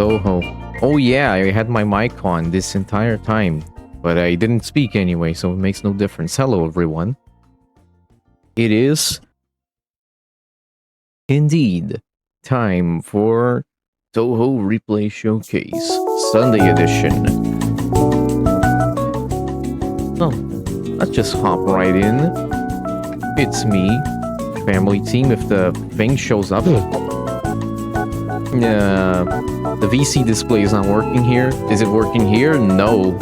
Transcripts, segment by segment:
Touhou. Oh yeah, I had my mic on this entire time, but I didn't speak anyway, so it makes no difference. Hello everyone. It is indeed time for Touhou Replay Showcase Sunday Edition. Well, let's just hop right in. It's me, family team, if the thing shows up. The VC display is not working here. Is it working here? No.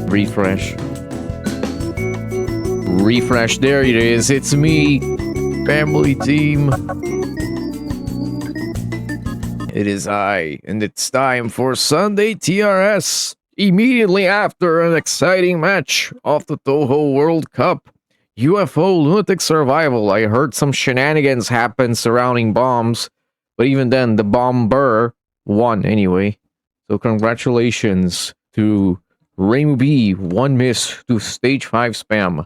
Refresh. Refresh, there it is. It's me, family team. It is I, and it's time for Sunday TRS. Immediately after an exciting match of the Touhou World Cup. UFO Lunatic Survival. I heard some shenanigans happen surrounding bombs, but even then, the bomber won anyway. So congratulations to ReimuB. 1 miss to stage 5 spam. I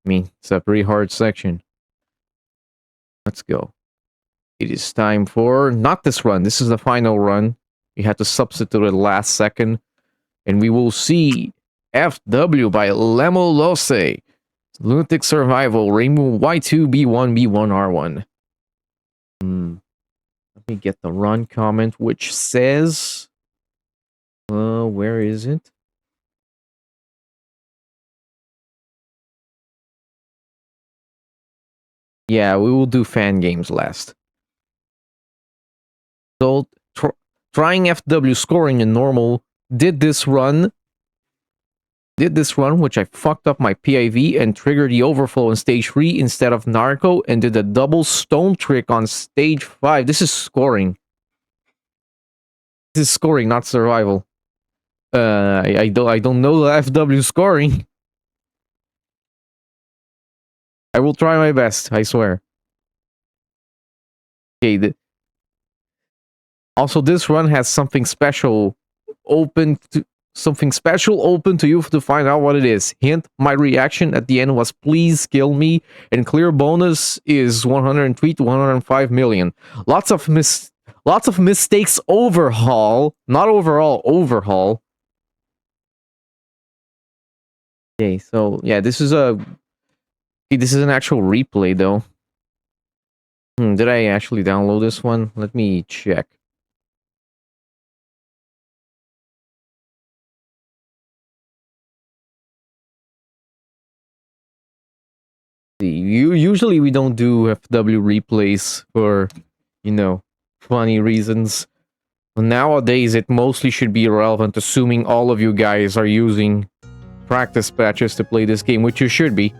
mean, it's a pretty hard section. Let's go. It is time for not this run. This is the final run. You had to substitute it last second. And we will see FW by lemollosse. Lunatic Survival, ReimuB Y2, B1, B1, R1. Let me get the run comment, which says... where is it? Yeah, we will do fan games last. So, trying FW scoring in normal, did this run, which I fucked up my PIV and triggered the overflow in stage 3 instead of Narco, and did a double stone trick on stage 5. This is scoring. This is scoring, not survival. I don't know the FW scoring. I will try my best, I swear. Okay, also this run has something special open to you to find out what it is. Hint, my reaction at the end was please kill me, and clear bonus is 103 to 105 million. Lots of mistakes overhaul, not overall, overhaul. Okay, so yeah, this is an actual replay though. Did I actually download this one? Let me check. Usually we don't do FW replays for, funny reasons. Nowadays it mostly should be irrelevant, assuming all of you guys are using practice patches to play this game, which you should be.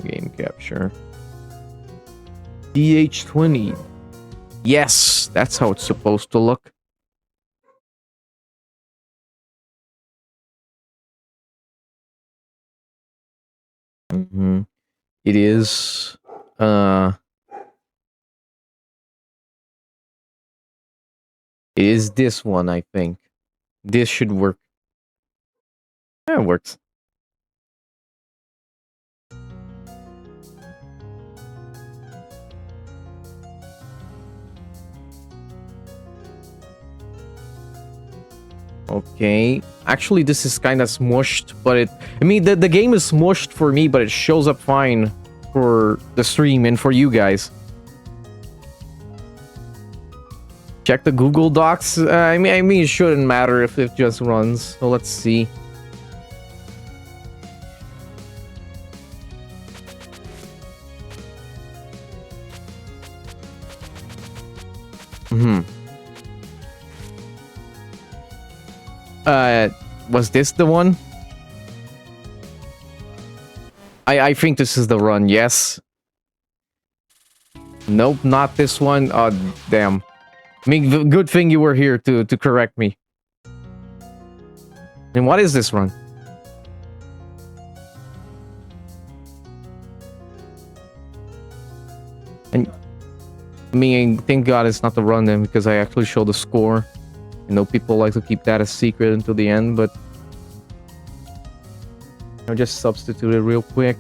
Game capture. DH20. Yes, that's how it's supposed to look. It is this one, I think. This should work. Yeah, it works. Okay. Actually, this is kind of smushed, but the game is smushed for me, but it shows up fine for the stream and for you guys. Check the Google Docs. I mean, it shouldn't matter if it just runs. So let's see. Was this the one? I think this is the run, yes. Nope, not this one. Oh, damn. I mean, good thing you were here to correct me. And what is this run? And I mean, thank God it's not the run then, because I actually show the score. I know people like to keep that a secret until the end, but I'll just substitute it real quick.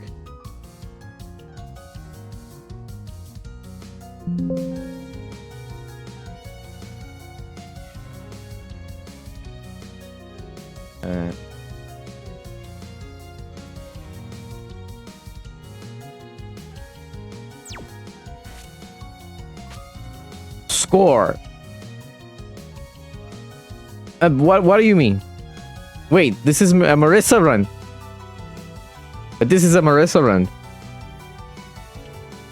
Score. What do you mean? Wait, this is a Marisa run. But this is a Marisa run.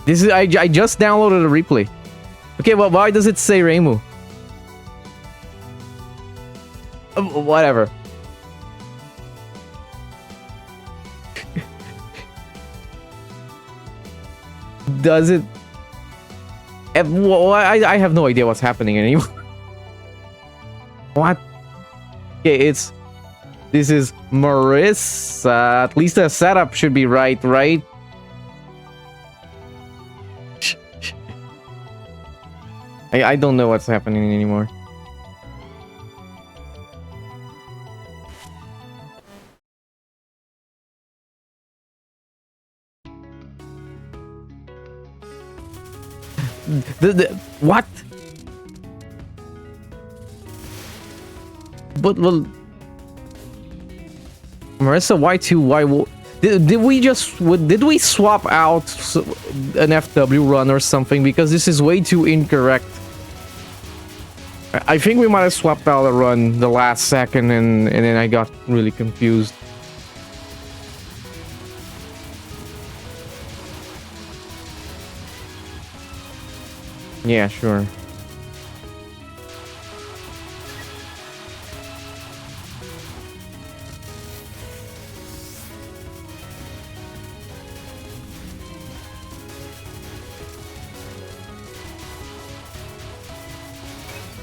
This is I just downloaded a replay. Okay, well, why does it say ReimuB? Whatever. Does it? Well, I have no idea what's happening anymore. What? Okay, this is Marisa. At least the setup should be right? I don't know what's happening anymore. What? But well, Marisa, why did we swap out an FW run or something? Because this is way too incorrect. I think we might have swapped out a run the last second, and then I got really confused. Yeah, sure.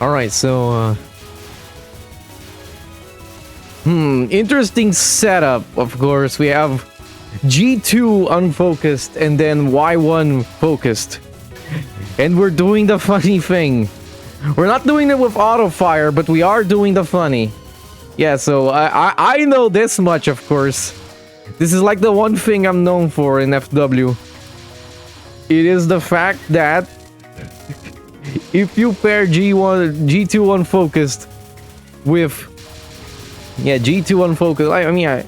Alright, so interesting setup, of course. We have G2 unfocused and then Y1 focused. And we're doing the funny thing. We're not doing it with auto fire, but we are doing the funny. Yeah, so I know this much, of course. This is like the one thing I'm known for in FW. It is the fact that if you pair G2 unfocused with G2 unfocused, I mean,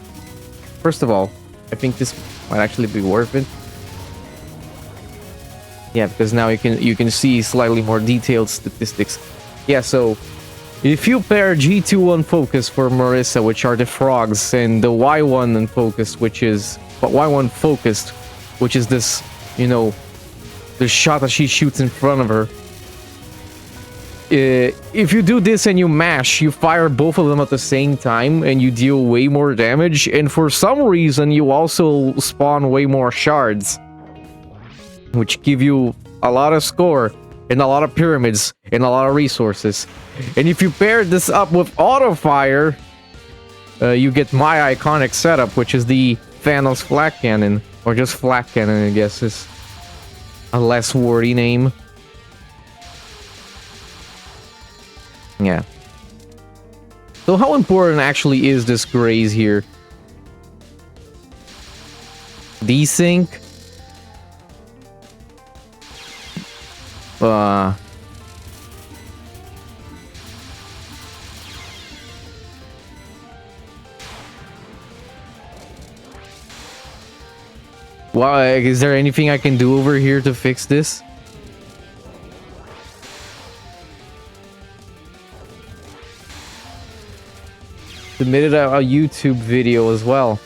first of all, I think this might actually be worth it. Yeah, because now you can see slightly more detailed statistics. Yeah, so if you pair G2 unfocused for Marisa, which are the frogs, and the Y1 unfocused, which is Y1 focused, which is this, you know, the shot that she shoots in front of her. If you do this and you mash, you fire both of them at the same time and you deal way more damage, and for some reason you also spawn way more shards, which give you a lot of score and a lot of pyramids and a lot of resources. And if you pair this up with auto fire, you get my iconic setup, which is the Thanos flak cannon, or just flak cannon, I guess is a less wordy name. Yeah. So how important actually is this graze here? Desync? Wow, is there anything I can do over here to fix this? Submitted a YouTube video as well.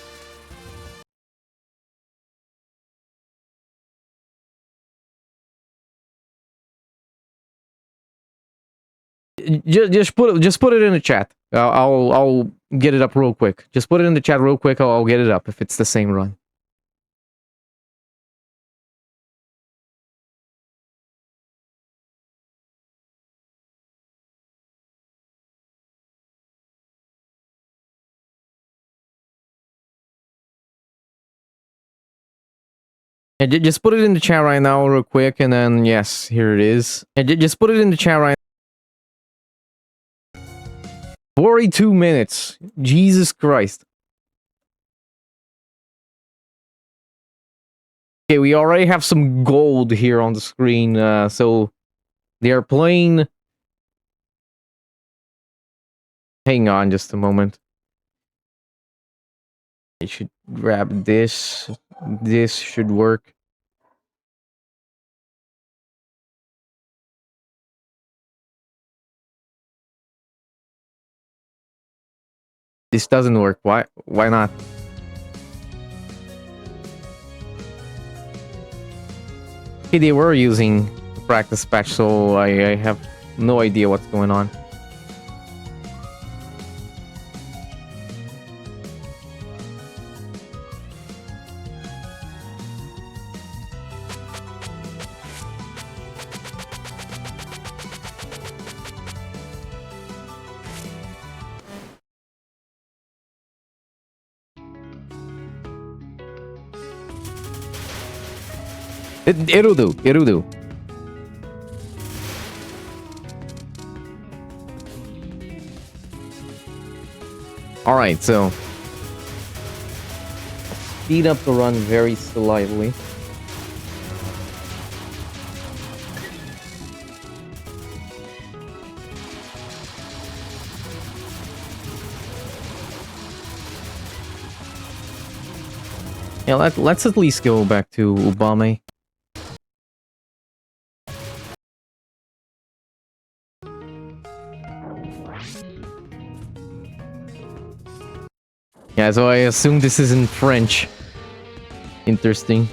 Just put it in the chat. I'll get it up real quick. Just put it in the chat real quick. I'll get it up if it's the same run. Yeah, just put it in the chat right now real quick, and then yes, here it is. And just put it in the chat right now. 42 minutes. Jesus Christ. Okay, we already have some gold here on the screen, so they are playing... Hang on just a moment. I should grab this. This should work. This doesn't work. Why not? Okay, they were using the practice patch, so I have no idea what's going on. It'll do. It'll do. Alright, so... speed up the run very slightly. Yeah, let's at least go back to Ubame. Yeah, so I assume this is in French. Interesting.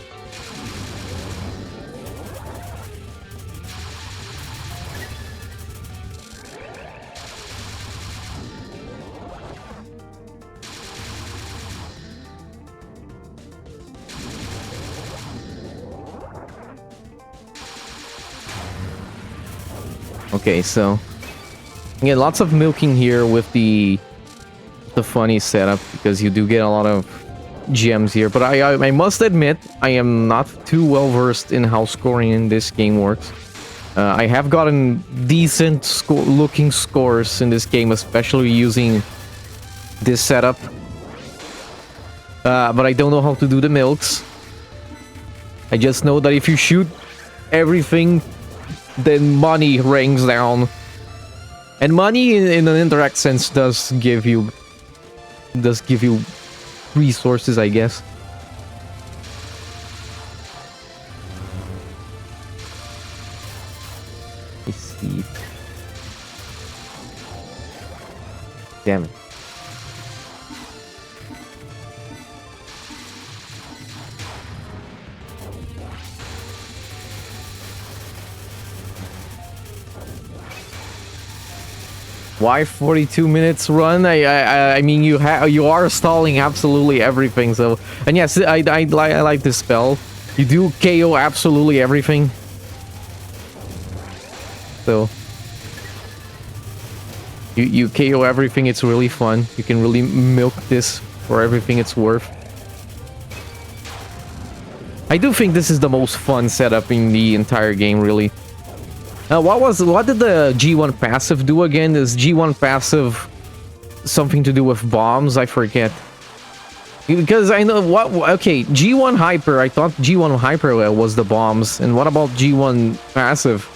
Okay, so... yeah, lots of milking here with the funny setup, because you do get a lot of gems here, but I must admit I am not too well versed in how scoring in this game works. I have gotten decent looking scores in this game, especially using this setup, but I don't know how to do the milks. I just know that if you shoot everything, then money rings down, and money in an indirect sense does give you resources, I guess. Let's see. Damn it. Why 42 minutes run? I mean, you are stalling absolutely everything. So, and yes, I like this spell. You do KO absolutely everything. So you KO everything. It's really fun. You can really milk this for everything it's worth. I do think this is the most fun setup in the entire game, really. What did the G1 passive do again? Is G1 passive something to do with bombs? I forget. Because I know what... okay, G1 hyper. I thought G1 hyper was the bombs. And what about G1 passive?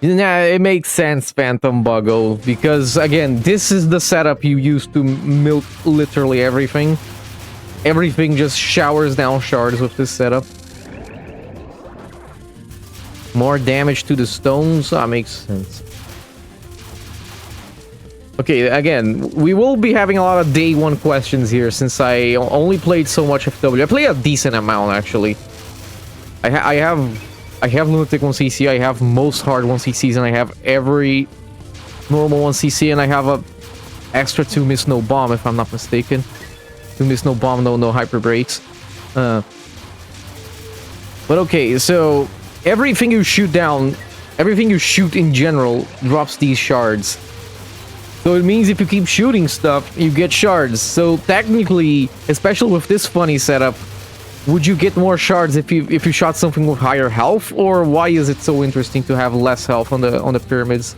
Yeah, it makes sense, Phantom Buggo, because again, this is the setup you use to milk literally everything. Everything just showers down shards with this setup. More damage to the stones, that makes sense. Okay, again, we will be having a lot of day one questions here, since I only played so much FW. I played a decent amount, actually. I have Lunatic 1cc, I have most hard 1cc's, and I have every normal 1cc, and I have a extra 2 miss no bomb, if I'm not mistaken. 2 miss no bomb, no hyper breaks. But okay, so everything you shoot down, everything you shoot in general drops these shards. So it means if you keep shooting stuff, you get shards. So technically, especially with this funny setup, would you get more shards if you shot something with higher health, or why is it so interesting to have less health on the pyramids?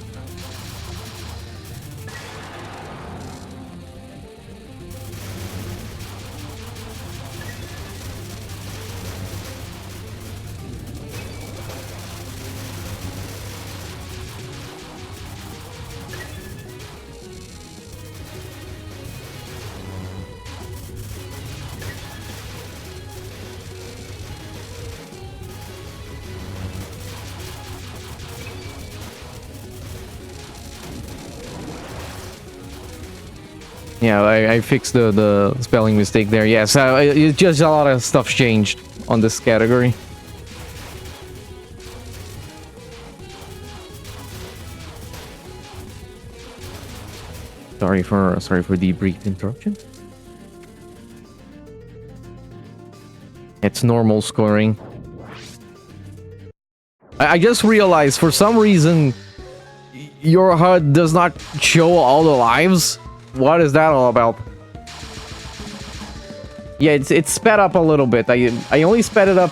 Yeah, I fixed the spelling mistake there. Yes, it's just a lot of stuff changed on this category. Sorry for the brief interruption. It's normal scoring. I just realized for some reason your HUD does not show all the lives. What is that all about? Yeah, it's sped up a little bit. I only sped it up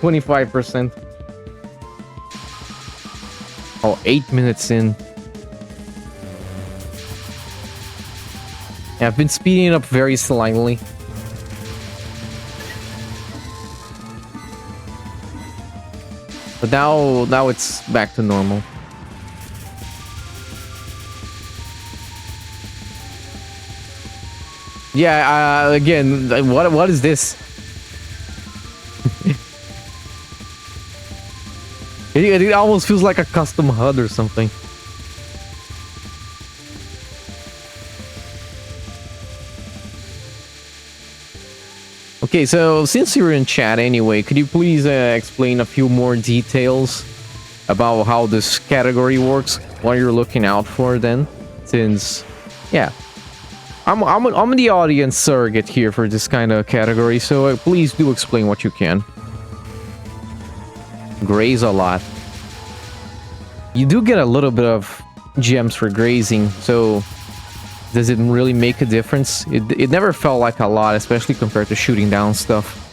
25%. Oh, 8 minutes in. Yeah, I've been speeding it up very slightly. But now it's back to normal. Yeah, again, what is this? it almost feels like a custom HUD or something. Okay, so since you're in chat anyway, could you please explain a few more details about how this category works, what you're looking out for then? Since, yeah. I'm the audience surrogate here for this kind of category, so please do explain what you can. Graze a lot. You do get a little bit of gems for grazing, so does it really make a difference? It never felt like a lot, especially compared to shooting down stuff.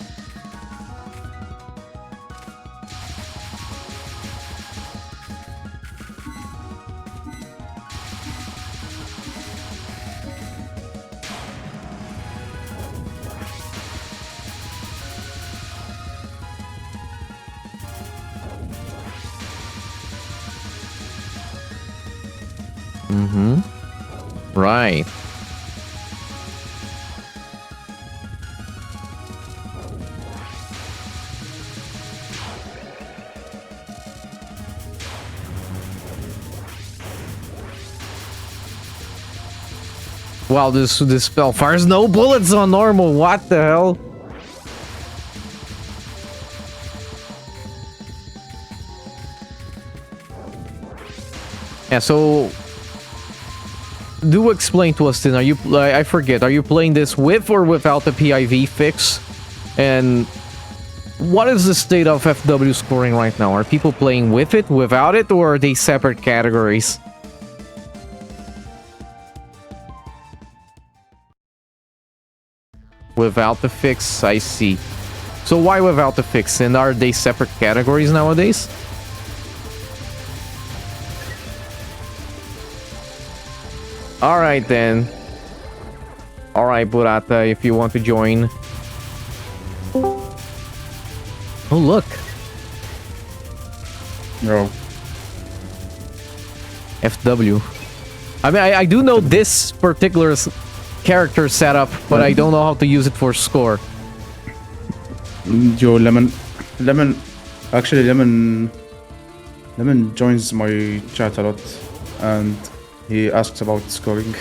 Right. Wow, this spell fires no bullets on normal. What the hell? Yeah, so do explain to us then, are you, I forget, are you playing this with or without the PIV fix? And what is the state of FW scoring right now? Are people playing with it, without it, or are they separate categories? Without the fix, I see. So why without the fix? And are they separate categories nowadays? Alright then. Alright, Burata, if you want to join. Oh, look. No. FW. I mean, I do know this particular character setup, but I don't know how to use it for score. Yo, Lemon joins my chat a lot, and he asks about scoring.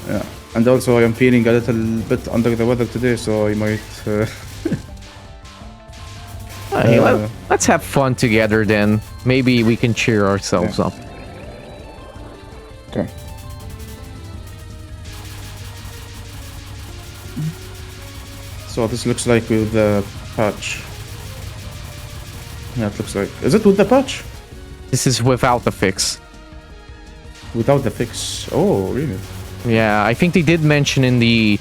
Yeah, and also I am feeling a little bit under the weather today, so I might. Hey, let's have fun together then. Maybe we can cheer ourselves up. Okay. So this looks like with the patch. Yeah, it looks like. Is it with the patch? This is without the fix. Without the fix. Oh, really? Yeah, I think they did mention in the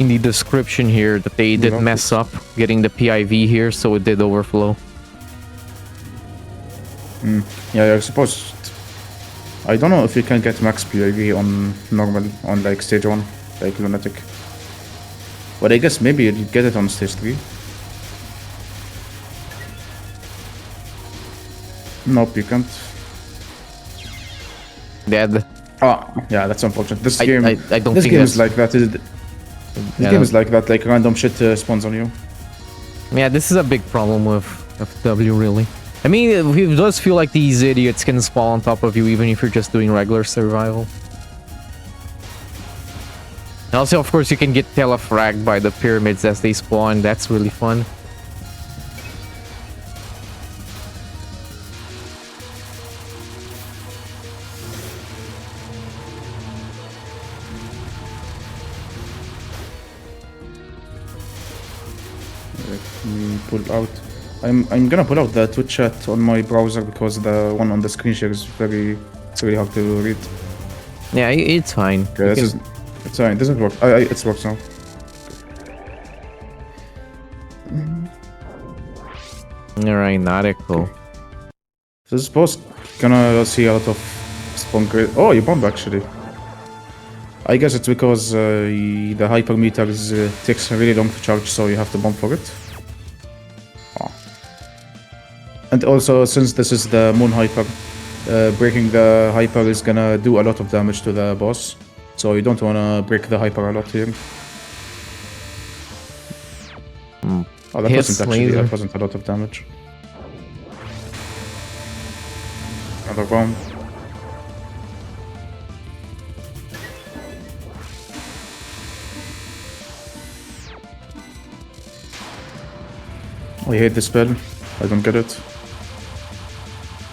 in the description here that they did mess up getting the PIV here, so it did overflow. Yeah, I suppose. I don't know if you can get max PIV on normal, on like stage 1, like Lunatic. But I guess maybe you'll get it on stage 3. Nope, you can't. Dead. Ah, yeah, that's unfortunate. This I game, don't this think game that's... is like that. This game is like that, like random shit spawns on you. Yeah, this is a big problem with FW, really. I mean, it does feel like these idiots can spawn on top of you even if you're just doing regular survival. And also, of course, you can get telefragged by the pyramids as they spawn. That's really fun. Let me pull out. I'm gonna pull out the Twitch chat on my browser because the one on the screen share is it's really hard to read. Yeah, it's fine. Okay, it's fine. It doesn't work. It works now. Alright, Lunatic. So this boss gonna see a lot of spawn crate. Oh, you bomb actually. I guess it's because the hypermeter takes a really long to charge, so you have to bomb for it. Oh. And also, since this is the moon hyper, breaking the hyper is gonna do a lot of damage to the boss. So you don't wanna break the hyper a lot here. Oh, that wasn't a lot of damage. Another bomb. I hate this spell. I don't get it.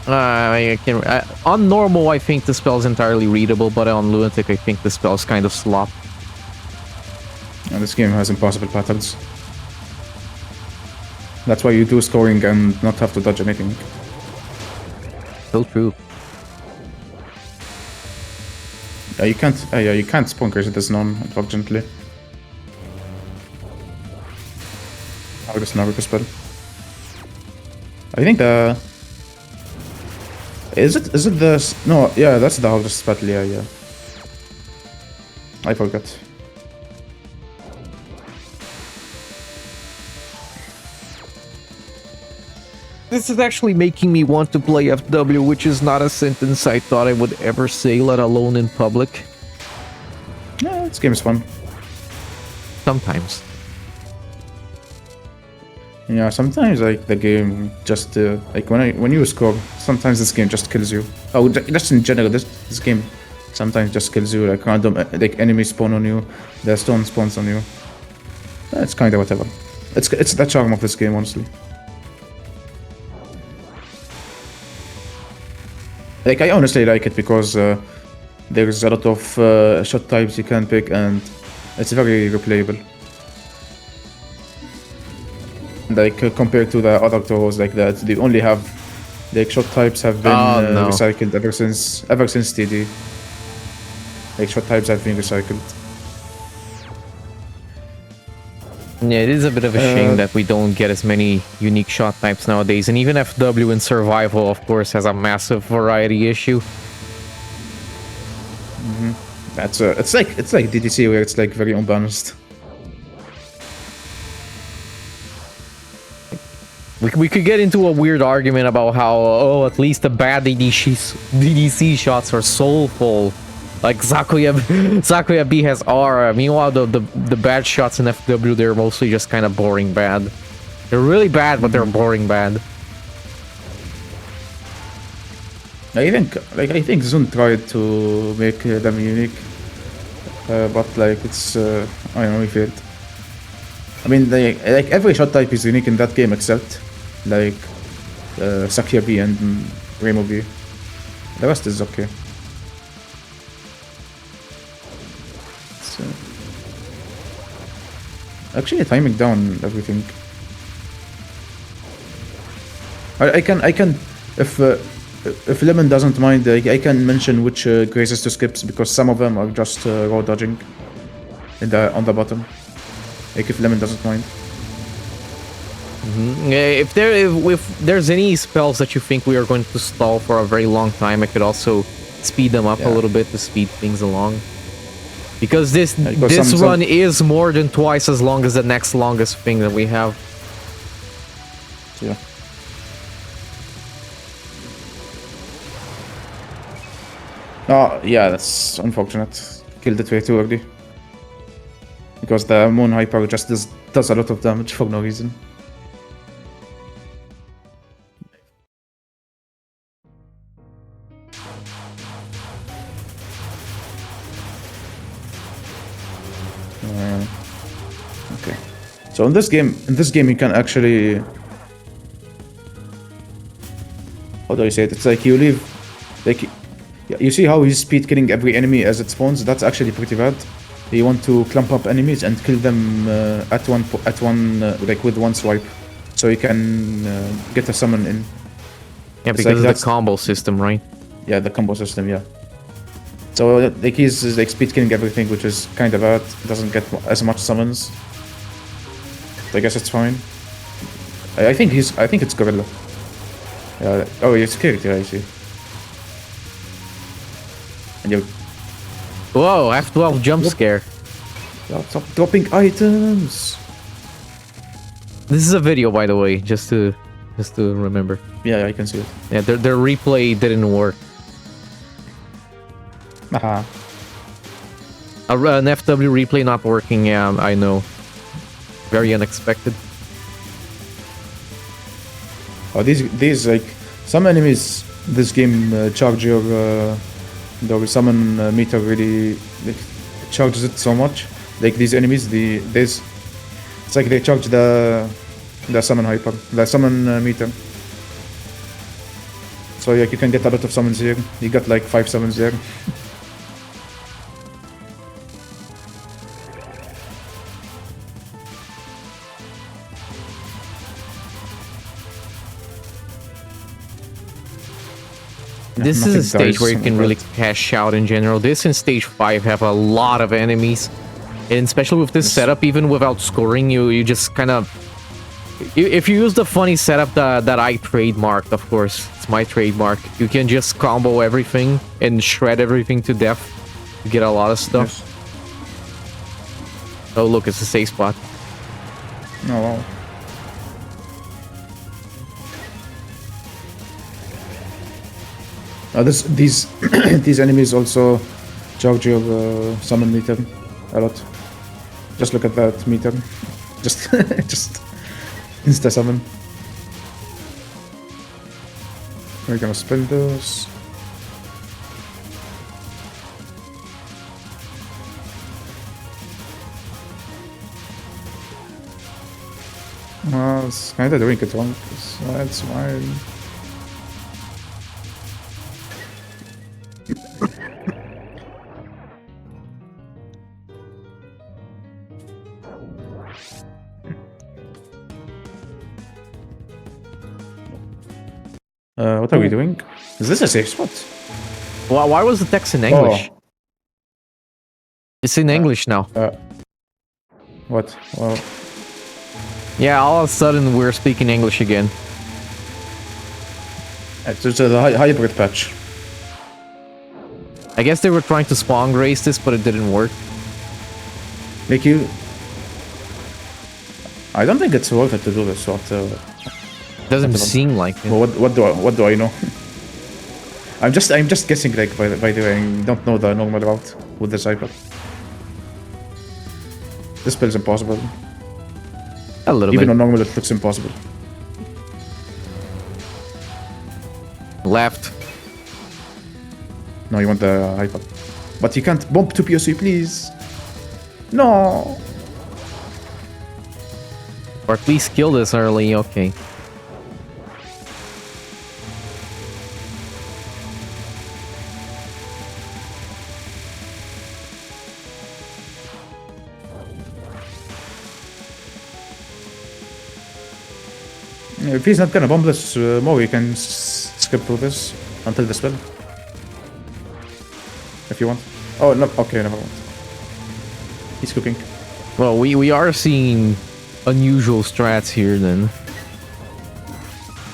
I can on normal, I think the spell is entirely readable, but on Lunatic, I think the spell is kind of slop. And this game has impossible patterns. That's why you do scoring and not have to dodge anything. So true. Yeah, you can't. Yeah, you can't spawn Cracid as none, unfortunately. I'll just Naruto spell. I think the. Is it the... No, yeah, that's the hardest battle, yeah. I forgot. This is actually making me want to play FW, which is not a sentence I thought I would ever say, let alone in public. Yeah, this game is fun. Sometimes. Yeah, sometimes like the game just like when you score, sometimes this game just kills you. Oh, just in general, this game sometimes just kills you. Like random like enemies spawn on you, the stone spawns on you. It's kind of whatever. It's the charm of this game, honestly. Like I honestly like it because there's a lot of shot types you can pick and it's very replayable. Like compared to the other Touhous like that, they only have like shot types have been recycled ever since TD. Like shot types have been recycled. Yeah, it is a bit of a shame that we don't get as many unique shot types nowadays, and even FW in survival, of course, has a massive variety issue. That's it's like DDC where it's like very unbalanced. We could get into a weird argument about how, at least the bad DDC shots are soulful. Like Zakuya B has aura. Meanwhile, the bad shots in FW, they're mostly just kind of boring bad. They're really bad, but they're boring bad. I think Zun tried to make them unique, but like it's I don't know if it. I mean, like every shot type is unique in that game except like Sakia B and ReimuB. The rest is okay. So actually timing down everything. I can if Lemon doesn't mind, I can mention which graces to skip because some of them are just raw dodging on the bottom. Like if Lemon doesn't mind. If there's any spells that you think we are going to stall for a very long time, I could also speed them up a little bit to speed things along. Because this run is more than twice as long as the next longest thing that we have. Yeah. Oh, yeah, that's unfortunate. Killed it way too early. Because the Moon Hyper just does a lot of damage for no reason. Okay. So in this game you can actually, how do I say it? It's like you leave, like, you see how he's speed killing every enemy as it spawns? That's actually pretty bad. You want to clump up enemies and kill them at one like with one swipe, so you can get a summon in. Yeah, because of the combo system, right? Yeah, the combo system. Yeah. So like he's like speed killing everything, which is kind of bad. Doesn't get as much summons. I guess it's fine. I think it's Gorilla. Yeah. Oh, it's character, I see. And you. Whoa! F12 jump scare. Stop dropping items. This is a video, by the way, just to remember. Yeah, I can see it. Yeah, their replay didn't work. Haha. An FW replay not working. Yeah, I know. Very unexpected. Oh, these like some enemies this game charge your summon meter really, like, charges it so much. Like these enemies, it's like they charge the summon hyper, the summon meter. So like you can get a lot of summons here. You got like 5 summons there. This is a stage where you can really cash out in general. This and stage 5 have a lot of enemies. And especially with this setup, even without scoring, you just kind of... If you use the funny setup that I trademarked, of course, it's my trademark, you can just combo everything and shred everything to death to get a lot of stuff. Yes. Oh look, it's a safe spot. Oh wow. These these enemies also charge your summon meter a lot. Just look at that meter. Just insta summon. We're gonna spell those. Well, it's kinda doing it wrong. That's fine. What are we doing? Is this a safe spot? Well, why was the text in English? Oh. It's in English now. What? Well... Yeah, all of a sudden we're speaking English again. It's a hybrid patch. I guess they were trying to spawn grace this, but it didn't work. Like you... I don't think it's worth it to do this sort of... Doesn't seem like it. Well, what do I know? I'm just guessing, like, by the way, I don't know the normal route with this hyper. This spell's impossible. A little bit. Even on bit. normal, it looks impossible. Left. No, you want the hyper. But you can't bump to POC, please. No. Or at least kill this early, okay. If he's not gonna bomb this more, you can skip through this until the spell. If you want. Oh, no, okay, never mind. He's cooking. Well, we are seeing unusual strats here then.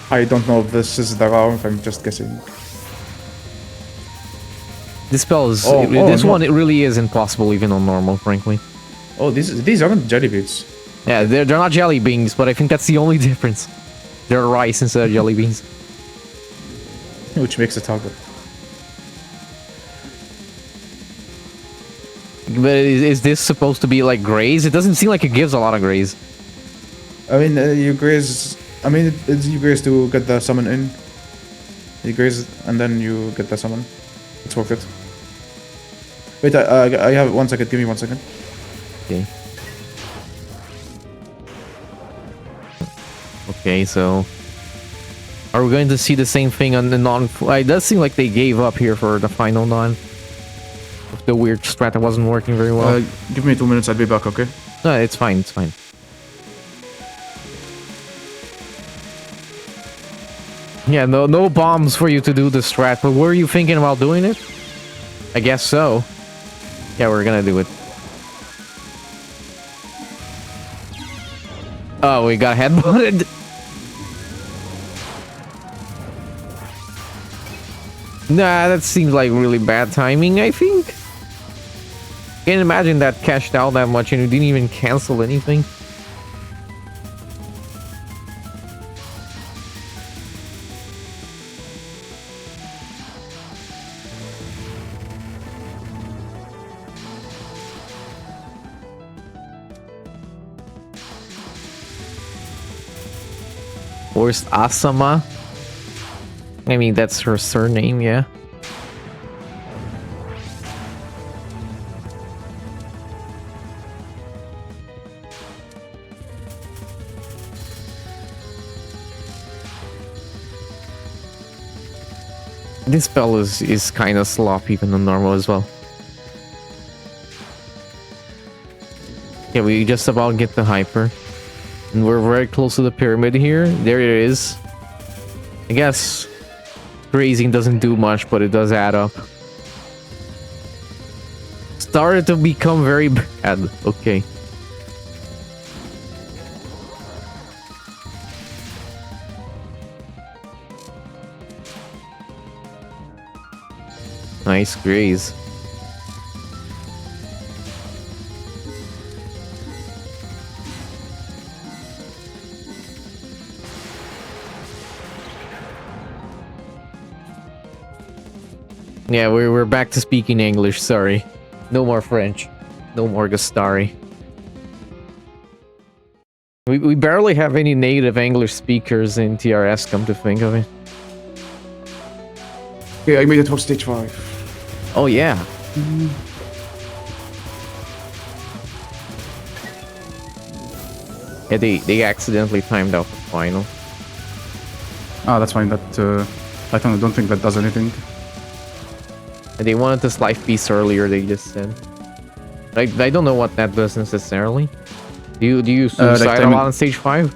I don't know if this is the round, I'm just guessing. This spell is... no. one, it really is impossible even on normal, frankly. Oh, these aren't jelly beans. Yeah, they're not jelly beans, but I think that's the only difference. They're rice instead of jelly beans. Which makes it harder. But is this supposed to be like graze? It doesn't seem like it gives a lot of graze. I mean, you graze... I mean, it's you graze to get the summon in. You graze and then you get the summon. It's worth it. Wait, I have 1 second. Give me 1 second. Okay. Okay, so... Are we going to see the same thing on the non... It does seem like they gave up here for the final non. With the weird strat that wasn't working very well. Give me 2 minutes, I'll be back, okay? No, it's fine, it's fine. Yeah, no bombs for you to do the strat, but were you thinking about doing it? I guess so. Yeah, we're gonna do it. Oh, we got headbutted. Nah, that seems like really bad timing, I think. Can't imagine that cashed out that much and you didn't even cancel anything. Where's Asama? I mean, that's her surname, yeah. This spell is kind of sloppy even on normal as well. Yeah, we just about get the hyper. And we're very close to the pyramid here. There it is. I guess grazing doesn't do much, but it does add up. Started to become very bad. Okay. Nice graze. Yeah, we're back to speaking English, sorry. No more French. No more Gastari. We barely have any native English speakers in TRS, come to think of it. Okay, I made it for stage 5. Oh yeah. Yeah, they accidentally timed out the final. Ah, that's fine. That I don't think that does anything. And they wanted this life piece earlier, they just said. I don't know what that does necessarily. Do you suicide a lot on stage 5?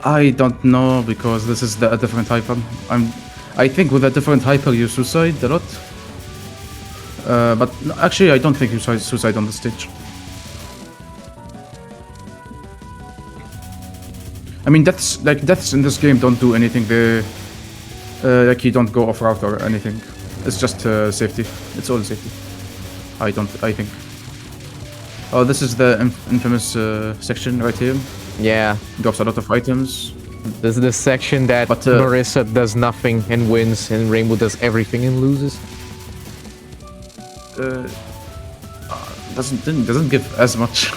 I don't know because this is a different hyper. I think with a different hyper you suicide a lot. But actually I don't think you suicide on the stage. I mean deaths in this game don't do anything. They like you don't go off route or anything. It's just safety. It's all safety. I think. Oh, this is the infamous section right here. Yeah. Drops a lot of items. This is the section that Marisa does nothing and wins, and ReimuB does everything and loses. Doesn't give as much.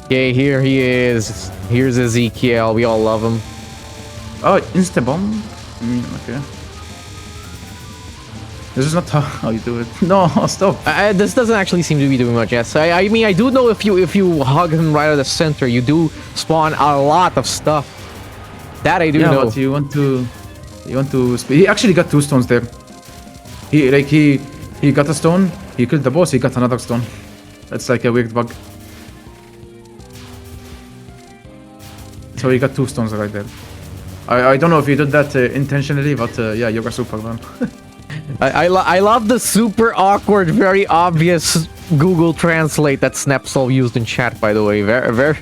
Okay, here he is. Here's Ezekiel. We all love him. Oh, insta bomb. Okay. This is not how you do it. No, stop. This doesn't actually seem to be doing much. Yes, I mean I do know if you hug him right at the center, you do spawn a lot of stuff. That I do know. But you want to. He actually got 2 stones there. He got a stone. He killed the boss. He got another stone. That's like a weird bug. So he got 2 stones right there. I don't know if you did that intentionally, but yeah, you're a Superman. I love the super awkward, very obvious Google Translate that Snapsol used in chat, by the way. Very,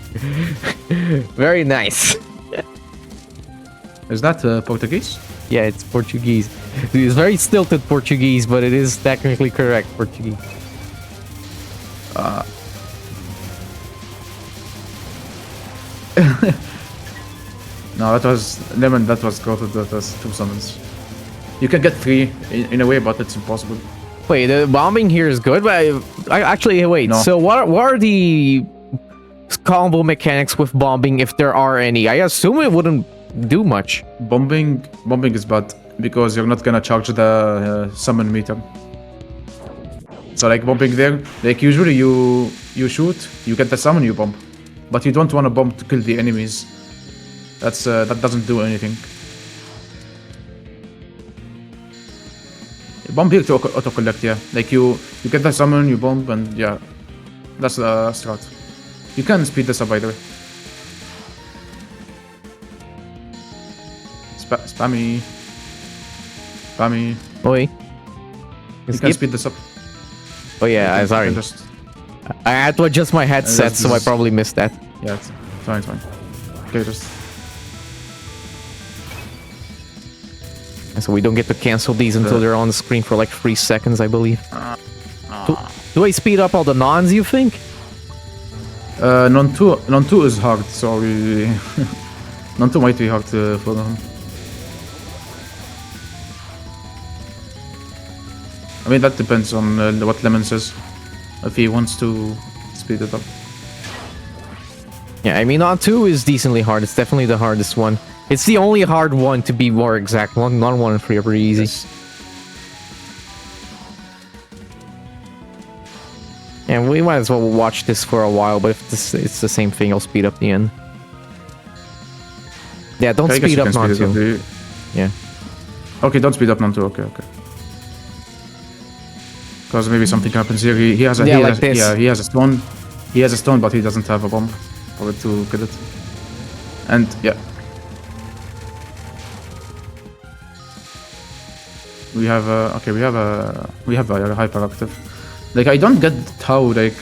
very nice. Is that Portuguese? Yeah, it's Portuguese. It's very stilted Portuguese, but it is technically correct Portuguese. No, that was Lemon, that was goated, that was 2 summons. You can get 3 in a way, but it's impossible. Wait, the bombing here is good, but I actually wait. No. So what are the combo mechanics with bombing, if there are any? I assume it wouldn't do much. Bombing is bad because you're not gonna charge the summon meter. So like bombing there, like usually you shoot, you get the summon, you bomb, but you don't want to bomb to kill the enemies. That's that doesn't do anything. Bomb here to auto collect, yeah. Like you get the summon, you bomb, and yeah, that's the strat. You can speed this up either way. Spammy. Oi. You can speed this up. Oh yeah, I'm sorry. I had to adjust my headset, so I probably missed that. Yeah, it's fine, it's fine. Okay, just... So we don't get to cancel these until they're on the screen for like 3 seconds, I believe. Do I speed up all the nons, you think? Non-2 is hard, so we... Non-2 might be hard for them. I mean, that depends on what Lemon says. If he wants to speed it up. Yeah, I mean, non-2 is decently hard. It's definitely the hardest one. It's the only hard one, to be more exact. Non-1 and 3 are pretty easy. Yes. And we might as well watch this for a while, but if it's the same thing, I'll speed up the end. Yeah, don't speed up non-2. Yeah. Okay, don't speed up non-2. Okay. Because maybe something happens here. He has a he has a stone. He has a stone, but he doesn't have a bomb for it to kill it. And yeah, we have a hyperactive. Like I don't get how like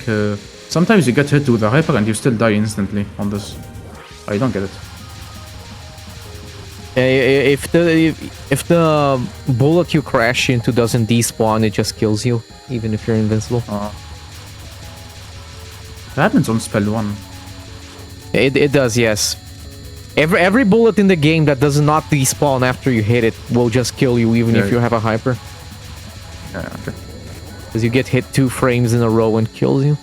sometimes you get hit with a hyper and you still die instantly on this. I don't get it. If the bullet you crash into doesn't despawn, it just kills you, even if you're invincible. That happens on spell 1. It does, yes. Every bullet in the game that does not despawn after you hit it will just kill you, even if you have a hyper. Yeah, okay. Because you get hit 2 frames in a row and kills you.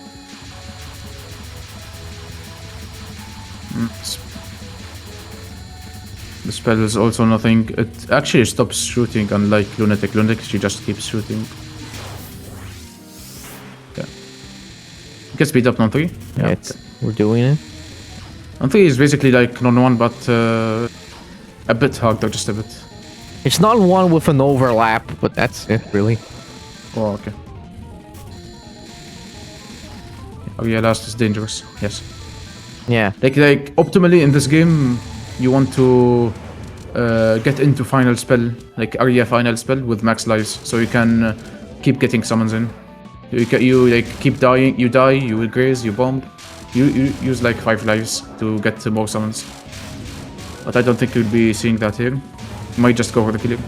The spell is also nothing. It actually stops shooting, unlike Lunatic. Lunatic, she just keeps shooting. Yeah. You can speed up non-3. Yeah, okay. We're doing it. Non-3 is basically like non-1, but a bit harder, just a bit. It's not one with an overlap, but that's it, really. Oh, okay. Oh yeah, last is dangerous. Yes. Yeah. Like optimally in this game, you want to get into final spell, like area final spell with max lives, so you can keep getting summons in. You like keep dying, you die, you will graze, you bomb. You use like 5 lives to get more summons. But I don't think you'll be seeing that here. You might just go for the killing.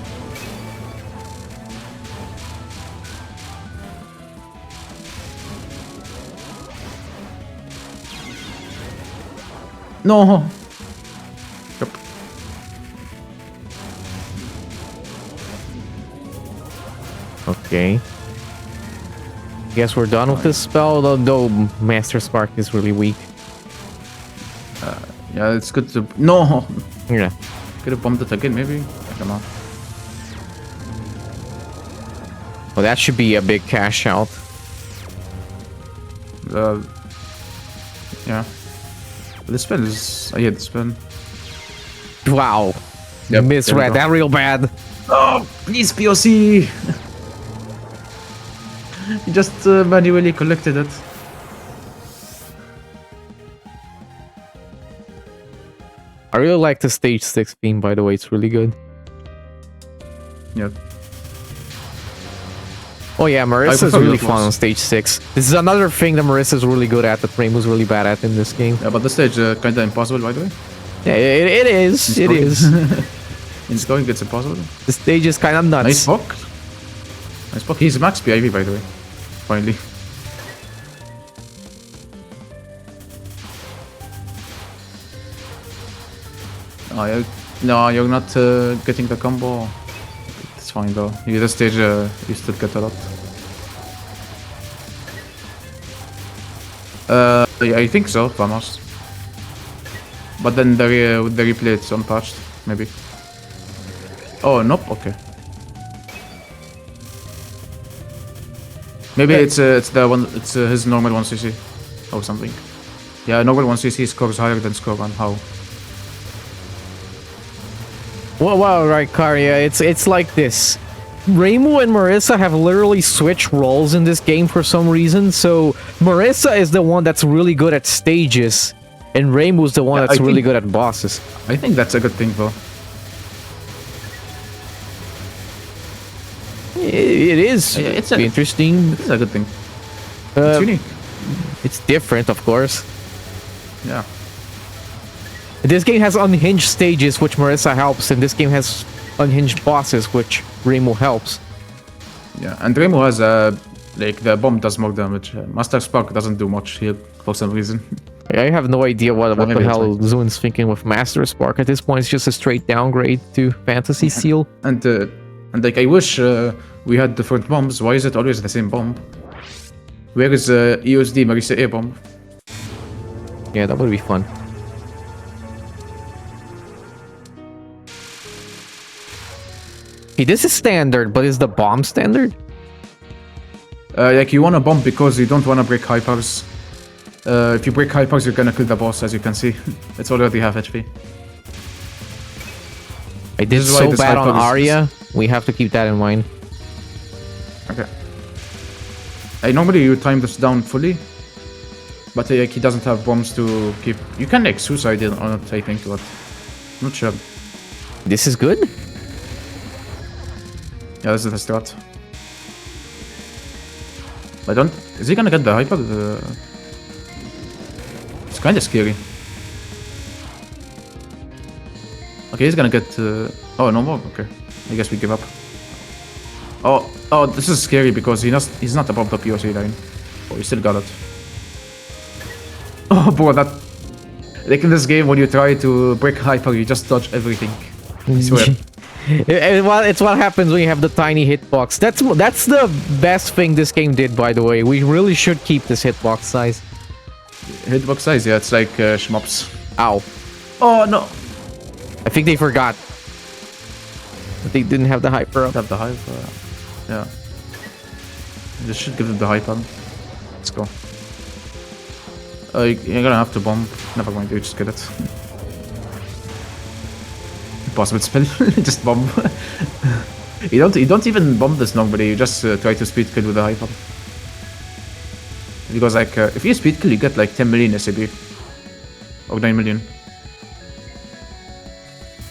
No! Yep. Okay. Guess we're done with this spell, though Master Spark is really weak. Yeah, it's good to... No! Yeah. Could have bombed it again, maybe? Come on. Well, that should be a big cash out. Yeah. This spell is... I hate this spell. Wow. Yep, Misread that real bad. Oh, please, POC! You just manually collected it. I really like the stage 6 theme, by the way. It's really good. Yeah. Oh yeah, Marisa is prefer really the fun floors. on stage 6. This is another thing that Marisa is really good at, that ReimuB's really bad at in this game. Yeah, but the stage kinda impossible, by the way. Yeah, it is. It is. In scoring, it's impossible. The stage is kind of nuts. Nice poke. Nice poke. He's max PIV, by the way. Finally. Oh, no, you're not getting the combo. It's fine though. You this stage, you still get a lot. Yeah, I think so, Vamos. But then with the replay, it's unpatched, maybe. Oh, nope. Okay. Maybe it's the one. It's his normal 1cc or something. Yeah, normal 1cc scores higher than score 1. How? Well, right, Karya. It's like this. Reimu and Marisa have literally switched roles in this game for some reason. So Marisa is the one that's really good at stages, and Reimu's the one that's really good at bosses. I think that's a good thing, though. It is. Yeah, it's interesting. It's a good thing. It's unique. It's different, of course. Yeah. This game has unhinged stages, which Marisa helps, and this game has unhinged bosses, which Reimu helps. Yeah, and Reimu has like the bomb does more damage. Master Spark doesn't do much here for some reason. I have no idea what the maybe hell Zuin's thinking with Master Spark. At this point, it's just a straight downgrade to Fantasy Seal. And like I wish we had different bombs. Why is it always the same bomb? Where is EoSD Marisa A bomb? Yeah, that would be fun. Okay, this is standard, but is the bomb standard? Like you want a bomb because you don't want to break hypers. If you break hypers, you're gonna kill the boss, as you can see. It's already half HP. I did so bad on Arya. We have to keep that in mind. Okay. Normally you time this down fully, but like he doesn't have bombs to keep. You can like suicide it on it, I think, but I'm not sure. This is good. Yeah, this is the strat. I don't. Is he gonna get the hyper? It's kind of scary. Okay, he's gonna get. Oh, no more. Okay, I guess we give up. Oh, this is scary because he's not above the POC line. Oh, he still got it. Oh, boy, that. Like in this game, when you try to break hyper, you just dodge everything. I swear. It's what happens when you have the tiny hitbox. That's the best thing this game did, by the way. We really should keep this hitbox size. Hitbox size, yeah, it's like shmups. Ow. Oh no! I think they forgot. But they didn't have the hyper up. Have the hyper. Yeah. Just should give them the hyper. Let's go. You're gonna have to bomb. Never mind, you just get it. Impossible spell. Just bomb. you don't even bomb this normally. You just try to speed kill with the hyper. Because like if you speed kill, you get like 10 million SAB or 9 million.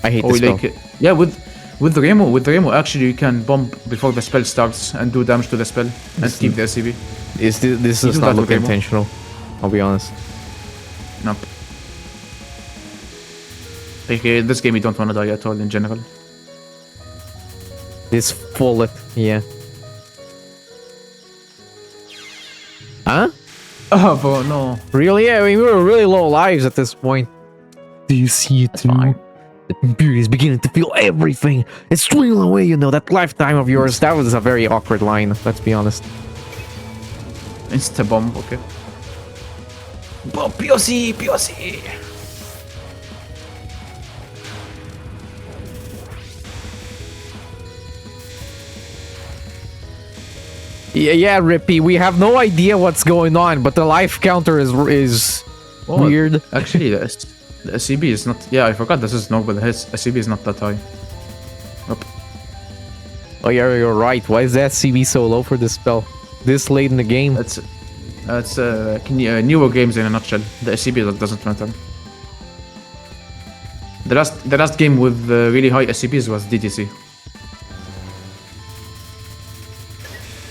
I hate this spell. Yeah, with Reimu, actually you can bomb before the spell starts and do damage to the spell and keep the SCB. This does not look intentional. I'll be honest. Nope. Like in this game, you don't want to die at all in general. This bullet, yeah. Huh? Oh, but no. Really? Yeah, I mean, we were really low lives at this point. Do you see it too? Fine. The computer is beginning to feel everything. It's dwindling away, you know, that lifetime of yours. That was a very awkward line, let's be honest. Insta-bomb, okay. Oh, POC! Yeah, Rippy, we have no idea what's going on, but the life counter is weird. Actually, the SCB is not... Yeah, I forgot this is normal. His SCB is not that high. Nope. Oh yeah, you're right. Why is that CB so low for this spell? This late in the game? It's newer games in a nutshell. The SCB doesn't matter. The last game with really high SCPs was DTC.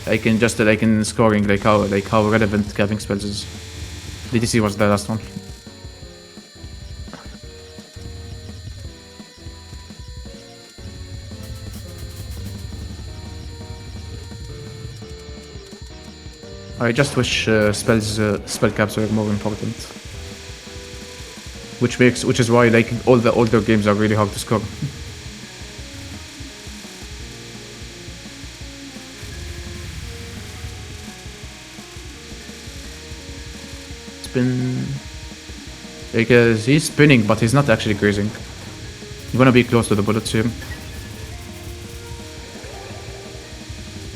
Like in scoring, like how relevant capping spells is. DTC was the last one. I just wish spell caps were more important. Which is why like all the older games are really hard to score. Spin. Because he's spinning, but he's not actually grazing. I'm gonna be close to the bullets here.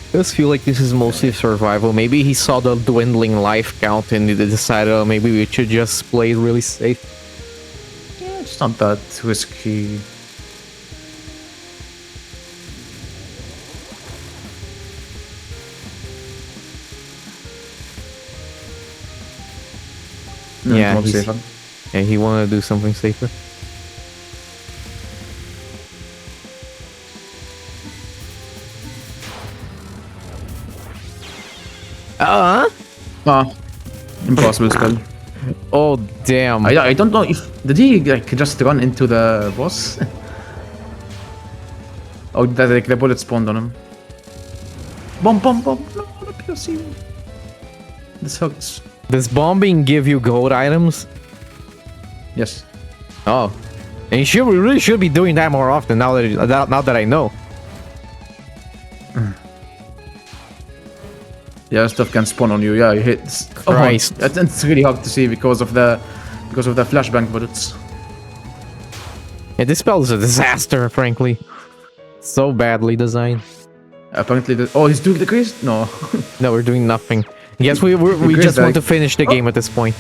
I just feel like this is mostly survival. Maybe he saw the dwindling life count and he decided, oh, maybe we should just play it really safe. Yeah, it's not that risky. Yeah, he wanted to do something safer. Impossible spell. Oh damn! I don't know if did he like just run into the boss? Oh, that like the bullet spawned on him. Bomb! No, the POC. This hurts. Does bombing give you gold items? Yes. Oh, and we really should be doing that more often now that I know. Yeah, stuff can spawn on you. Yeah, you hit. Christ. Oh, it's really hard to see because of the flashbang bullets. Yeah, this spell is a disaster, frankly. So badly designed. Apparently, he's doing the grace? No. No, we're doing nothing. Yes, we just want to finish the game at this point.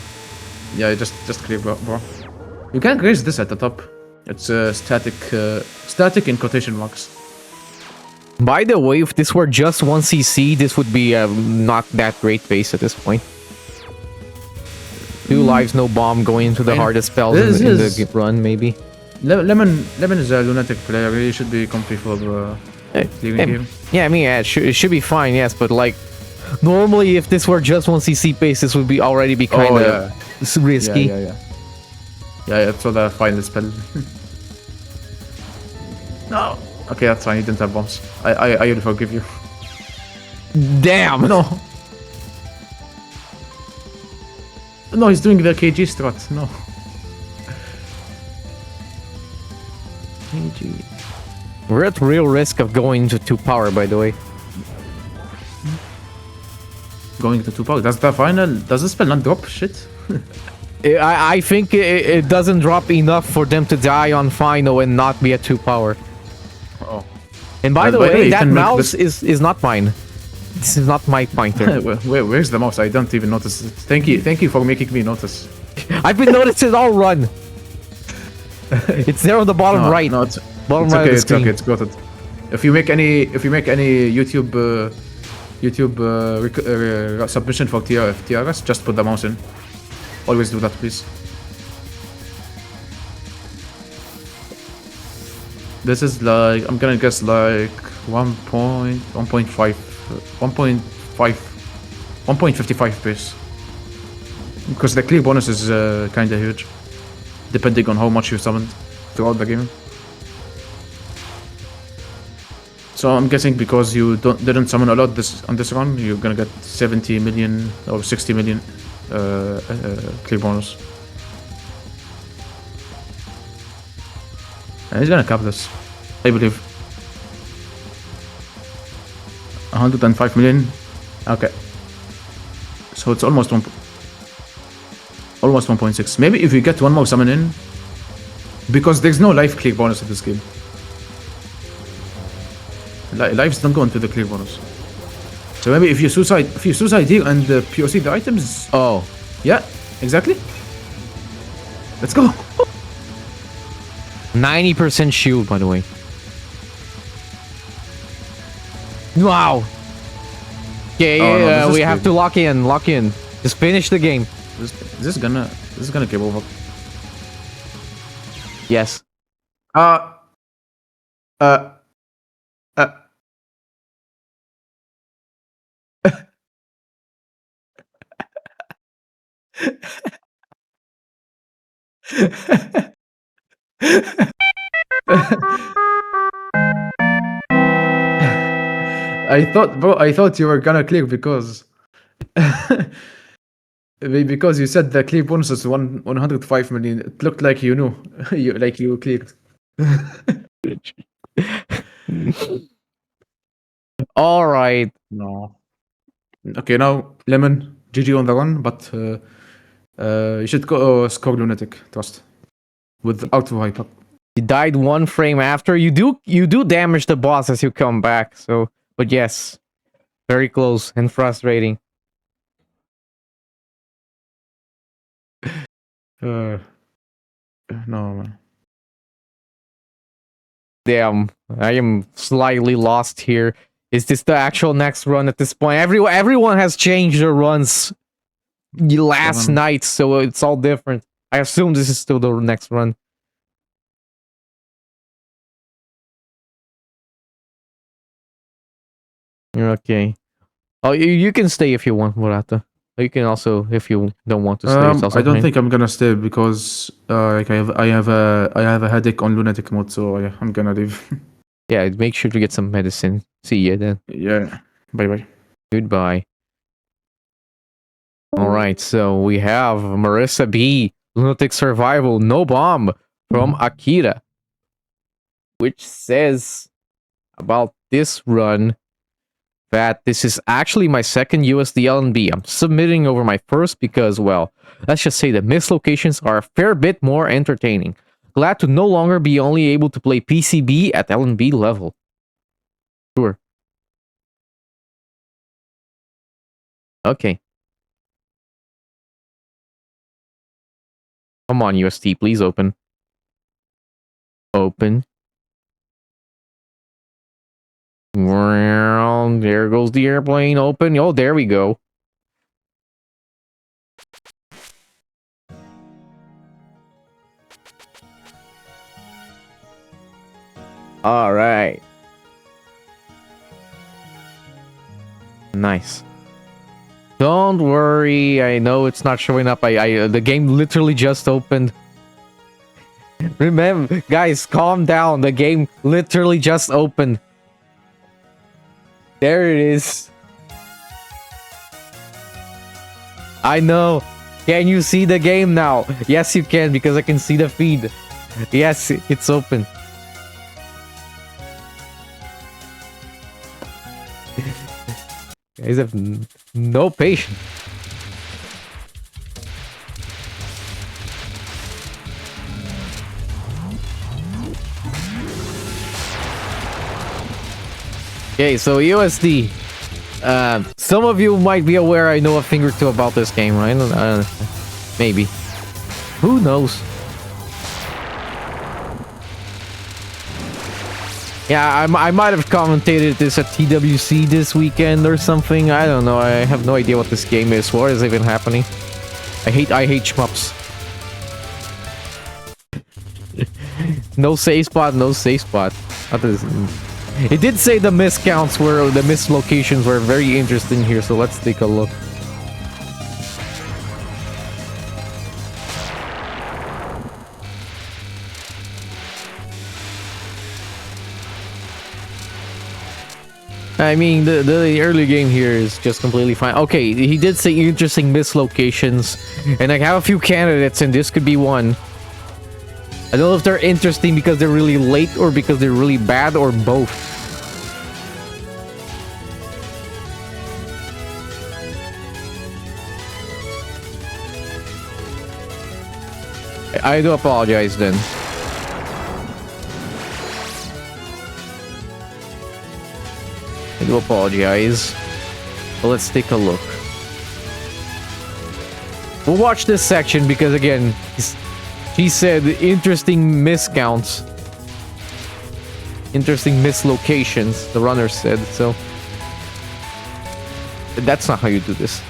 Yeah, just clear, bro. You can't graze this at the top. It's static in quotation marks. By the way, if this were just 1cc, this would be not that great base at this point. 2 lives, no bomb, going into the hardest spells in the run, maybe. Lemon is a lunatic player. He should be comfy for leaving here. Yeah, I mean, it should be fine, yes, but like, normally if this were just 1cc base, this would already be kind of risky. Yeah, so the final spell. No. Okay, that's fine. You didn't have bombs. I will forgive you. Damn! No. No, he's doing the KG strat. No. KG. We're at real risk of going to 2 power, by the way. Going to 2 power? That's the final. Does the spell not drop shit? I think it doesn't drop enough for them to die on final and not be at 2 power. Oh. And by the way, that mouse is not mine. This is not my pointer. Where's the mouse? I don't even notice it. Thank you for making me notice. I've been noticing all run. It's there on the bottom right. No, it's bottom right of the screen. Okay, it's got it. If you make any YouTube submission for TRS, just put the mouse in. Always do that, please. This is like, I'm gonna guess like 1.55 base. Because the clear bonus is kinda huge. Depending on how much you summoned throughout the game. So I'm guessing because you didn't summon a lot on this run, you're gonna get 70 million or 60 million clear bonus. And he's gonna cap this, I believe. 105 million. Okay. So it's almost 1.6. Maybe if you get one more summon in, because there's no life clear bonus in this game. Lives don't go into the clear bonus. So maybe if you suicide here and POC the items. Oh. Yeah, exactly. Let's go. 90% shield, by the way. Wow. Okay, we have to lock in. Just finish the game. This is gonna game over. Yes. Uh, uh, uh. I thought you were gonna click because because you said the click bonus is 105 million. It looked like you knew, you clicked. All right. No. Okay, now Lemon, GG on the run, but you should go score Lunatic, trust. Without hyper. You died one frame after. You do damage the boss as you come back. So, but yes, very close and frustrating. No, man. Damn, I am slightly lost here. Is this the actual next run at this point? Everyone has changed their runs last night, so it's all different. I assume this is still the next run. Okay. Oh, you can stay if you want, Murata. You can also, if you don't want to stay. It's also I don't fine. think I'm gonna stay because like I have a headache on Lunatic mode, so I'm gonna leave. Yeah, make sure to get some medicine. See you then. Yeah. Bye bye. Goodbye. All right, so we have Marisa B, Lunatic Survival, No Bomb from Akira, which says about this run that this is actually my second USD LNB. I'm submitting over my first because, well, let's just say the missed locations are a fair bit more entertaining. Glad to no longer be only able to play PCB at LNB level. Sure. Okay. Come on, UST, please open. Open. There goes the airplane. Open. Oh, there we go. All right. Nice. Don't worry. I know it's not showing up. The game literally just opened. Remember, guys, calm down. The game literally just opened. There it is. I know. Can you see the game now? Yes, you can, because I can see the feed. Yes, it's open. Guys have no patience. Okay, so EoSD. Some of you might be aware I know a thing or two about this game, right? Maybe. Who knows? Yeah, I might have commentated this at TWC this weekend or something. I don't know. I have no idea what this game is. What is even happening? I hate shmups. No save spot, no save spot. It did say the miss counts were, the miss locations were very interesting here, so let's take a look. I mean, the early game here is just completely fine. Okay, he did say interesting miss locations, and I have a few candidates, and this could be one. I don't know if they're interesting because they're really late or because they're really bad or both. I do apologize then. I do apologize. But let's take a look. We'll watch this section because, again, he said interesting miscounts. Interesting mislocations, the runner said, so. That's not how you do this.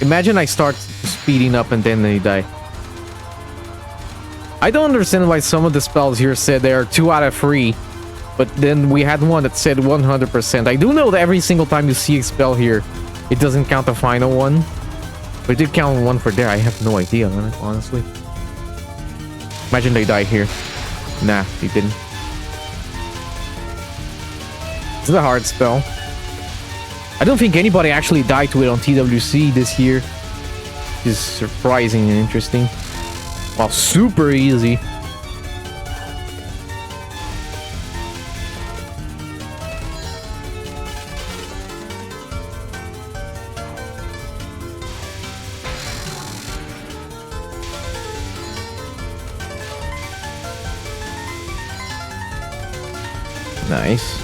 Imagine I start speeding up and then they die. I don't understand why some of the spells here said they are 2 out of 3. But then we had one that said 100%. I do know that every single time you see a spell here, it doesn't count the final one. But it did count one for there. I have no idea, honestly. Imagine they die here. Nah, they didn't. This is a hard spell. I don't think anybody actually died to it on TWC this year. Which is surprising and interesting. Wow, super easy. Nice.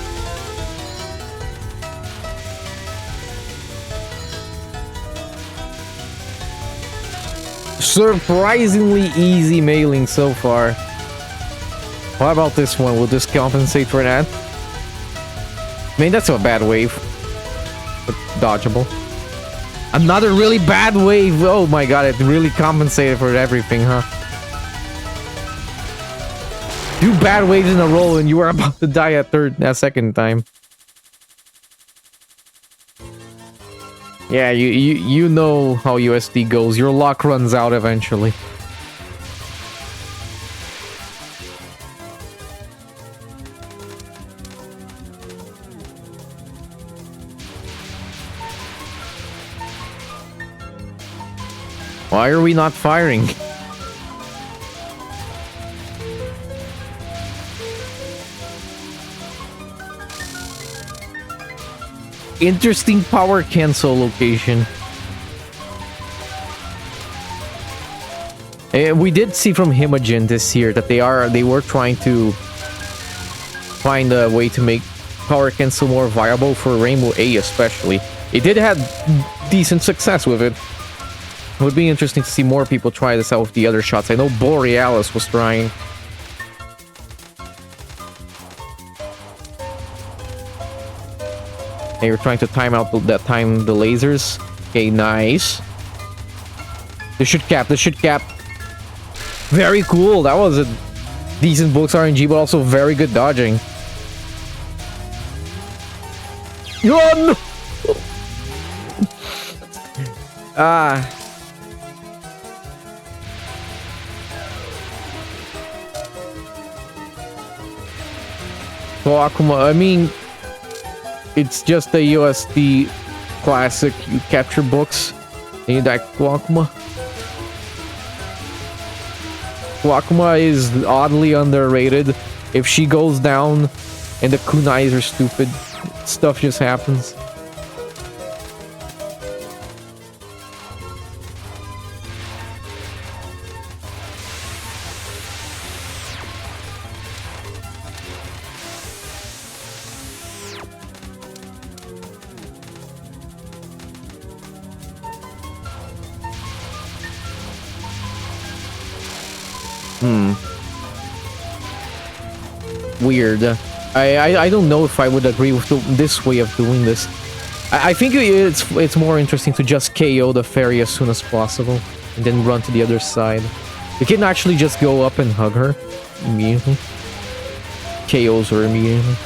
Surprisingly easy mailing so far. What about this one? Will this compensate for that? I mean, that's a bad wave. But dodgeable. Another really bad wave. Oh my god, it really compensated for everything, huh? 2 bad waves in a row and you are about to die a second time. Yeah, you know how USD goes. Your luck runs out eventually. Why are we not firing? Interesting power cancel location. We did see from Himogen this year that they were trying to find a way to make power cancel more viable for ReimuA especially. It did have decent success with it. It would be interesting to see more people try this out with the other shots. I know Borealis was trying. They were trying to time out the lasers. Okay, nice. This should cap. Very cool. That was a decent books RNG, but also very good dodging. Run! Ah. Well, Akuma, I mean, it's just the EoSD classic. You capture books and you die. Akuma. Akuma is oddly underrated. If she goes down and the kunais are stupid, stuff just happens. Weird. I don't know if I would agree with this way of doing this. I think it's more interesting to just KO the fairy as soon as possible and then run to the other side. You can actually just go up and hug her immediately. KOs her immediately.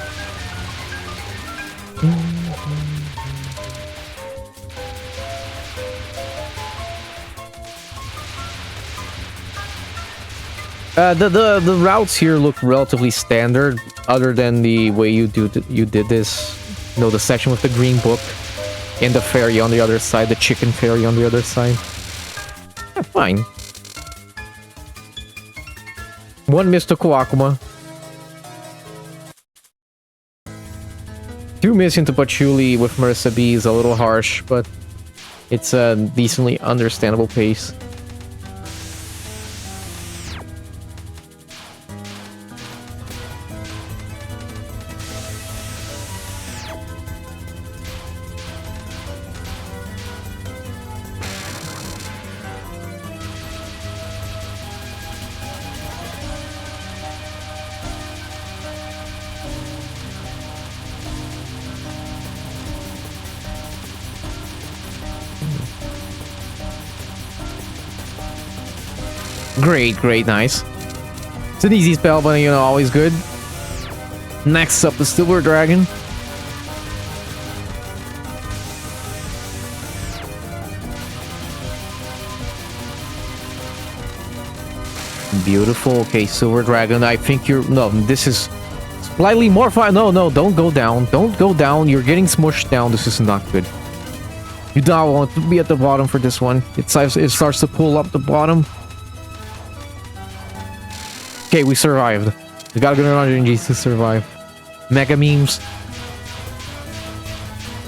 The routes here look relatively standard, other than the way you did this. You know, the section with the green book and the fairy on the other side, the chicken fairy on the other side. Yeah, fine. One miss to Koakuma. 2 miss into Patchouli with Marisa B is a little harsh, but it's a decently understandable pace. Great, great, nice. It's an easy spell, but you know, always good. Next up, the Silver Dragon. Beautiful. Okay, Silver Dragon. I think you're... No, this is slightly more fine. No, no, don't go down. Don't go down. You're getting smushed down. This is not good. You don't want to be at the bottom for this one. It starts to pull up the bottom. Okay, we survived. We got a good RNGs to survive. Mega memes.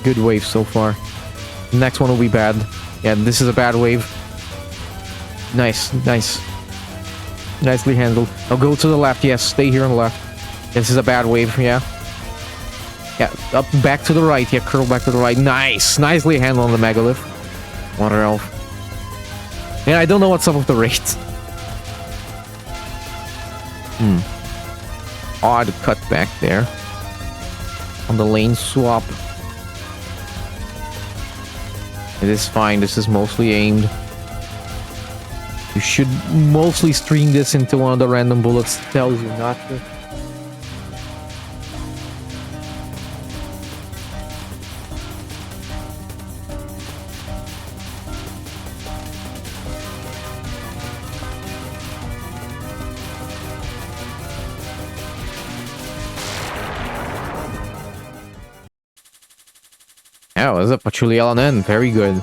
Good wave so far. Next one will be bad. Yeah, this is a bad wave. Nice, nice. Nicely handled. I'll go to the left. Yes, stay here on the left. This is a bad wave, yeah. Yeah, up back to the right. Yeah, curl back to the right. Nice. Nicely handled on the Megalith. Water Elf. Yeah, I don't know what's up with the rates. Odd cut back there. On the lane swap. It is fine. This is mostly aimed. You should mostly stream this into one of the random bullets. Tells you not to. Yeah, there's a Patchouli LNN. Very good.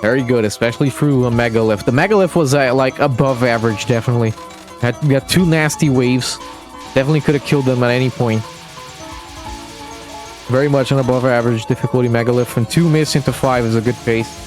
Very good, especially through a Megalith. The Megalith was like above average, definitely. We got two nasty waves. Definitely could have killed them at any point. Very much an above average difficulty Megalith. And 2 miss into 5 is a good pace.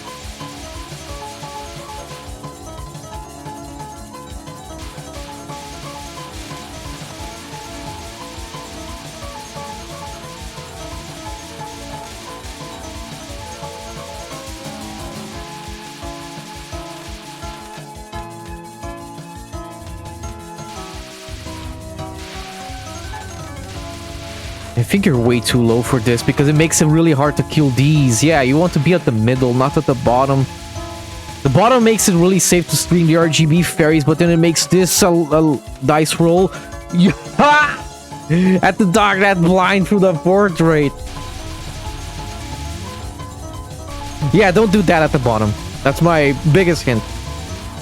I think you're way too low for this because it makes it really hard to kill these. Yeah, you want to be at the middle, not at the bottom. The bottom makes it really safe to stream the RGB fairies, but then it makes this a dice roll. At the dark, that blind through the portrait. Yeah, don't do that at the bottom. That's my biggest hint.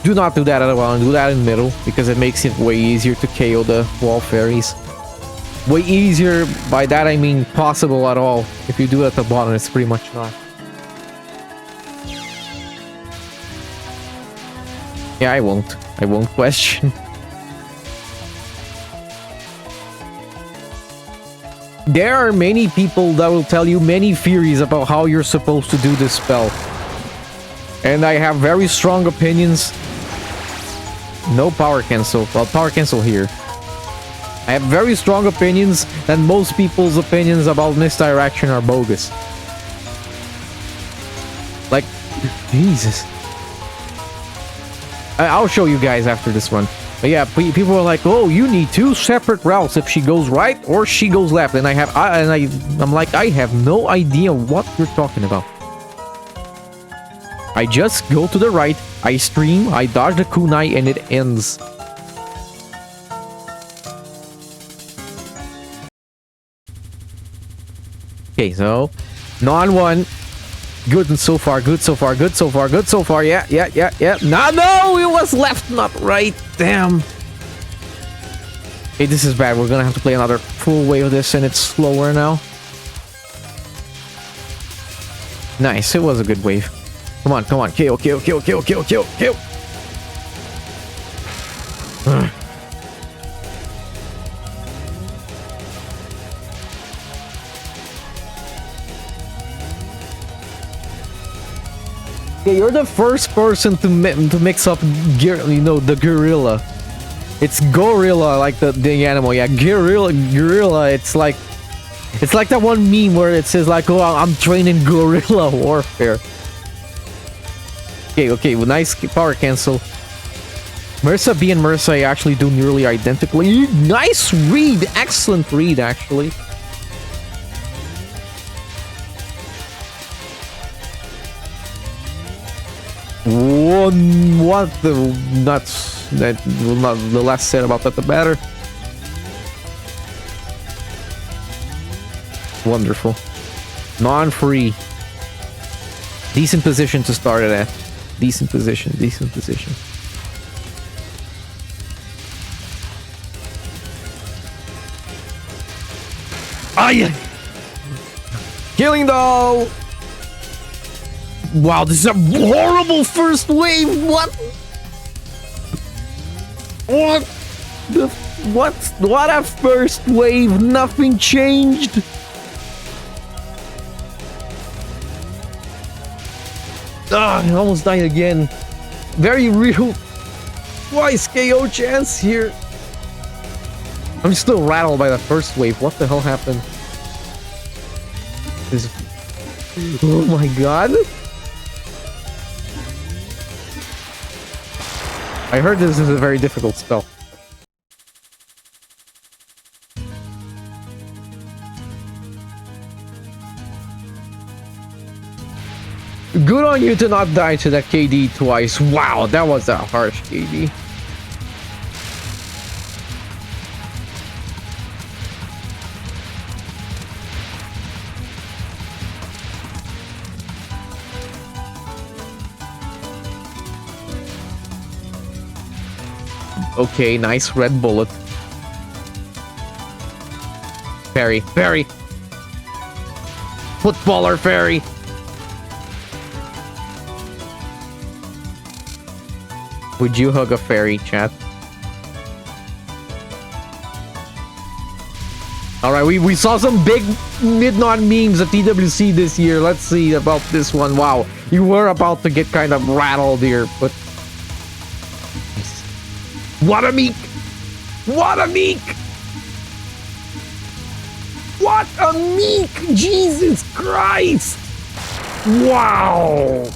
Do not do that at the bottom. Do that in the middle because it makes it way easier to KO the wall fairies. Way easier, by that I mean possible at all. If you do it at the bottom, it's pretty much not. Yeah, I won't question. There are many people that will tell you many theories about how you're supposed to do this spell. And I have very strong opinions. No power cancel. Well, power cancel here. I have very strong opinions, and most people's opinions about misdirection are bogus. Like, Jesus. I'll show you guys after this one. But yeah, people are like, "Oh, you need 2 separate routes if she goes right or she goes left." And I'm like, I have no idea what you're talking about. I just go to the right, I stream, I dodge the kunai, and it ends. Okay, so non-1. Good so far, good so far, good so far, good so far. Yeah. No, it was left, not right. Damn. Okay, this is bad. We're gonna have to play another full wave of this, and it's slower now. Nice, it was a good wave. Come on. Kill. Yeah, you're the first person to mix up the gorilla. It's gorilla, like the animal. Yeah, gorilla. It's like that one meme where it says like, "Oh, I'm training guerrilla warfare." Okay, well, nice power cancel. Marisa B and Marisa actually do nearly identically. Nice read, excellent read actually. Oh, what the nuts. That will not, the less said about that, the better. Wonderful. Non-free. Decent position to start it at. Decent position, decent position. Ay! Killing doll! Wow, this is a horrible first wave! What? What? What a first wave! Nothing changed! Ah, I almost died again. Very real twice KO chance here. I'm still rattled by the first wave. What the hell happened? Oh my god. I heard this is a very difficult spell. Good on you to not die to that KD twice. Wow, that was a harsh KD. Okay, nice red bullet. Fairy, fairy. Footballer fairy. Would you hug a fairy, chat? Alright, we saw some big mid-non memes at TWC this year. Let's see about this one. Wow, you were about to get kind of rattled here, but... What a meek! What a meek! What a meek! Jesus Christ! Wow!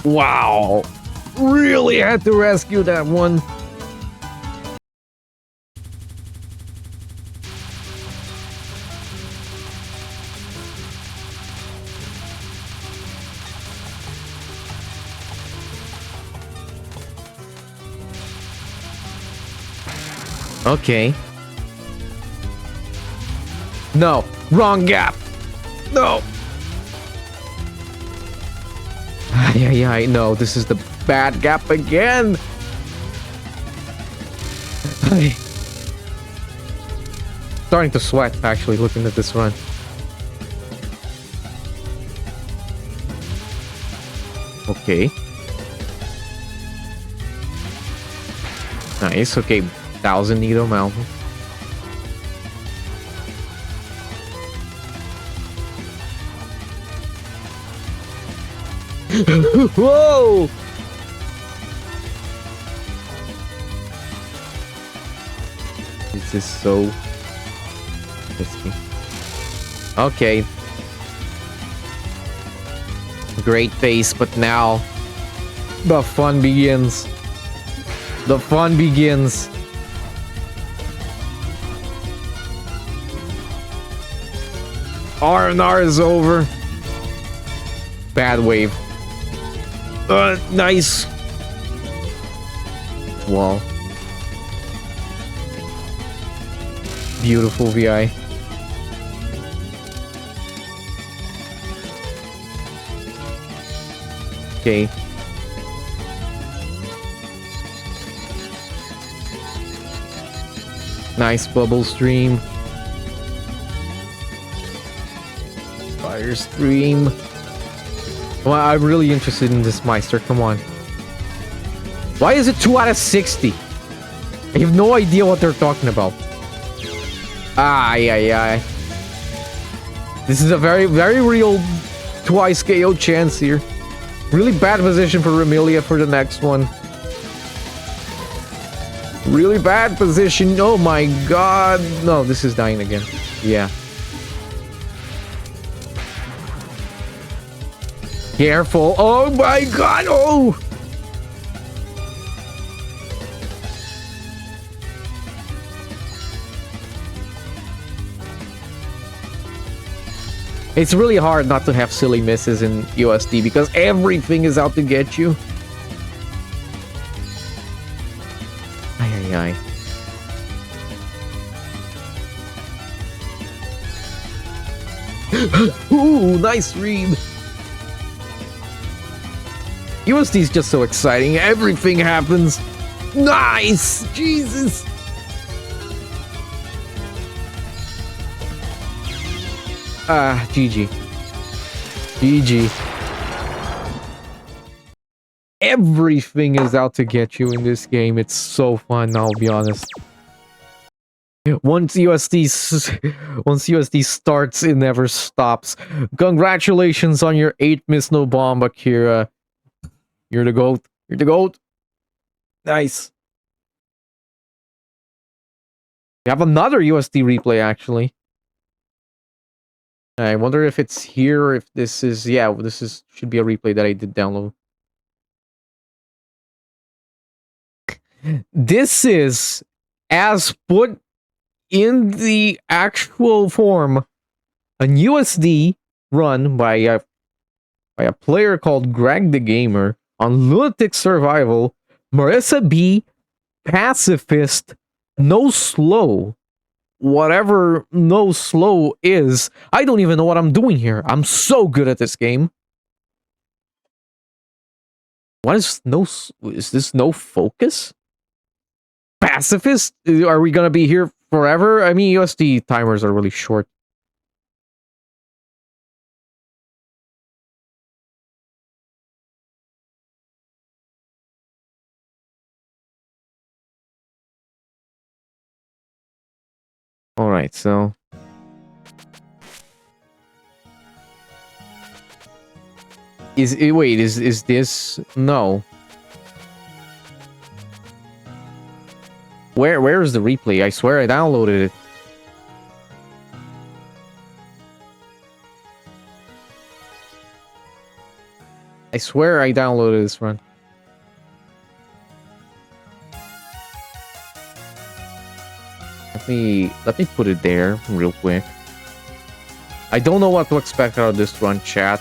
Wow! Really had to rescue that one. Okay. No, wrong gap. No. Yeah, no, this is the bad gap again. Starting to sweat, actually, looking at this run. Okay. Nice, okay. 1,000 Nido Mountain. Whoa! This is so risky. Okay. Great face, but now the fun begins. The fun begins. R&R is over. Bad wave. Nice. Wow. Beautiful VI. Okay. Nice bubble stream. Fire stream. Well, I'm really interested in this Meister. Come on. Why is it 2 out of 60? I have no idea what they're talking about. Yeah. This is a very, very real twice KO chance here. Really bad position for Remilia for the next one. Really bad position. Oh my god. No, this is dying again. Yeah. Careful. Oh my god. Oh. It's really hard not to have silly misses in EoSD because everything is out to get you. Ay, ay, ay. Ooh, nice read. EoSD is just so exciting. Everything happens. Nice! Jesus! GG. GG. Everything is out to get you in this game. It's so fun, I'll be honest. Once USD starts, it never stops. Congratulations on your 8th miss no bomb, Akira. You're the GOAT. You're the GOAT. Nice. We have another USD replay, actually. I wonder if it's here or if this is... Yeah, should be a replay that I did download. This is, as put in the actual form, a USD run by a player called Greg the Gamer on Lunatic Survival, Marisa B, Pacifist, No Slow. Whatever No Slow is, I don't even know what I'm doing here. I'm so good at this game. What is this no focus? Pacifist? Are we gonna be here forever? I mean, USD timers are really short. Alright, so... Wait, is this... No. Where is the replay? I swear I downloaded it. I swear I downloaded this run. Let me put it there real quick. I don't know what to expect out of this run, chat.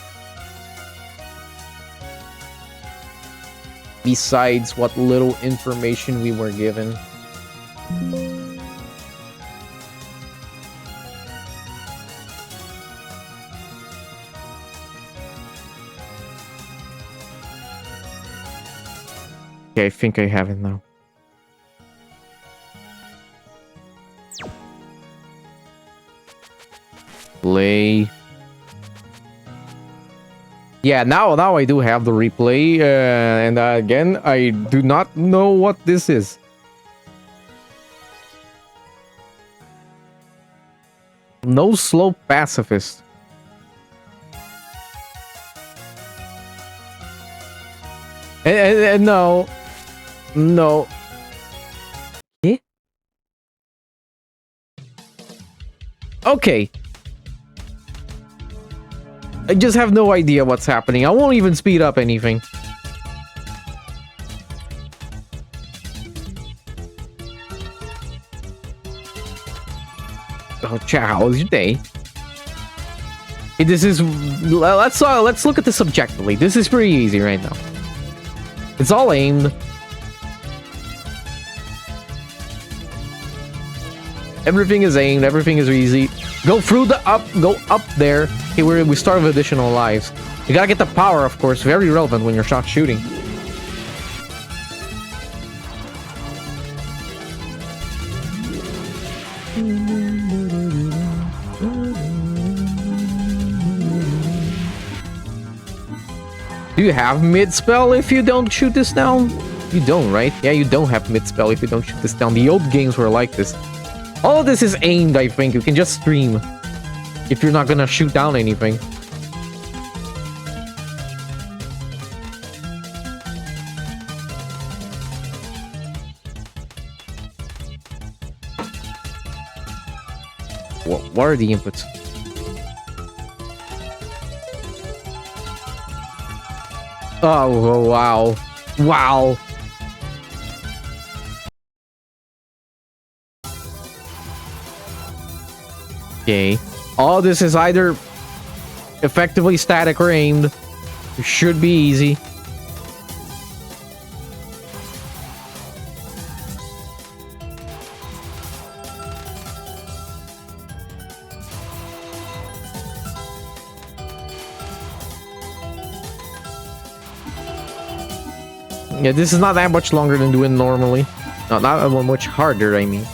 Besides what little information we were given. Okay, I think I have it now. Play. Yeah, now I do have the replay, and again, I do not know what this is. No Slow Pacifist. And no. Eh? Okay. I just have no idea what's happening. I won't even speed up anything. Oh, chat, how was your day? This is... Let's look at this objectively. This is pretty easy right now. It's all aimed. Everything is aimed. Everything is easy. Go through the up. Go up there. Okay, we start with additional lives. You gotta get the power, of course. Very relevant when you're shot shooting. Do you have mid-spell if you don't shoot this down? You don't, right? Yeah, you don't have mid-spell if you don't shoot this down. The old games were like this. All of this is aimed, I think. You can just stream if you're not gonna shoot down anything. What are the inputs? Oh, wow. Wow. Okay. All this is either effectively static or aimed. It should be easy. Yeah, this is not that much longer than doing normally. Not that much harder, I mean.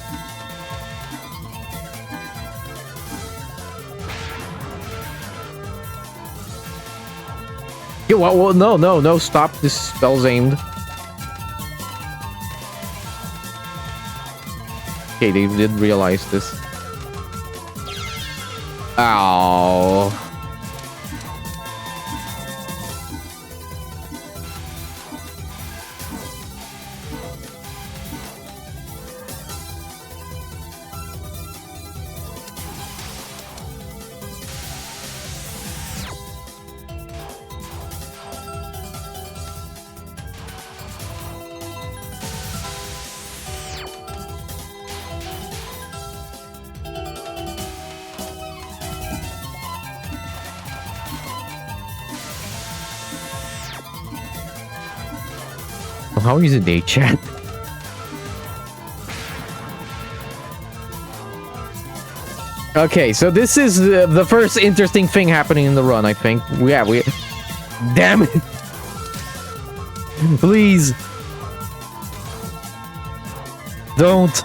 Yeah, well, no, stop. This spell's aimed. Okay, they did realize this. Ow. How is it, day chat? Okay, so this is the first interesting thing happening in the run, I think. Yeah, we... Damn it! Please! Don't!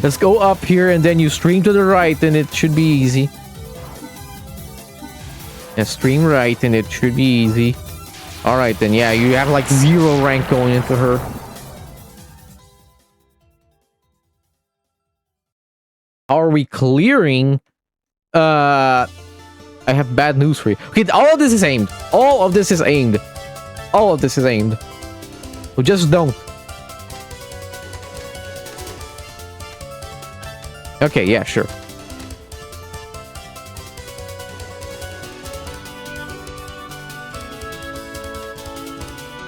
Let's go up here and then you stream to the right and it should be easy. And stream right and it should be easy. Alright then, yeah, you have like 0 rank going into her. How are we clearing? I have bad news for you. Okay, all of this is aimed. All of this is aimed. All of this is aimed. So just don't. Okay, yeah, sure.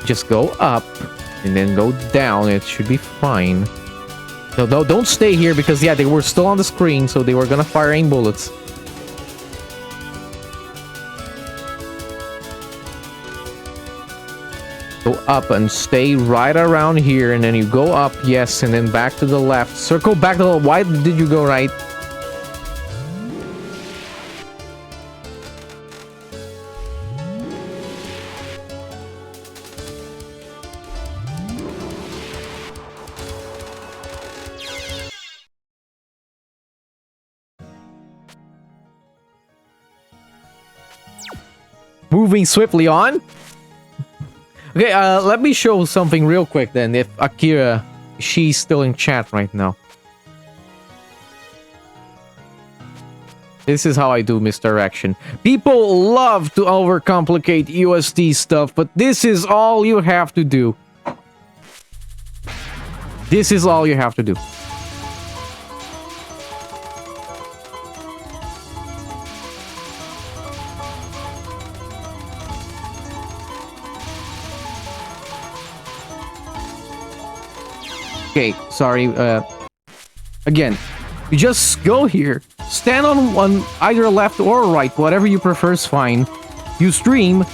Just go up and then go down. It should be fine. No, don't stay here because, yeah, they were still on the screen, so they were gonna fire aim bullets. Go up and stay right around here, and then you go up, yes, and then back to the left. Circle back to the... Why did you go right? Moving swiftly on. Okay, let me show something real quick then. If Akira, she's still in chat right now. This is how I do misdirection. People love to overcomplicate EoSD stuff, but this is all you have to do. This is all you have to do. Okay, sorry, again, you just go here, stand on either left or right, whatever you prefer is fine. You stream,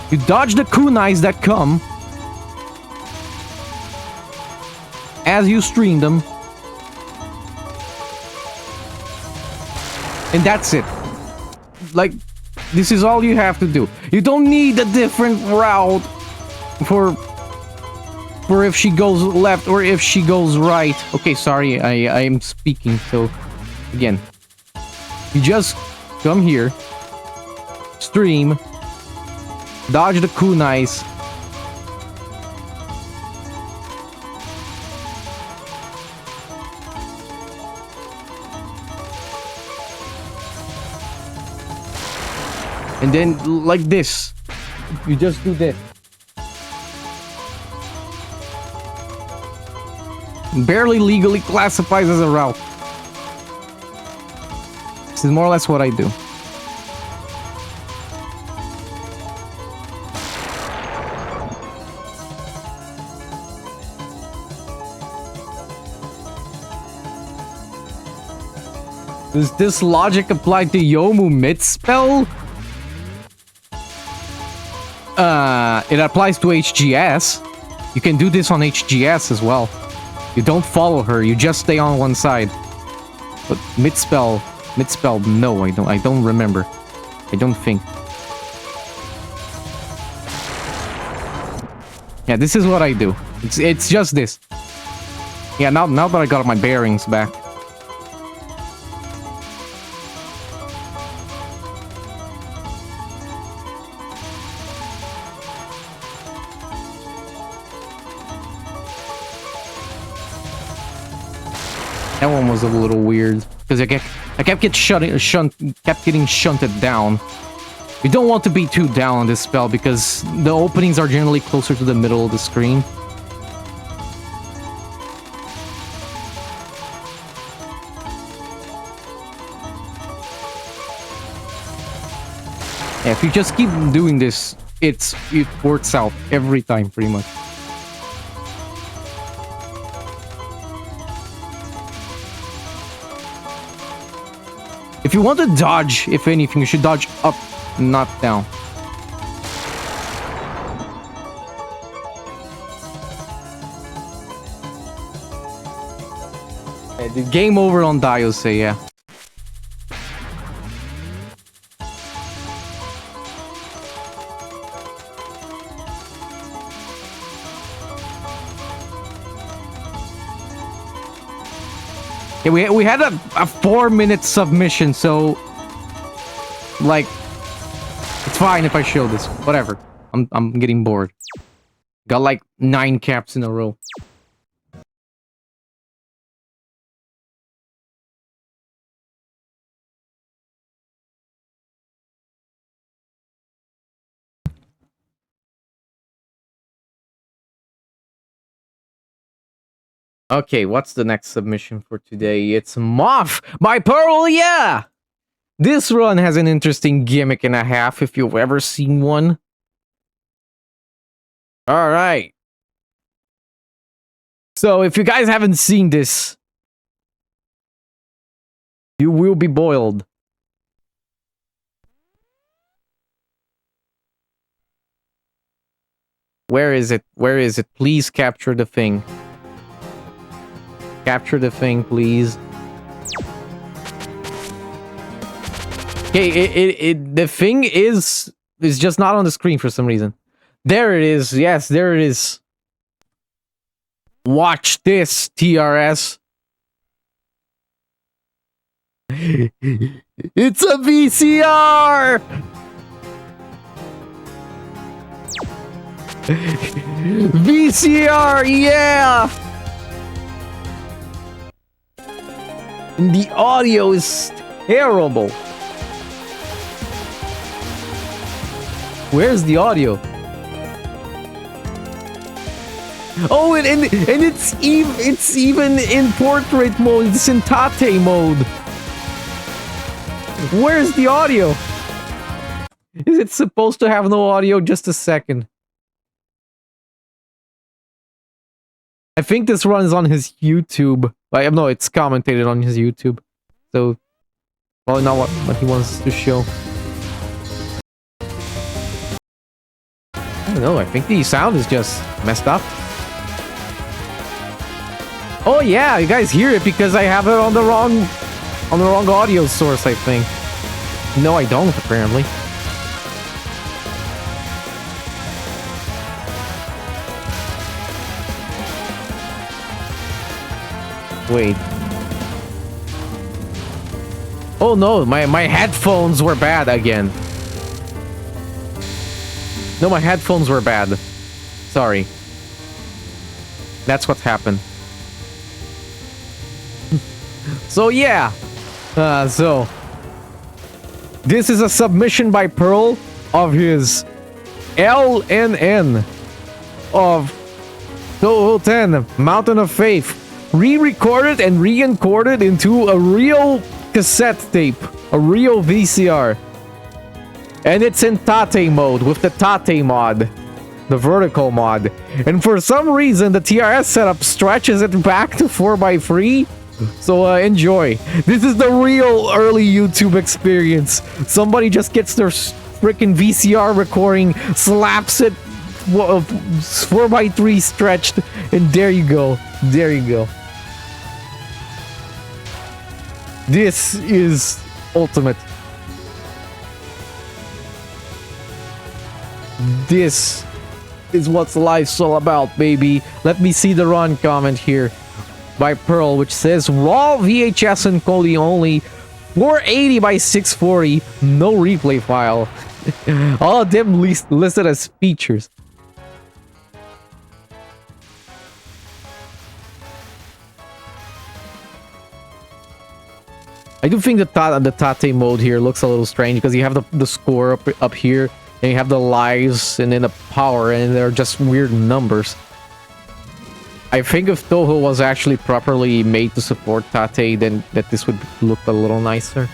you dodge the kunais that come as you stream them, and that's it. Like, this is all you have to do. You don't need a different route for if she goes left or if she goes right. Okay, sorry, I am speaking, so again, you just come here, stream, dodge the kunais, and then like this, you just do this. Barely legally classifies as a route. This is more or less what I do. Does this logic apply to Yomu mid spell? It applies to HGS. You can do this on HGS as well. You don't follow her, you just stay on one side. But mid spell, no, I don't remember. I don't think. Yeah, this is what I do. It's just this. Yeah, now that I got my bearings back. That one was a little weird because I kept getting shunted down. You don't want to be too down on this spell because the openings are generally closer to the middle of the screen. Yeah, if you just keep doing this, it works out every time, pretty much. If you want to dodge, if anything, you should dodge up, not down. The game over on Diose, yeah. Yeah, we had a 4-minute submission, so like it's fine if I show this. Whatever. I'm getting bored. Got like 9 caps in a row. Okay, what's the next submission for today? It's Moth by Pearl, yeah! This run has an interesting gimmick and a half, if you've ever seen one. Alright. So, if you guys haven't seen this, you will be boiled. Where is it? Where is it? Please capture the thing. Capture the thing, please. Okay, the thing is just not on the screen for some reason. There it is. Yes, there it is. Watch this, TRS. It's a VCR! VCR, yeah! And the audio is terrible. Where's the audio? Oh, and it's even in portrait mode. It's in Tate mode. Where's the audio? Is it supposed to have no audio? Just a second. I think this run is on his YouTube. No, it's commentated on his YouTube. So, probably not what he wants to show. I don't know, I think the sound is just messed up. Oh yeah, you guys hear it because I have it on the wrong audio source, I think. No, I don't, apparently. Wait. Oh no, my headphones were bad again. No, my headphones were bad. Sorry. That's what happened. So yeah. So this is a submission by Pearl of his LNN of Touhou 10 Mountain of Faith. Re-recorded and re-encoded into a real cassette tape, a real VCR. And it's in Tate mode with the Tate mod, the vertical mod. And for some reason, the TRS setup stretches it back to 4x3. So enjoy. This is the real early YouTube experience. Somebody just gets their freaking VCR recording, slaps it 4x3 stretched, and there you go. There you go. This is ultimate. This is what life's all about, baby. Let me see the run comment here by Pearl, which says raw VHS and quality only, 480 by 640, no replay file. All of them listed as features. I do think the Tate mode here looks a little strange because you have the score up here, and you have the lives, and then the power, and they're just weird numbers. I think if Touhou was actually properly made to support Tate, then this would look a little nicer.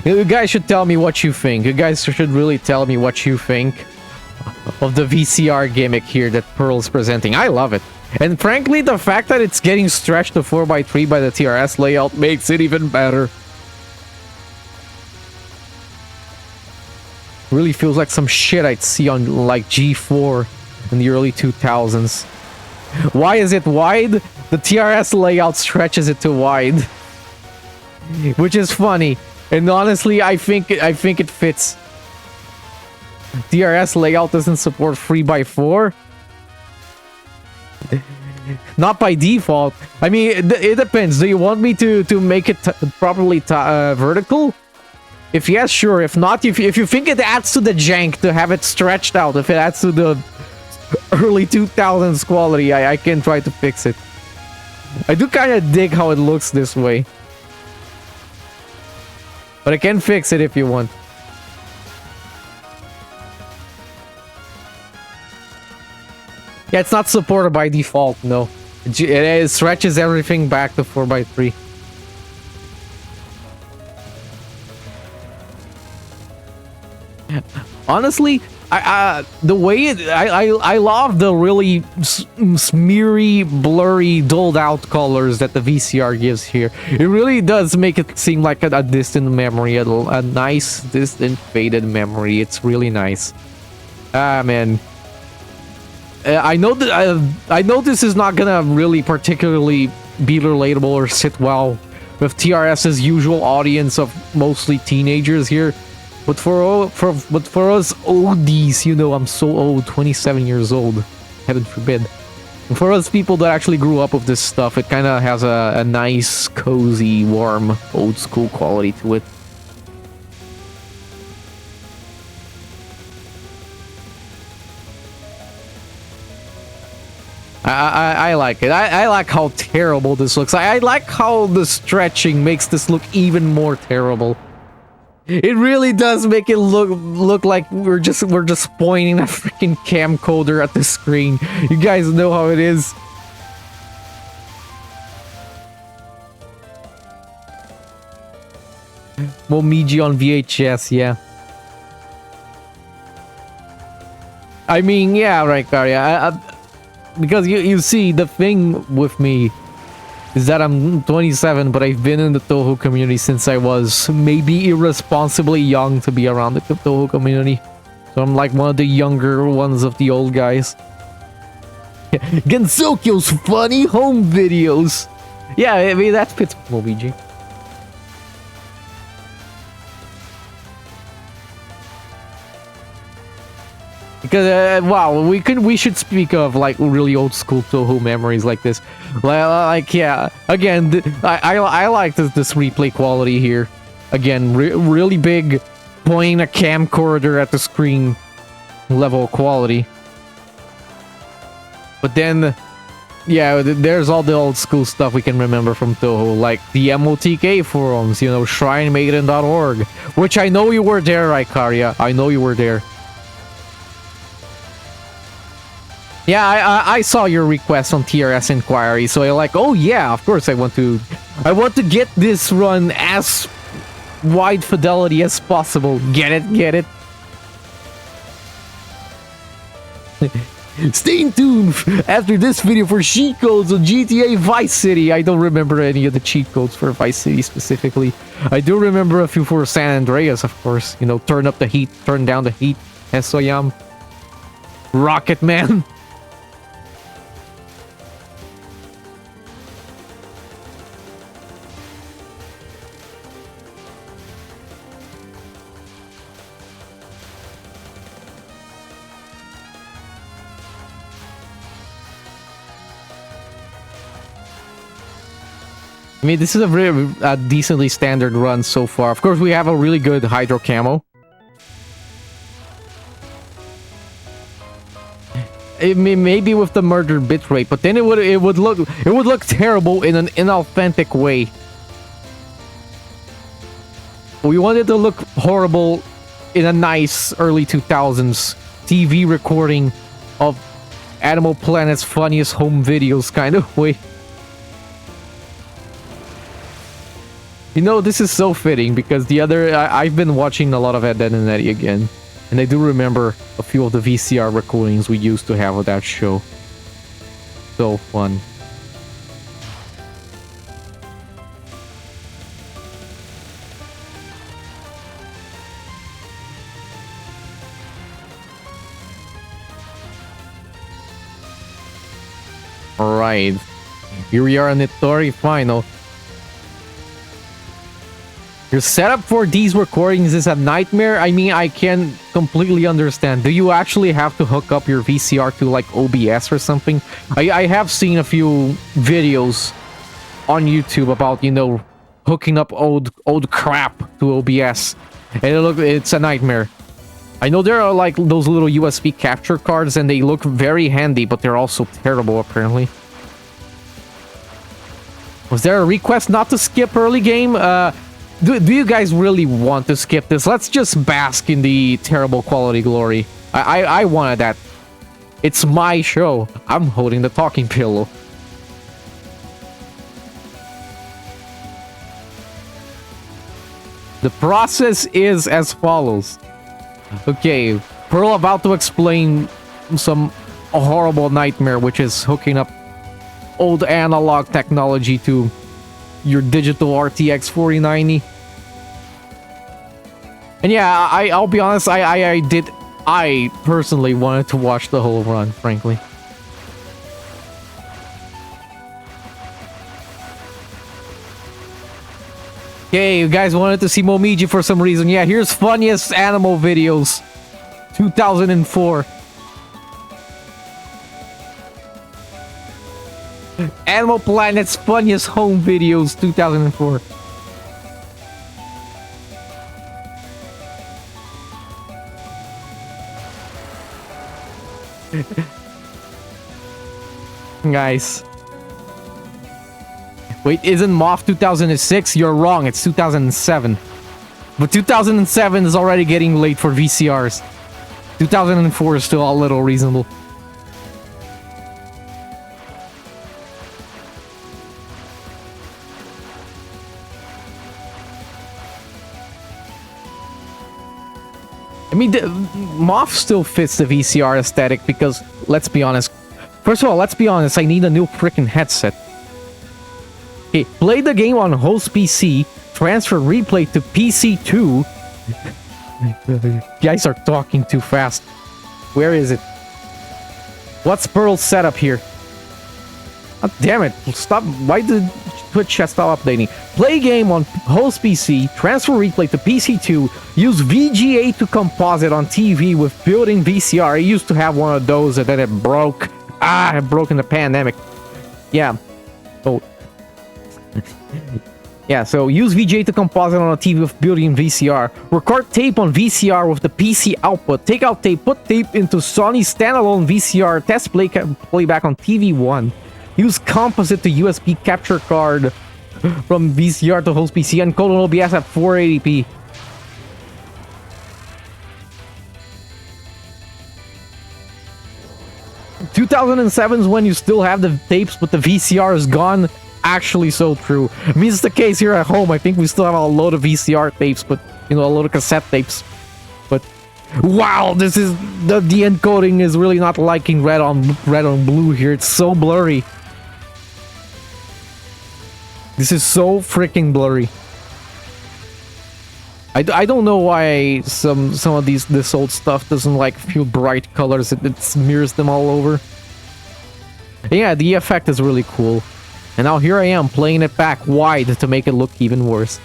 You guys should tell me what you think. You guys should really tell me what you think of the VCR gimmick here that Pearl's presenting. I love it. And frankly, the fact that it's getting stretched to 4x3 by the TRS layout makes it even better. Really feels like some shit I'd see on like G4 in the early 2000s. Why is it wide? The TRS layout stretches it to wide. Which is funny. And honestly, I think it fits. TRS layout doesn't support 3x4. Not by default. I mean, it depends. Do you want me to make it properly vertical? If yes, sure. If not, if you think it adds to the jank to have it stretched out, if it adds to the early 2000s quality, I can try to fix it. I do kind of dig how it looks this way. But I can fix it if you want. Yeah, it's not supported by default, no. It stretches everything back to 4x3. Honestly, the way I love the really smeary, blurry, doled out colors that the VCR gives here. It really does make it seem like a distant memory, a nice, distant, faded memory. It's really nice. Ah, man. I know this is not gonna really particularly be relatable or sit well with TRS's usual audience of mostly teenagers here. But for us oldies, you know, I'm so old, 27 years old, heaven forbid. And for us people that actually grew up with this stuff, it kind of has a nice, cozy, warm, old school quality to it. I like it. I like how terrible this looks. I like how the stretching makes this look even more terrible. It really does make it look like we're just pointing a freaking camcorder at the screen. You guys know how it is. Momiji on VHS, yeah. I mean, yeah, right, Karya. Because you see, the thing with me is that I'm 27, but I've been in the Touhou community since I was maybe irresponsibly young to be around the Touhou community. So I'm like one of the younger ones of the old guys. Gensokyo's funny home videos. Yeah, I mean, that fits Momiji. Because wow, we should speak of like really old school Touhou memories like this. Like yeah, again, I like this replay quality here. Again, really big, pointing a camcorder at the screen level quality. But then, yeah, there's all the old school stuff we can remember from Touhou, like the MOTK forums, you know, shrinemaiden.org, which I know you were there, right, Karya? I know you were there. Yeah, I saw your request on TRS Inquiry, so I'm like, oh yeah, of course I want to get this run as wide fidelity as possible. Get it? Stay tuned after this video for cheat codes on GTA Vice City. I don't remember any of the cheat codes for Vice City specifically. I do remember a few for San Andreas, of course. You know, turn up the heat, turn down the heat. Esoyam. Rocket Man. I mean, this is a very decently standard run so far. Of course, we have a really good hydro camo. Maybe with the murder bitrate, but then it would look terrible in an inauthentic way. We want it to look horrible in a nice early 2000s TV recording of Animal Planet's funniest home videos kind of way. You know, this is so fitting because I've been watching a lot of Ed, Edd n Eddy again. And I do remember a few of the VCR recordings we used to have of that show. So fun. Alright. Here we are on the Tori final. Your setup for these recordings is a nightmare. I mean, I can completely understand. Do you actually have to hook up your VCR to like OBS or something? I have seen a few videos on YouTube about, you know, hooking up old crap to OBS. And it's a nightmare. I know there are like those little USB capture cards and they look very handy, but they're also terrible apparently. Was there a request not to skip early game? Do you guys really want to skip this? Let's just bask in the terrible quality glory. I wanted that. It's my show. I'm holding the talking pillow. The process is as follows. Okay, Pearl about to explain some horrible nightmare, which is hooking up old analog technology to your digital RTX 4090. And yeah, I'll be honest, I personally wanted to watch the whole run, frankly. Okay, you guys wanted to see Momiji for some reason. Yeah, here's funniest animal videos. 2004. Animal Planet's funniest home videos, 2004. Guys. Wait, isn't Moth 2006? You're wrong, it's 2007. But 2007 is already getting late for VCRs. 2004 is still a little reasonable. I mean, Moth still fits the VCR aesthetic because, let's be honest. First of all, let's be honest, I need a new freaking headset. Okay, play the game on host PC, transfer replay to PC2. You guys are talking too fast. Where is it? What's Pearl's setup here? Oh, damn it. Stop. Why did Twitch chat stop updating? Play game on host PC, transfer replay to PC2, use VGA to composite on TV with built-in VCR. I used to have one of those and then it broke. It broke in the pandemic. Yeah. Oh. Yeah, so use VGA to composite on a TV with built-in VCR. Record tape on VCR with the PC output. Take out tape, put tape into Sony standalone VCR. Test playback on TV1. Use composite to USB capture card from VCR to host PC and code on OBS at 480p. – 2007 is when you still have the tapes, but the VCR is gone. Actually, so true. I mean, it's the case here at home. I think we still have a load of VCR tapes, but you know, a load of cassette tapes. But Wow, this is the encoding is really not liking red on blue here. It's so blurry. This is so freaking blurry. I don't know why some of this old stuff doesn't like feel bright colors. It smears them all over. Yeah, the effect is really cool. And now here I am playing it back wide to make it look even worse.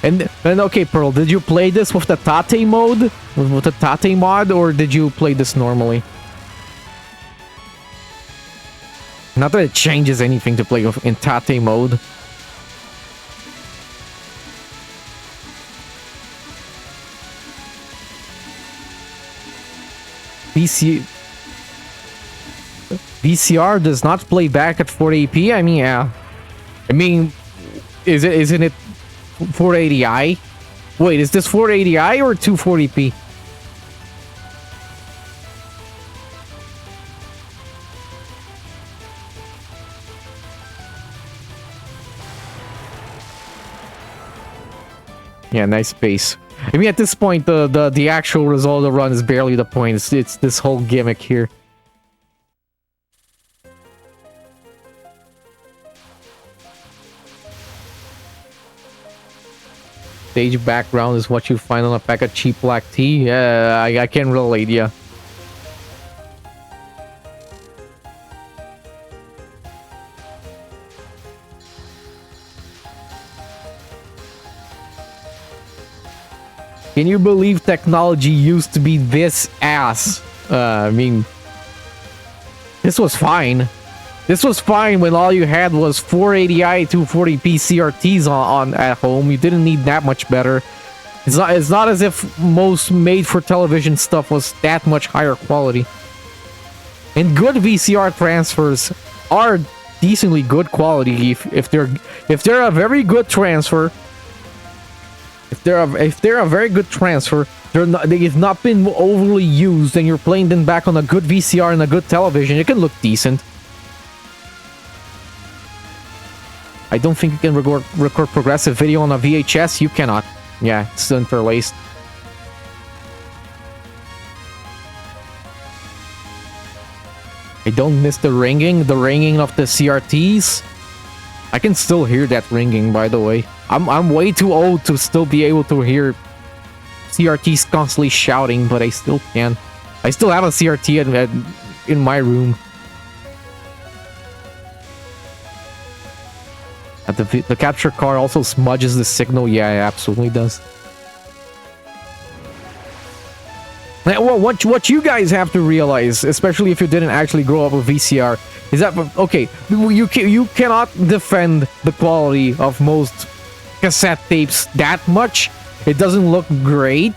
And okay, Pearl, did you play this with the Tate mode? With the Tate mod, or did you play this normally? Not that it changes anything to play in Tate mode. VCR does not play back at 480p. I mean, yeah. I mean, isn't it 480i? Wait, is this 480i or 240p? Yeah, nice space. I mean, at this point, the actual result of the run is barely the point. It's this whole gimmick here. Stage background is what you find on a pack of cheap black tea. Yeah, I can relate, yeah. Can you believe technology used to be this ass? I mean, this was fine. This was fine when all you had was 480i 240p CRTs on at home. You didn't need that much better. It's not as if most made-for-television stuff was that much higher quality. And good VCR transfers are decently good quality if they're a very good transfer. If they're a very good transfer, they've not been overly used, and you're playing them back on a good VCR and a good television, it can look decent. I don't think you can record progressive video on a VHS. You cannot. Yeah, it's interlaced. I don't miss the ringing of the CRTs. I can still hear that ringing, by the way. I'm way too old to still be able to hear CRTs constantly shouting, but I still can. I still have a CRT in my room. The capture card also smudges the signal. Yeah, it absolutely does. Well, what you guys have to realize, especially if you didn't actually grow up with VCR, is that, okay, you cannot defend the quality of most cassette tapes that much. It doesn't look great,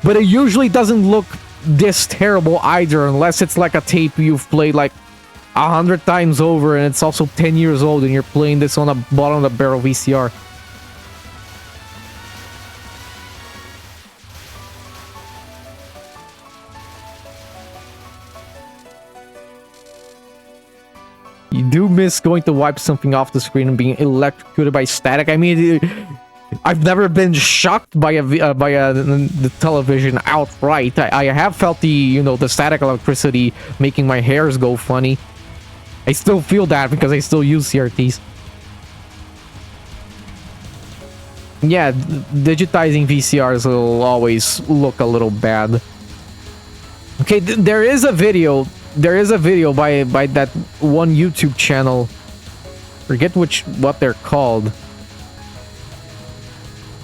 but it usually doesn't look this terrible either, unless it's like a tape you've played like 100 times over and it's also 10 years old and you're playing this on a bottom of the barrel VCR. You do miss going to wipe something off the screen and being electrocuted by static. I mean, I've never been shocked by the television outright. I have felt the static electricity making my hairs go funny. I still feel that because I still use CRTs. Yeah, digitizing VCRs will always look a little bad. Okay, there is a video by that one YouTube channel. Forget what they're called.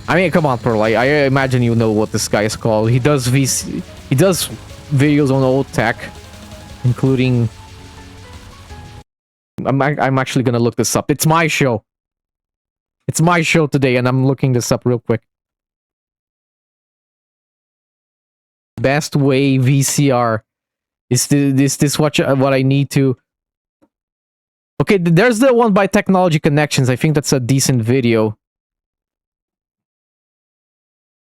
I mean, come on, Pearl. I imagine you know what this guy is called. He does videos on old tech, including. I'm actually gonna look this up. It's my show. It's my show today, and I'm looking this up real quick. Best way VCR. Is this what I need to? Okay, there's the one by Technology Connections. I think that's a decent video.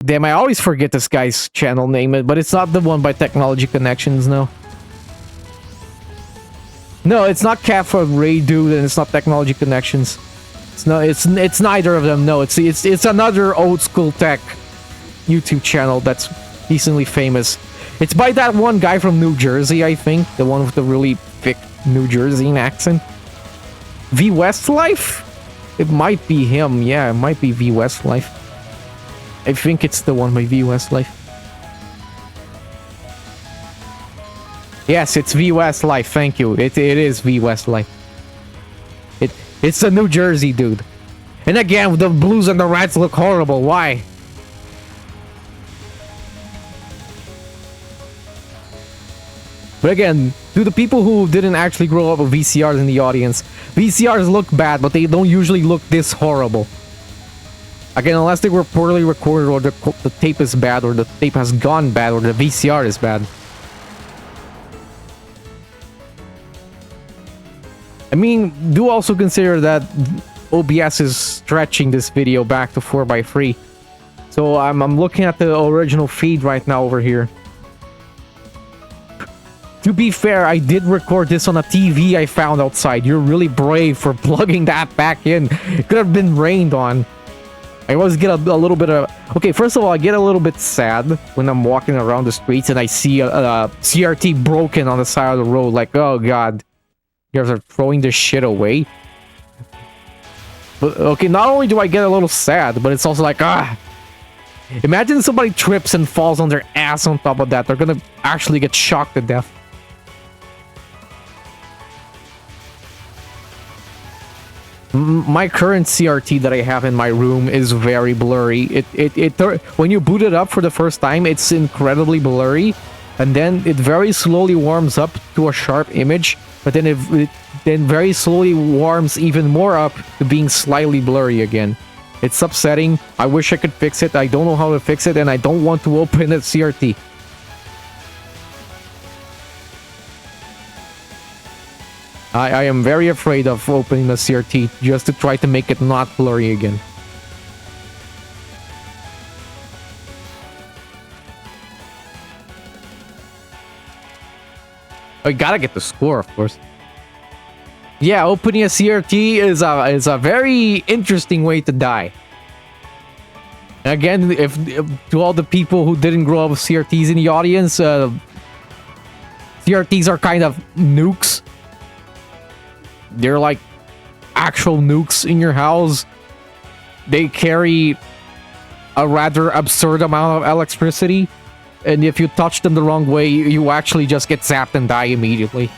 Damn, I always forget this guy's channel name, but it's not the one by Technology Connections, no. No, it's not Cafe Ray Dude, and it's not Technology Connections. It's neither of them. No, it's another old school tech YouTube channel that's decently famous. It's by that one guy from New Jersey, I think, the one with the really thick New Jersey accent. V Westlife? It might be him. Yeah, it might be V Westlife. I think it's the one by V Westlife. Yes, it's V Westlife. Thank you. It is V Westlife. It's a New Jersey dude. And again, the blues and the reds look horrible. Why? But again, to the people who didn't actually grow up with VCRs in the audience, VCRs look bad, but they don't usually look this horrible. Again, unless they were poorly recorded, or the tape is bad, or the tape has gone bad, or the VCR is bad. I mean, do also consider that OBS is stretching this video back to 4:3. So I'm looking at the original feed right now over here. To be fair, I did record this on a TV I found outside. You're really brave for plugging that back in. It could have been rained on. I always get a little bit of... Okay, first of all, I get a little bit sad when I'm walking around the streets and I see a CRT broken on the side of the road. Like, oh god, you guys are throwing this shit away. But okay, not only do I get a little sad, but it's also like, imagine somebody trips and falls on their ass on top of that. They're gonna actually get shocked to death. My current CRT that I have in my room is very blurry. When you boot it up for the first time, it's incredibly blurry, and then it very slowly warms up to a sharp image, but then it then very slowly warms even more up to being slightly blurry again. It's upsetting. I wish I could fix it. I don't know how to fix it, and I don't want to open a CRT. I am very afraid of opening the CRT just to try to make it not blurry again. I gotta get the score, of course. Yeah, opening a CRT is a very interesting way to die. Again, if to all the people who didn't grow up with CRTs in the audience, CRTs are kind of nukes. They're like actual nukes in your house. They carry a rather absurd amount of electricity, and if you touch them the wrong way, you actually just get zapped and die immediately.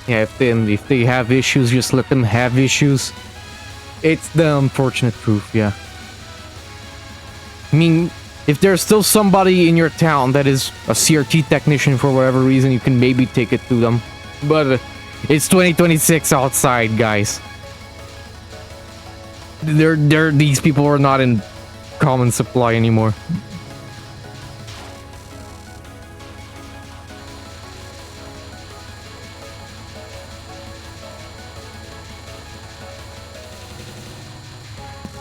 Yeah, if they have issues, just let them have issues. It's the unfortunate truth, yeah. I mean, if there's still somebody in your town that is a CRT technician for whatever reason, you can maybe take it to them. But it's 2026 outside, guys. These people are not in common supply anymore.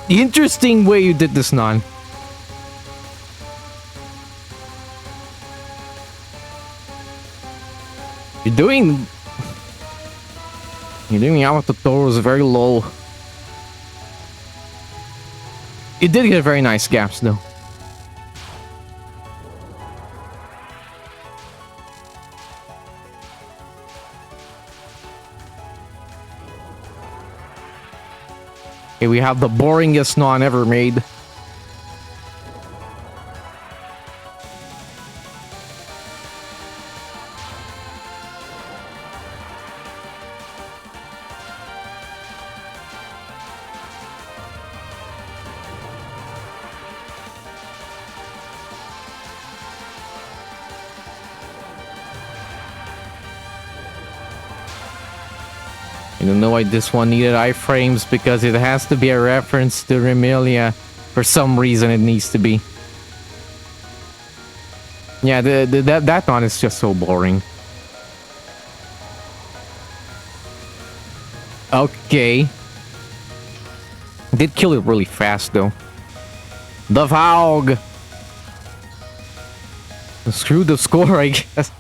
Interesting way you did this, Non. You're doing out the door was very low. You did get very nice gaps though. Okay, we have the boringest Non ever made. I don't know why this one needed iframes, because it has to be a reference to Remelia. For some reason, it needs to be. Yeah, that one is just so boring. Okay. Did kill it really fast, though. The Vaug! Screw the score, I guess.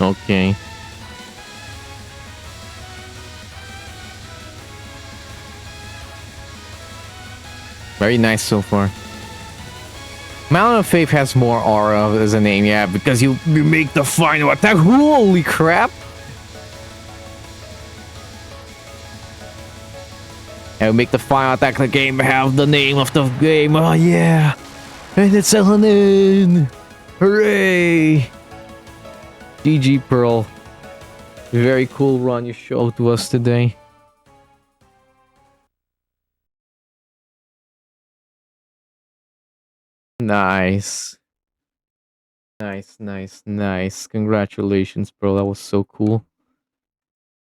Okay. Very nice so far. Mountain of Faith has more aura as a name, yeah, because you make the final attack. Holy crap! And make the final attack of the game have the name of the game. Oh yeah! And it's Sanae! Hooray! GG Pearl. Very cool run you showed to us today. Nice. Nice. Congratulations, bro. That was so cool.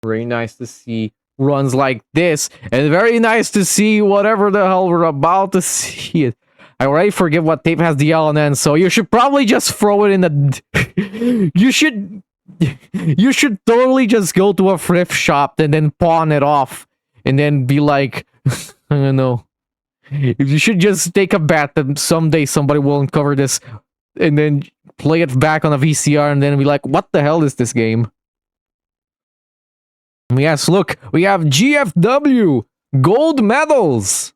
Very nice to see runs like this. And very nice to see whatever the hell we're about to see it. I already forget what tape has the LNN, so you should probably just throw it in the... You should totally just go to a thrift shop and then pawn it off. And then be like... I don't know. You should just take a bet that someday somebody will uncover this and then play it back on a VCR and then be like, what the hell is this game? Yes, look, we have GFW gold medals.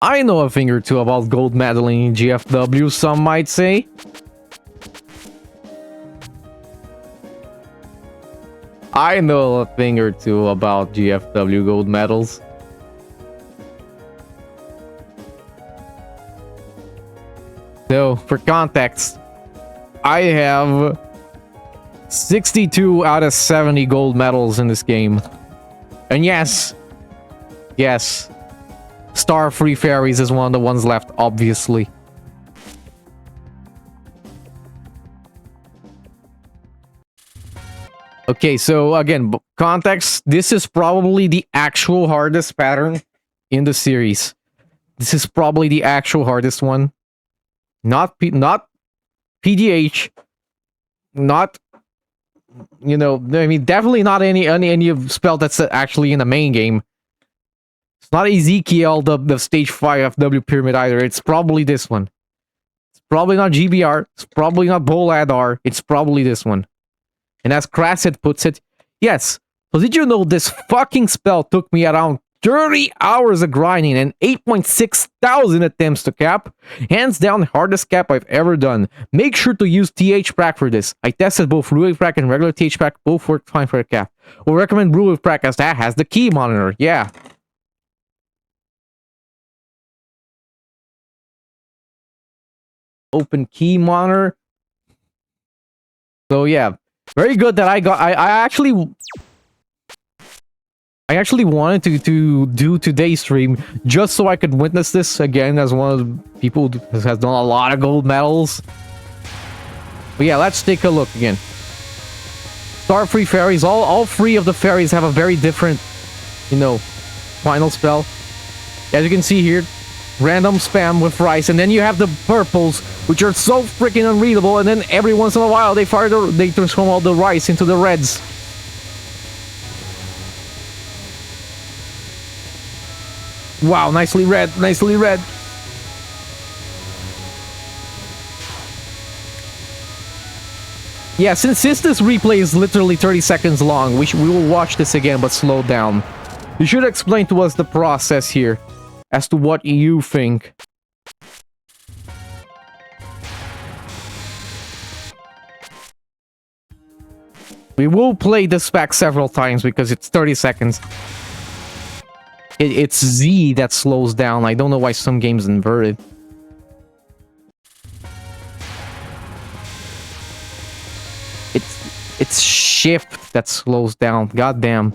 I know a thing or two about gold medaling in GFW, some might say. I know a thing or two about GFW gold medals. So, for context, I have 62 out of 70 gold medals in this game. And yes, Star Free Fairies is one of the ones left, obviously. Okay, so again, context, this is probably the actual hardest pattern in the series. This is probably the actual hardest one. Not PDH, not, you know, I mean, definitely not any spell that's actually in the main game. It's not Ezekiel, the stage 5 FW Pyramid either. It's probably this one. It's probably not GBR. It's probably not Boladar. It's probably this one. And as Cracid puts it, yes. So did you know this fucking spell took me around 30 hours of grinding and 8.6 thousand attempts to cap? Hands down, hardest cap I've ever done. Make sure to use TH Prac for this. I tested both Ruic Prac and regular TH Prac. Both worked fine for a cap. We'll recommend Ruic Prac as that has the key monitor. Yeah. Open key monitor. So yeah. Very good that I actually wanted to do today's stream just so I could witness this again as one of the people who has done a lot of gold medals. But yeah, let's take a look again. Star Free Fairies, all three of the fairies have a very different, you know, final spell. As you can see here, random spam with rice, and then you have the purples, which are so freaking unreadable, and then every once in a while they transform all the rice into the reds. Wow, nicely read. Yeah, since this replay is literally 30 seconds long, we will watch this again, but slow down. You should explain to us the process here, as to what you think. We will play this back several times because it's 30 seconds. It's Z that slows down. I don't know why some games invert it. It's shift that slows down. Goddamn.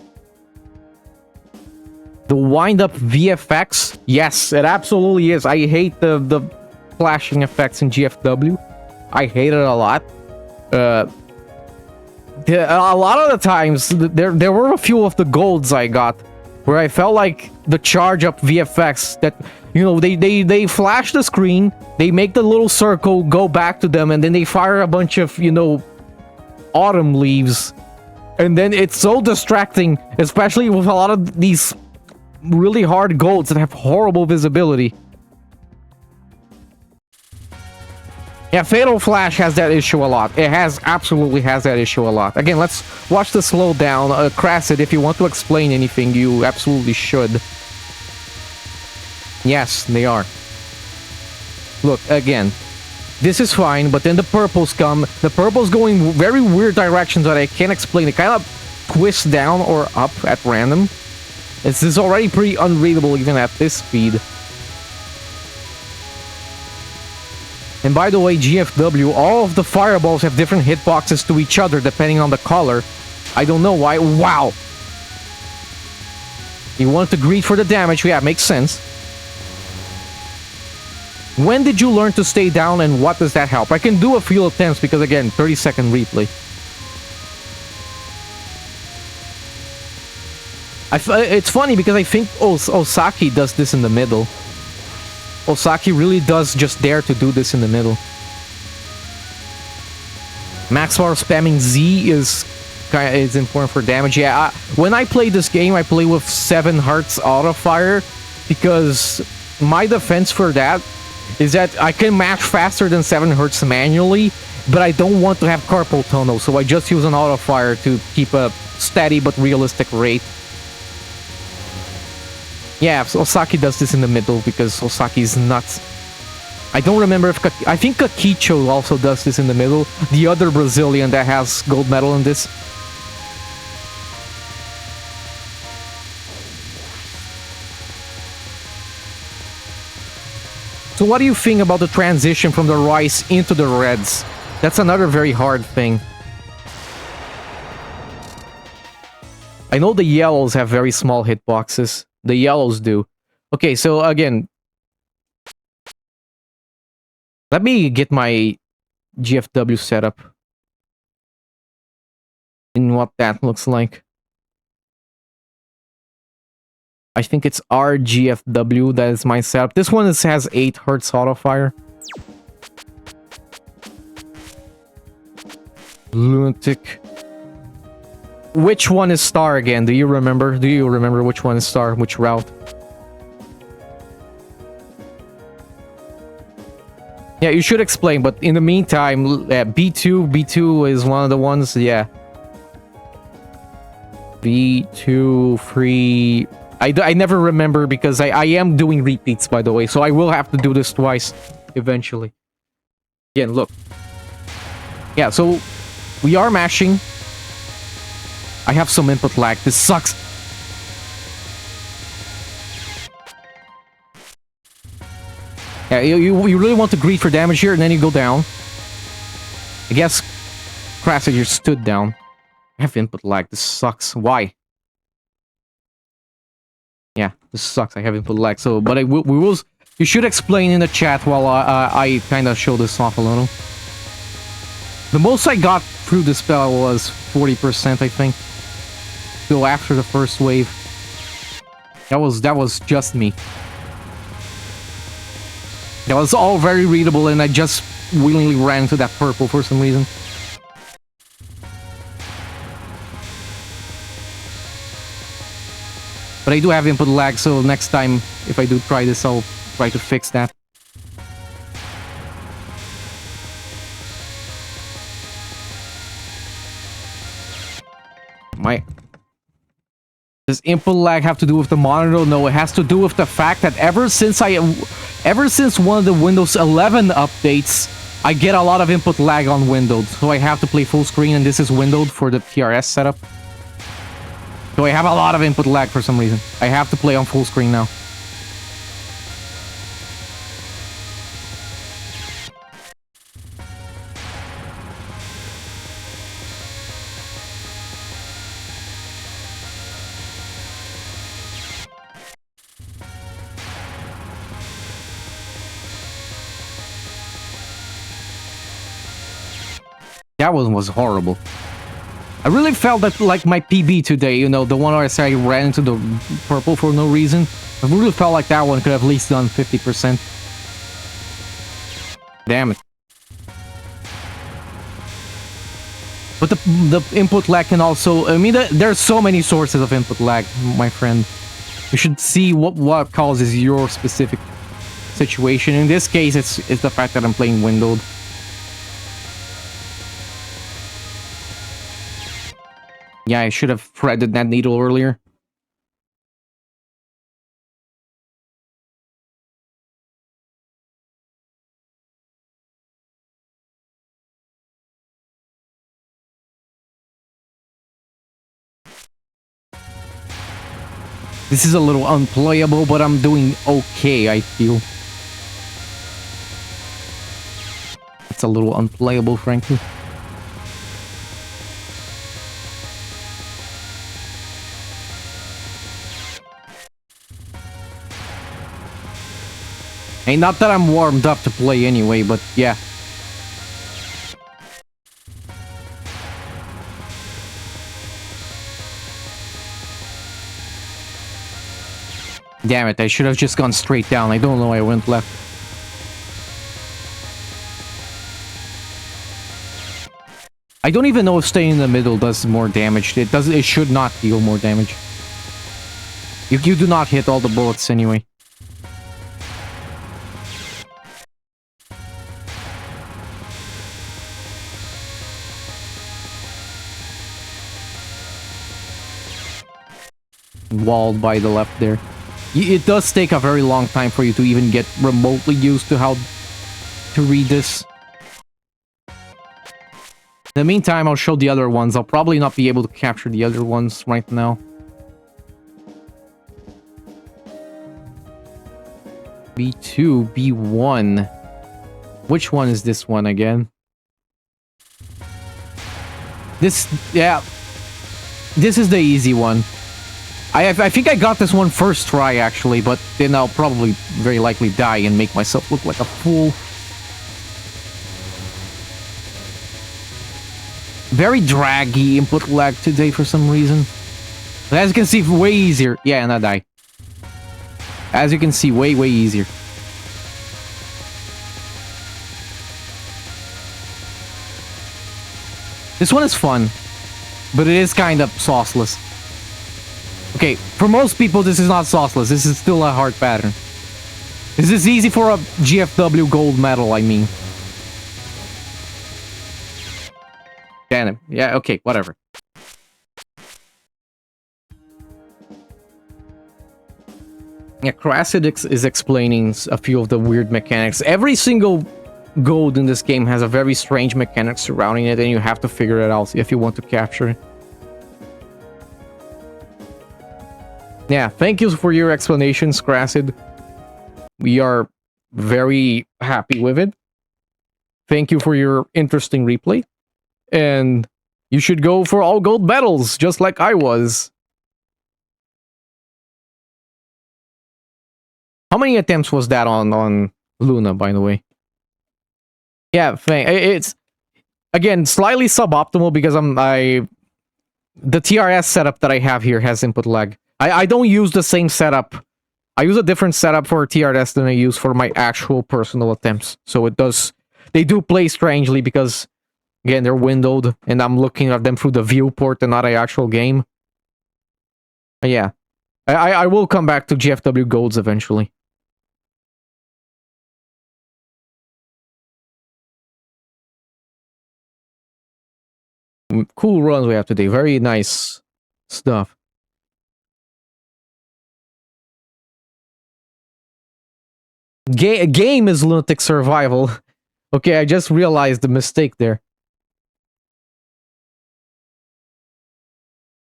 The wind-up VFX? Yes, it absolutely is. I hate the flashing effects in GFW. I hate it a lot. A lot of the times, there were a few of the golds I got where I felt like the charge-up VFX that, you know, they flash the screen, they make the little circle go back to them, and then they fire a bunch of, you know, autumn leaves. And then it's so distracting, especially with a lot of these really hard golds that have horrible visibility. Yeah, Fatal Flash has that issue a lot. It absolutely has that issue a lot. Again, let's watch the slowdown. Cracid, if you want to explain anything, you absolutely should. Yes, they are. Look, again, this is fine, but then the purples come. The purples go in very weird directions that I can't explain. They kind of twist down or up at random. This is already pretty unreadable even at this speed. And by the way, GFW, all of the fireballs have different hitboxes to each other depending on the color. I don't know why. Wow! You want to greed for the damage? Yeah, makes sense. When did you learn to stay down and what does that help? I can do a few attempts because, again, 30-second replay. It's funny because I think Osaki does this in the middle. Osaki really does just dare to do this in the middle. Max power spamming Z is important for damage. Yeah, when I play this game, I play with 7 hearts auto fire because my defense for that is that I can match faster than 7 hertz manually, but I don't want to have carpal tunnel, so I just use an auto fire to keep a steady but realistic rate. Yeah, Osaki does this in the middle because Osaki's nuts. I don't remember if... I think Kakicho also does this in the middle. The other Brazilian that has gold medal in this. So what do you think about the transition from the rice into the reds? That's another very hard thing. I know the yellows have very small hitboxes. The yellows do. Okay, so again, let me get my GFW setup and what that looks like. I think it's RGFW, that is my setup. This one has 8 hertz auto fire. Lunatic. Which one is star again? Do you remember? Do you remember which one is star? Which route? Yeah, you should explain, but in the meantime, B2 is one of the ones, yeah. B2, free... I never remember because I am doing repeats, by the way, so I will have to do this twice eventually. Again, look. Yeah, so we are mashing. I have some input lag. This sucks. Yeah, you really want to greed for damage here, and then you go down. I guess Cracid, you stood down. I have input lag. This sucks. Why? Yeah, this sucks. I have input lag. So, but you should explain in the chat while I kind of show this off a little. The most I got through the spell was 40%, I think. So after the first wave, that was just me. That was all very readable, and I just willingly ran into that purple for some reason. But I do have input lag, so next time if I do try this, I'll try to fix that. Does input lag have to do with the monitor? No, it has to do with the fact that ever since one of the Windows 11 updates, I get a lot of input lag on windowed. So I have to play full screen, and this is windowed for the TRS setup. So I have a lot of input lag for some reason. I have to play on full screen now. That one was horrible. I really felt that, like, my PB today, you know, the one where I said I ran into the purple for no reason. I really felt like that one could have at least done 50%. Damn it. But the input lag can also... I mean, there's so many sources of input lag, my friend. You should see what causes your specific situation. In this case, it's the fact that I'm playing windowed. Yeah, I should have threaded that needle earlier. This is a little unplayable, but I'm doing okay, I feel. It's a little unplayable, frankly. Hey, not that I'm warmed up to play anyway, but yeah. Damn it, I should have just gone straight down. I don't know why I went left. I don't even know if staying in the middle does more damage. It should not deal more damage. You do not hit all the bullets anyway. Walled by the left there. It does take a very long time for you to even get remotely used to how to read this. In the meantime, I'll show the other ones. I'll probably not be able to capture the other ones right now. B2, B1. Which one is this one again? Yeah. This is the easy one. I think I got this one first try, actually, but then I'll probably very likely die and make myself look like a fool. Very draggy input lag today for some reason. But as you can see, way easier. Yeah, and I die. As you can see, way easier. This one is fun, but it is kind of sauceless. Okay, for most people, this is not sauceless. This is still a hard pattern. This is easy for a GFW gold medal, I mean. Damn it. Yeah, okay, whatever. Yeah, Cracid is explaining a few of the weird mechanics. Every single gold in this game has a very strange mechanic surrounding it, and you have to figure it out if you want to capture it. Yeah, thank you for your explanations, Cracid. We are very happy with it. Thank you for your interesting replay. And you should go for all gold medals, just like I was. How many attempts was that on Luna, by the way? Yeah, it's again slightly suboptimal because the TRS setup that I have here has input lag. I don't use the same setup. I use a different setup for TRS than I use for my actual personal attempts. So they do play strangely because, again, they're windowed and I'm looking at them through the viewport and not an actual game. But yeah, I will come back to GFW Golds eventually. Cool runs we have today. Very nice stuff. Game is Lunatic Survival. Okay, I just realized the mistake there.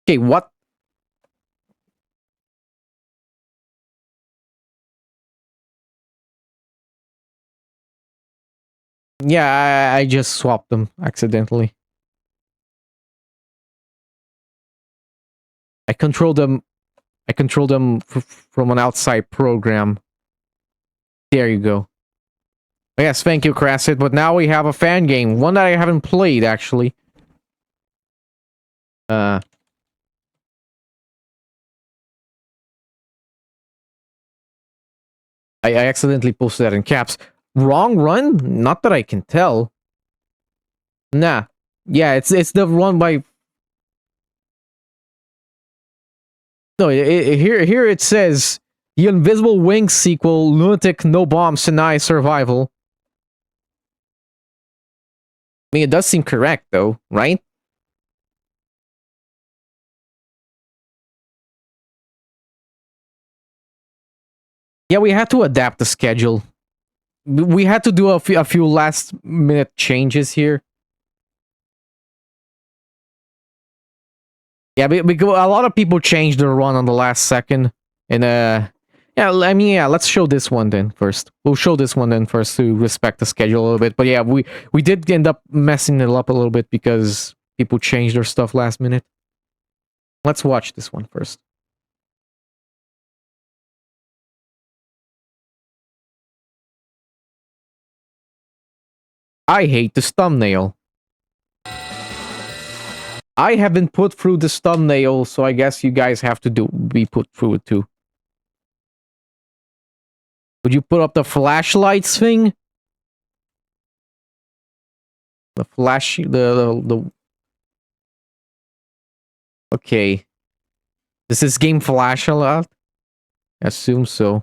Okay, what? Yeah, I just swapped them accidentally. I control them from an outside program. There you go. Yes, thank you, Cracid. But now we have a fan game. One that I haven't played, actually. I accidentally posted that in caps. Wrong run? Not that I can tell. Nah. Yeah, it's the run by... No, here it says... The Unvisible Wings sequel, Lunatic, No Bomb, Sanae, Survival. I mean, it does seem correct, though, right? Yeah, we had to adapt the schedule. We had to do a few last-minute changes here. Yeah, because a lot of people changed their run on the last second. And, yeah, I mean, yeah, let's show this one then first. We'll show this one then first to respect the schedule a little bit. But yeah, we did end up messing it up a little bit because people changed their stuff last minute. Let's watch this one first. I hate this thumbnail. I haven't put through this thumbnail, so I guess you guys have to be put through it too. Would you put up the flashlights thing? The flash, the... Okay. Does this game flash a lot? I assume so. You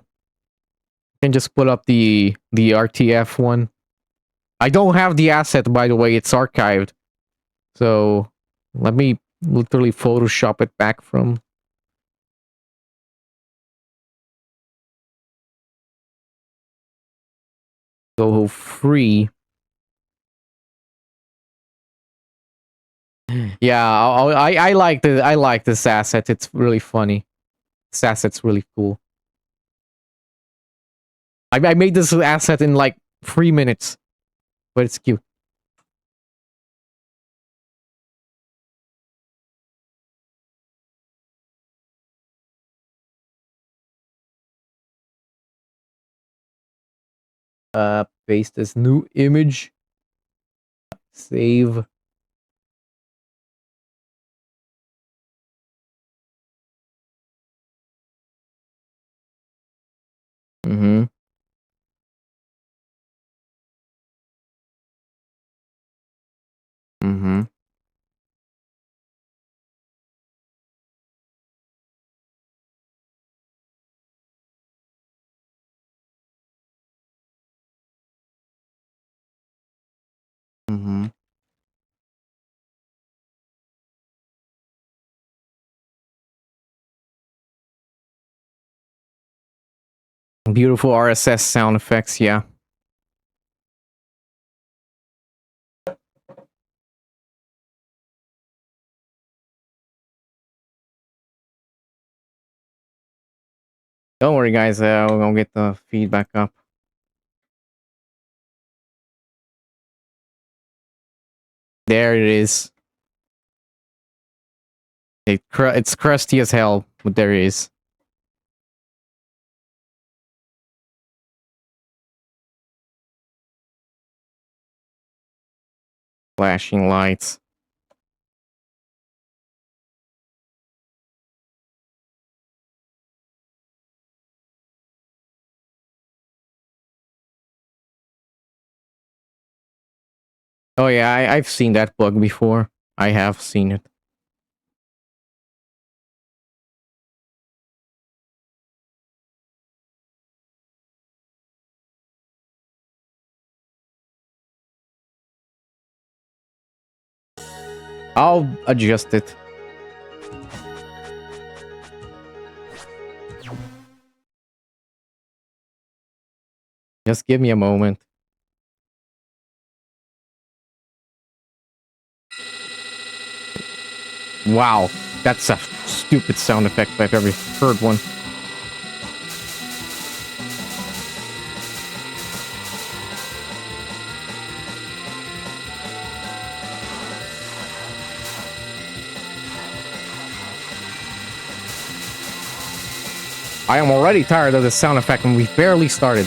can just put up the RTF one. I don't have the asset, by the way. It's archived. So, let me literally Photoshop it back from... Touhou free. Yeah, I like this asset. It's really funny. This asset's really cool. I made this asset in like 3 minutes, but it's cute. Paste this new image. Save. Mm-hmm. Mm-hmm. Mm-hmm. Beautiful RSS sound effects, yeah. Don't worry, guys. We're gonna get the feedback up. There it is. It's crusty as hell, but there it is. Flashing lights. Oh yeah, I've seen that bug before. I have seen it. I'll adjust it. Just give me a moment. Wow, that's a stupid sound effect if I've ever heard one. I am already tired of this sound effect and we barely started.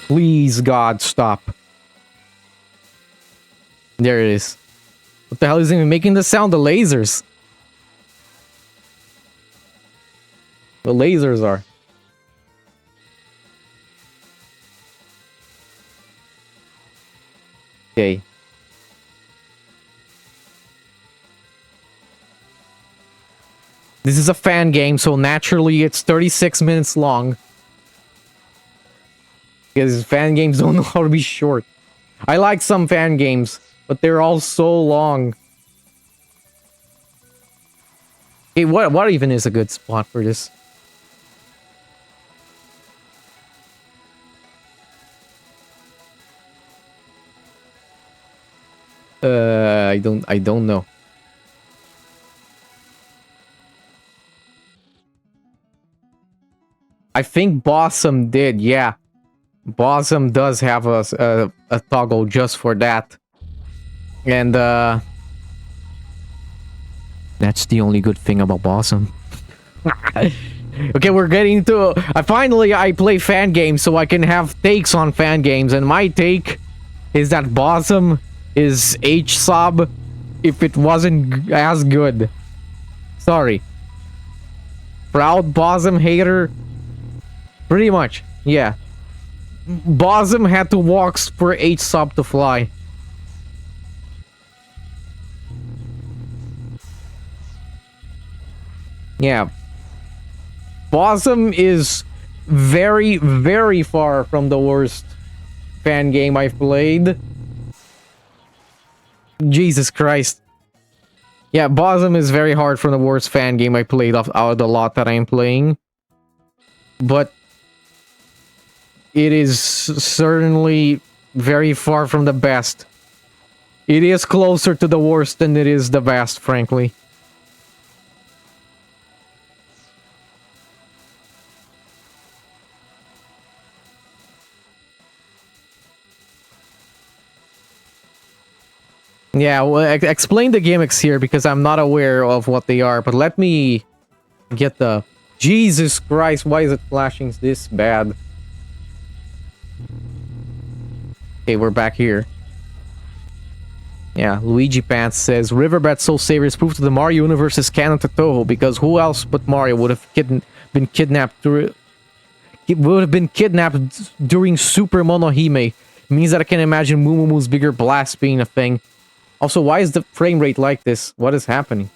Please, God, stop. There it is. What the hell is even making the sound? The lasers. The lasers are. Okay. This is a fan game, so naturally it's 36 minutes long. Because fan games don't know how to be short. I like some fan games, but they're all so long. Okay, what even is a good spot for this? I don't know. I think Bossum did, yeah. Bossum does have a toggle just for that. And, that's the only good thing about Bossum. Okay, we're getting to... finally, I play fan games, so I can have takes on fan games. And my take is that Bossum is H-sub if it wasn't as good. Sorry. Proud Bossum hater... Pretty much, yeah. Bossum had to walk for H-sub to fly. Yeah. Bossum is very, very far from the worst fan game I've played. Jesus Christ. Yeah, Bossum is very hard from the worst fan game I played out of the lot that I'm playing. But it is certainly very far from the best. It is closer to the worst than it is the best, frankly. Yeah, well, explain the gimmicks here because I'm not aware of what they are, but let me get the... Jesus Christ, why is it flashing this bad? Okay, we're back here. Yeah, Luigi Pants says, Riverbed Soul Saver is proof to the Mario universe is canon to Touhou, because who else but Mario would have been kidnapped during Super Monohime? It means that I can imagine Moomoo's bigger blast being a thing. Also, why is the frame rate like this? What is happening?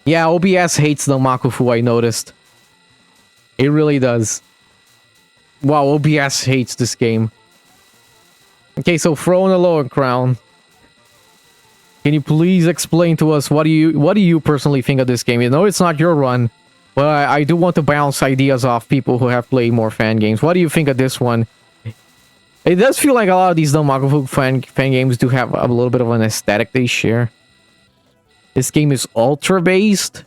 Yeah, OBS hates the Makufu, I noticed. It really does. Wow, OBS hates this game. Okay, so ThrownAloeCrown. Can you please explain to us what do you personally think of this game? You know it's not your run, but I do want to bounce ideas off people who have played more fan games. What do you think of this one? It does feel like a lot of these Makufu fan games do have a little bit of an aesthetic they share. This game is ultra-based.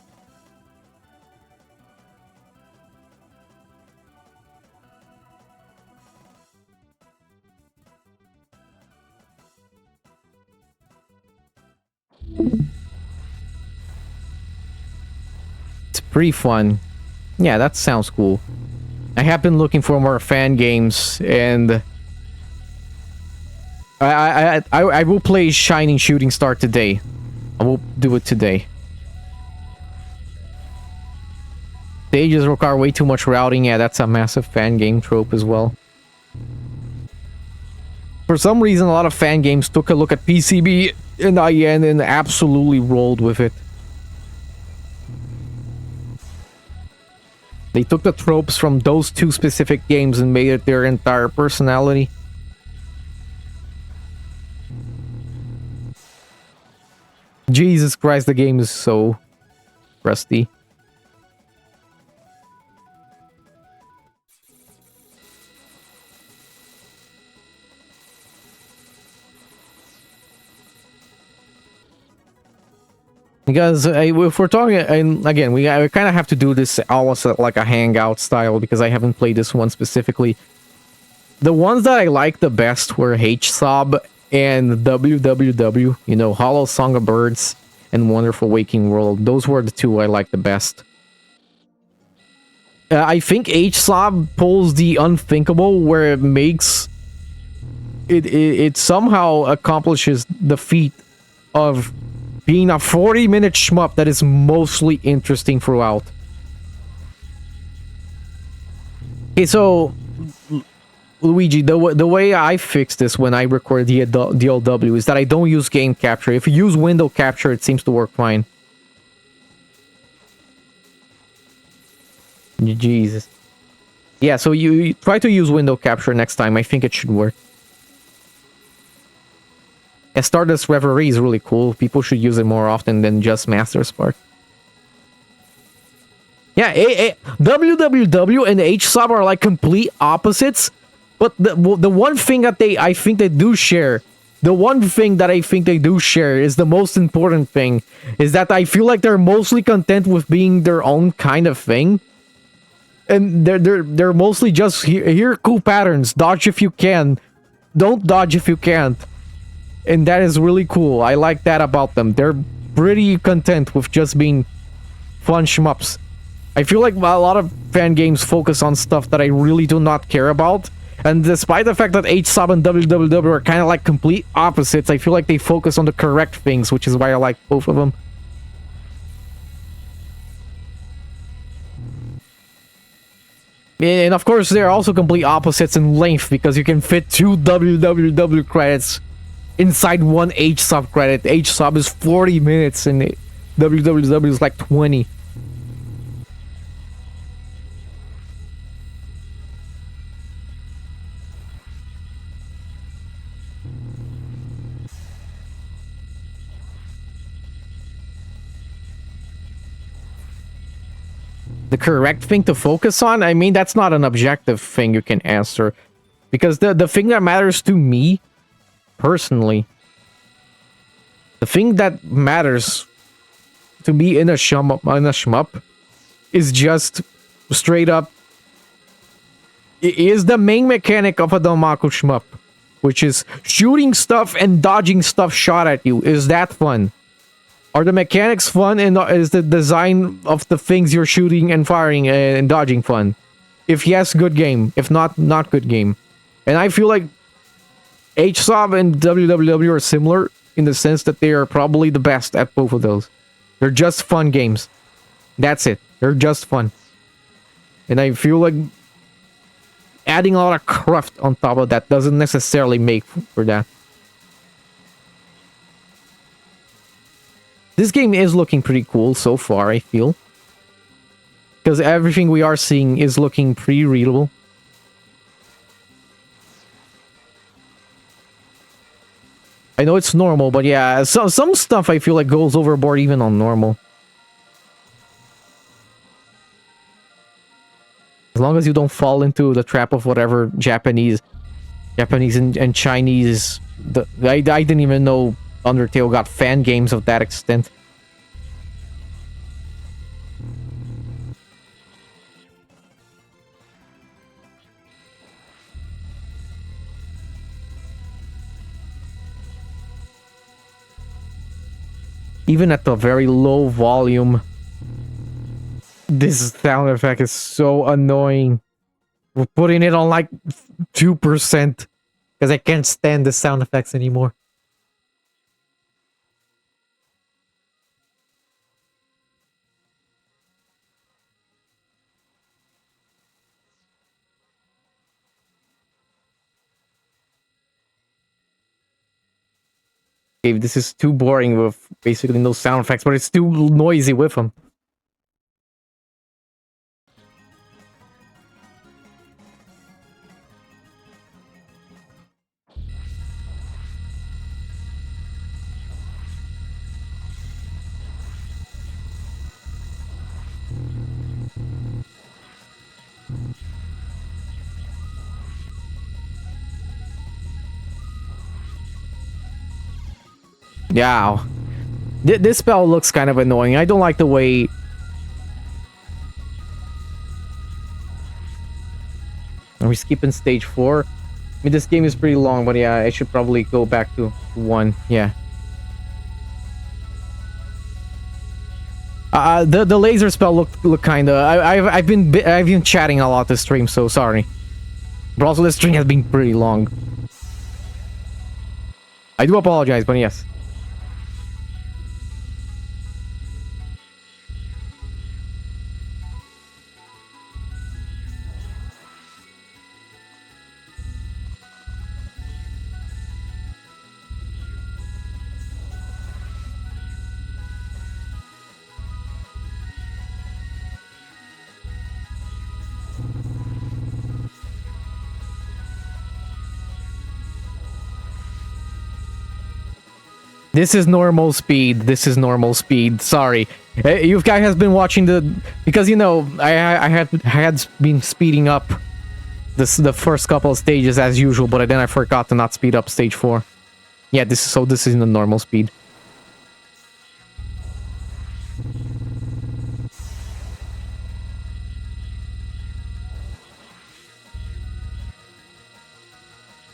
It's pretty fun. Yeah, that sounds cool. I have been looking for more fan games, and I will play Shining Shooting Star today. I will do it today. Stages require way too much routing. Yeah, that's a massive fan game trope as well. For some reason, a lot of fan games took a look at PCB and IN and absolutely rolled with it. They took the tropes from those two specific games and made it their entire personality. Jesus Christ, the game is so rusty. Because if we're talking, and again, we kind of have to do this almost like a hangout style because I haven't played this one specifically. The ones that I liked the best were H-Sob and WWW, you know, Hollow Song of Birds. and Wonderful Waking World. Those were the two I liked the best. I think H-Sob pulls the unthinkable, where it makes... It somehow accomplishes the feat of being a 40-minute shmup that is mostly interesting throughout. Okay, so... Luigi, the way I fix this when I record the DLW is that I don't use game capture. If you use window capture, it seems to work fine. Jesus. Yeah, so you try to use window capture next time. I think it should work. Yeah, Stardust Reverie is really cool. People should use it more often than just Master Spark. Yeah, WWW and H-Sub are like complete opposites. But the one thing that I think they do share, the one thing that I think they do share is the most important thing, is that I feel like they're mostly content with being their own kind of thing. And they're mostly just here are cool patterns. Dodge if you can. Don't dodge if you can't. And that is really cool. I like that about them. They're pretty content with just being fun shmups. I feel like a lot of fan games focus on stuff that I really do not care about. And despite the fact that H-Sub and WWW are kind of like complete opposites, I feel like they focus on the correct things, which is why I like both of them. And of course, they're also complete opposites in length, because you can fit 2 WWW credits inside one H-Sub credit. H-Sub is 40 minutes and WWW is like 20. The correct thing to focus on? I mean, that's not an objective thing you can answer. Because the thing that matters to me, personally, the thing that matters to me in a shmup is just straight up, is the main mechanic of a Danmaku shmup, which is shooting stuff and dodging stuff shot at you. Is that fun? Are the mechanics fun, and is the design of the things you're shooting and firing and dodging fun? If yes, good game. If not, not good game. And I feel like H-Sub and WWW are similar in the sense that they are probably the best at both of those. They're just fun games. That's it. They're just fun. And I feel like adding a lot of cruft on top of that doesn't necessarily make for that. This game is looking pretty cool so far, I feel. Because everything we are seeing is looking pretty readable. I know it's normal, but yeah, so some stuff I feel like goes overboard even on normal. As long as you don't fall into the trap of whatever Japanese and Chinese... I didn't even know Undertale got fan games of that extent. Even at the very low volume, this sound effect is so annoying. We're putting it on like 2% because I can't stand the sound effects anymore. This is too boring with basically no sound effects, but it's too noisy with them. Yeah, this spell looks kind of annoying. I don't like the way... Are we skipping stage 4? I mean, this game is pretty long, but yeah, I should probably go back to 1. Yeah. The laser spell look kinda. I've been chatting a lot this stream, so sorry. But also this stream has been pretty long. I do apologize, but yes. This is normal speed. This is normal speed. Sorry, you guys has been watching because you know I had been speeding up the first couple of stages as usual, but then I forgot to not speed up stage 4. Yeah, this is in the normal speed.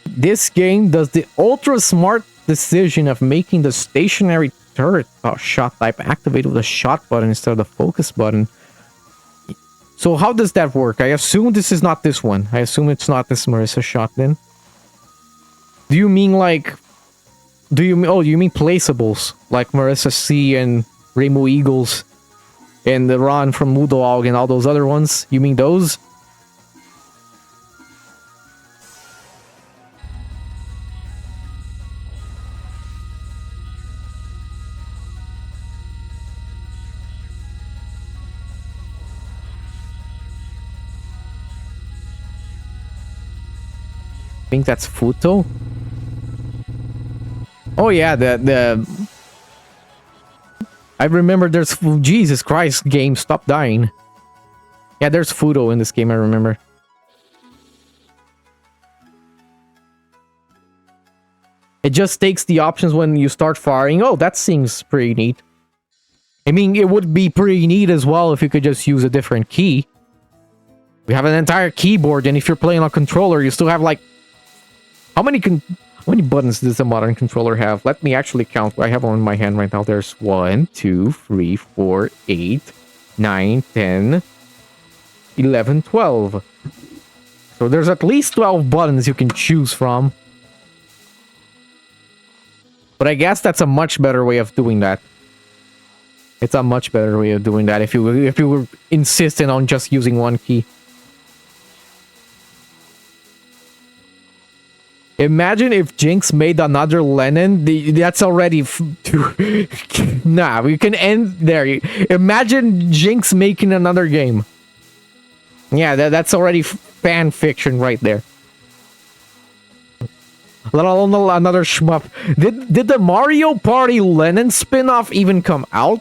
This game does the ultra smart decision of making the stationary turret shot type activated with a shot button instead of the focus button. So how does that work? I assume this is not this one. I assume it's not this Marisa shot then. Do you mean like... Do you mean placeables? Like Marisa C and ReimuB Eagles and the Ron from Ludog and all those other ones? You mean those? I think that's Futo. Oh yeah, I remember there's Jesus Christ game, stop dying. Yeah, there's Futo in this game, I remember. It just takes the options when you start firing. Oh, that seems pretty neat. I mean, it would be pretty neat as well if you could just use a different key. We have an entire keyboard, and if you're playing on a controller, you still have like... How many buttons does a modern controller have? Let me actually count. I have one in my hand right now. There's 1, 2, 3, 4, 8, 9, 10, 11, 12. So there's at least 12 buttons you can choose from. But I guess that's a much better way of doing that. It's a much better way of doing that if you were insistent on just using one key. Imagine if Jinx made another Lennon. That's already... Nah, we can end there. Imagine Jinx making another game. Yeah, that's already fan fiction right there. Let alone another shmup. Did the Mario Party Lennon spin-off even come out?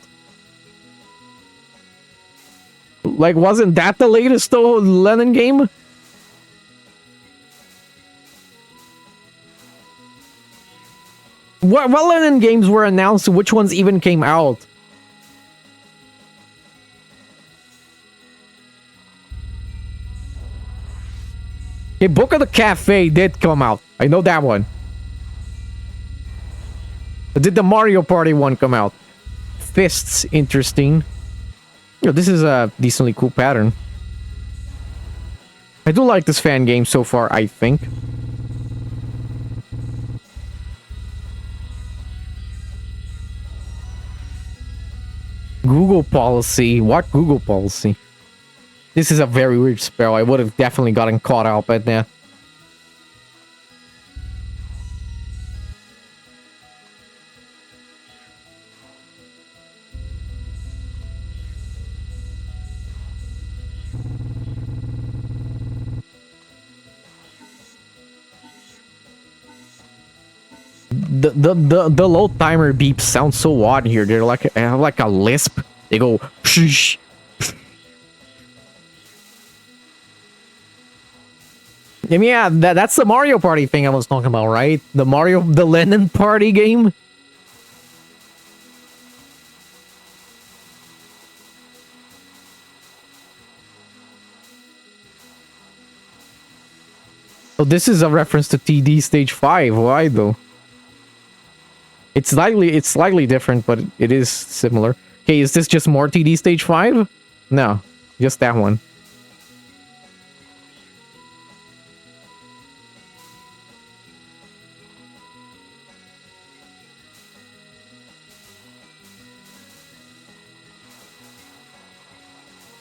Like, wasn't that the latest Lennon game? What Lennon games were announced? Which ones even came out? Okay, Book of the Cafe did come out. I know that one. But did the Mario Party one come out? Fists, interesting. You know, this is a decently cool pattern. I do like this fan game so far, I think. Google policy? What Google policy? This is a very weird spell. I would have definitely gotten caught out by that. The low timer beeps sound so odd here. They're like have like a lisp. They go shh. I mean, yeah, that's the Mario Party thing I was talking about, right? The Lennon Party game. Oh, this is a reference to TD Stage 5. Why though? It's slightly different, but it is similar. Okay, is this just more TD Stage 5? No, just that one.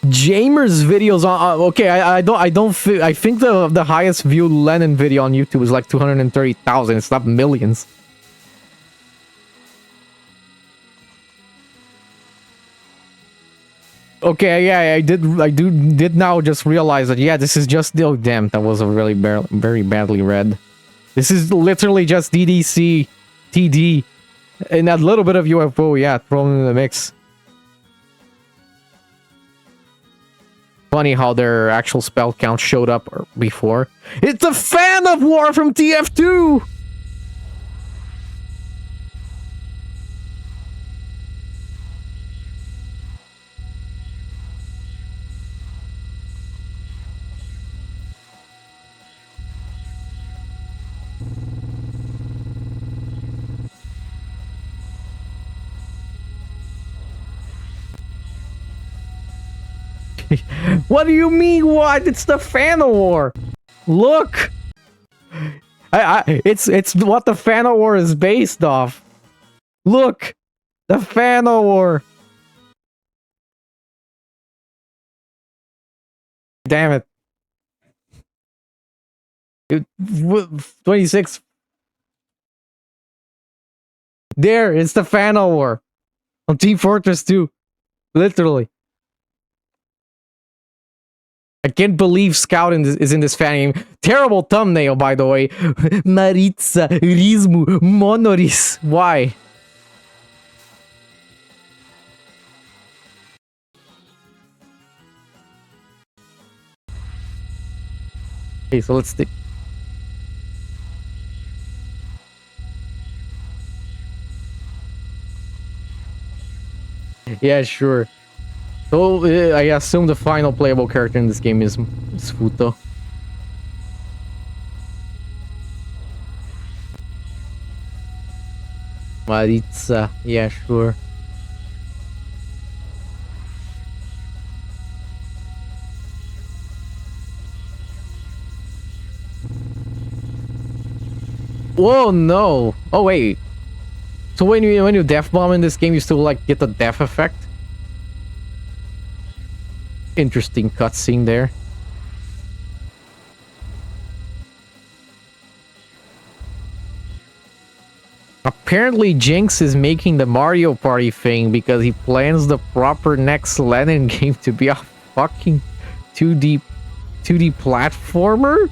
Jamer's videos on okay, I think the highest viewed Lennon video on YouTube is like 230,000. It's not millions. Okay, yeah, I did now just realize that, yeah, this is just, oh damn, that was a really very badly read. This is literally just DDC, TD, and a little bit of UFO, yeah, thrown in the mix. Funny how their actual spell count showed up before. It's a fan of war from TF2! What do you mean, what? It's the fan of war! Look! It's what the fan of war is based off. Look! The fan of war! Damn it. 26. There, it's the fan of war. On Team Fortress 2. Literally. I can't believe Scout is in this fan game. Terrible thumbnail, by the way. Marisa, ReimuB, Monoris. Why? Okay, so let's stick. Yeah, sure. So, I assume the final playable character in this game is Futo. Marisa, yeah, sure. Whoa, no! Oh, wait. So when you death bomb in this game, you still, like, get the death effect? Interesting cutscene there. Apparently Jinx is making the Mario Party thing because he plans the proper next Lennon game to be a fucking 2D platformer?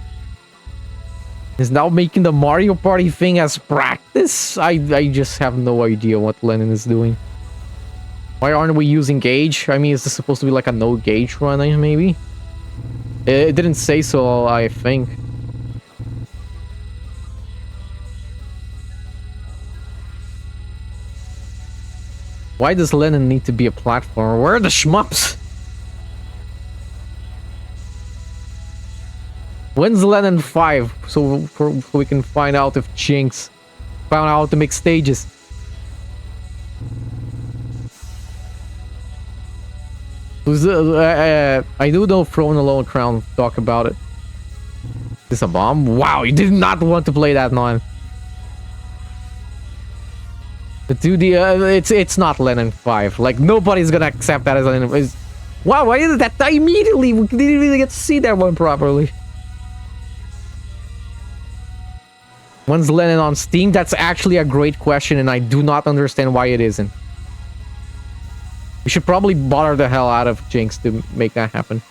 Is now making the Mario Party thing as practice? I just have no idea what Lennon is doing. Why aren't we using gauge? I mean, is this supposed to be like a no gauge run, maybe? It didn't say so, I think. Why does Lennon need to be a platformer? Where are the shmups? When's Lennon 5? So we can find out if Jinx found out how to make stages. I do know ThrownAloeCrown talk about it. Is this a bomb? Wow, you did not want to play that non. The 2D, it's not Lennon 5. Like, nobody's gonna accept that as Lennon. Wow, why did that die immediately? We didn't even get to see that one properly. When's Lennon on Steam? That's actually a great question, and I do not understand why it isn't. We should probably bother the hell out of Jinx to make that happen.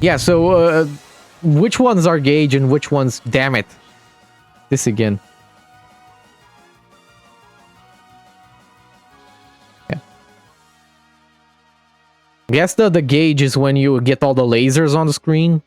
Yeah, so, which ones are gauge and which ones... Damn it. This again. Yeah. I guess the gauge is when you get all the lasers on the screen.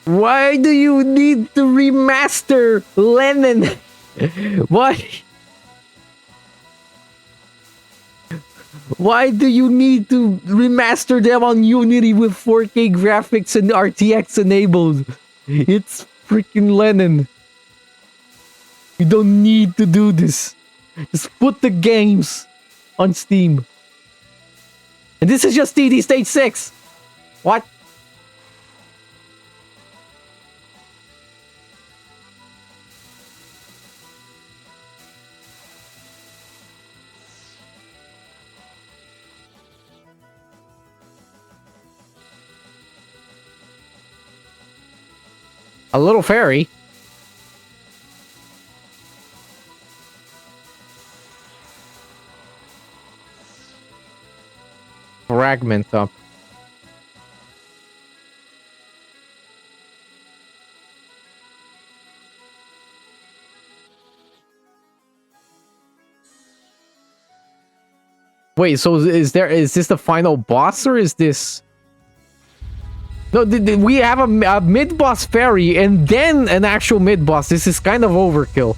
Why do you need to remaster Lennon? Why? Why do you need to remaster them on Unity with 4K graphics and RTX enabled? It's freaking Lennon. You don't need to do this. Just put the games on Steam. And this is just TD Stage 6. What? A little fairy. Fragment up. Wait, so is this the final boss or is this? No, we have a mid-boss fairy and then an actual mid-boss. This is kind of overkill.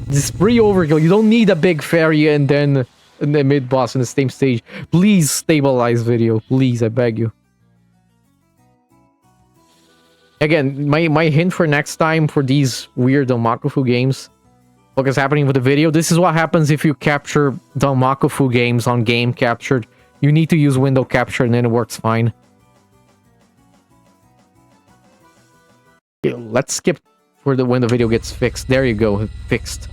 This is pretty overkill. You don't need a big fairy and then a mid-boss in the same stage. Please stabilize video. Please, I beg you. Again, my hint for next time for these weird Danmakufu games. Look what's happening with the video. This is what happens if you capture Danmakufu games on game captured. You need to use window capture and then it works fine. Okay, let's skip for when the video gets fixed. There you go, fixed.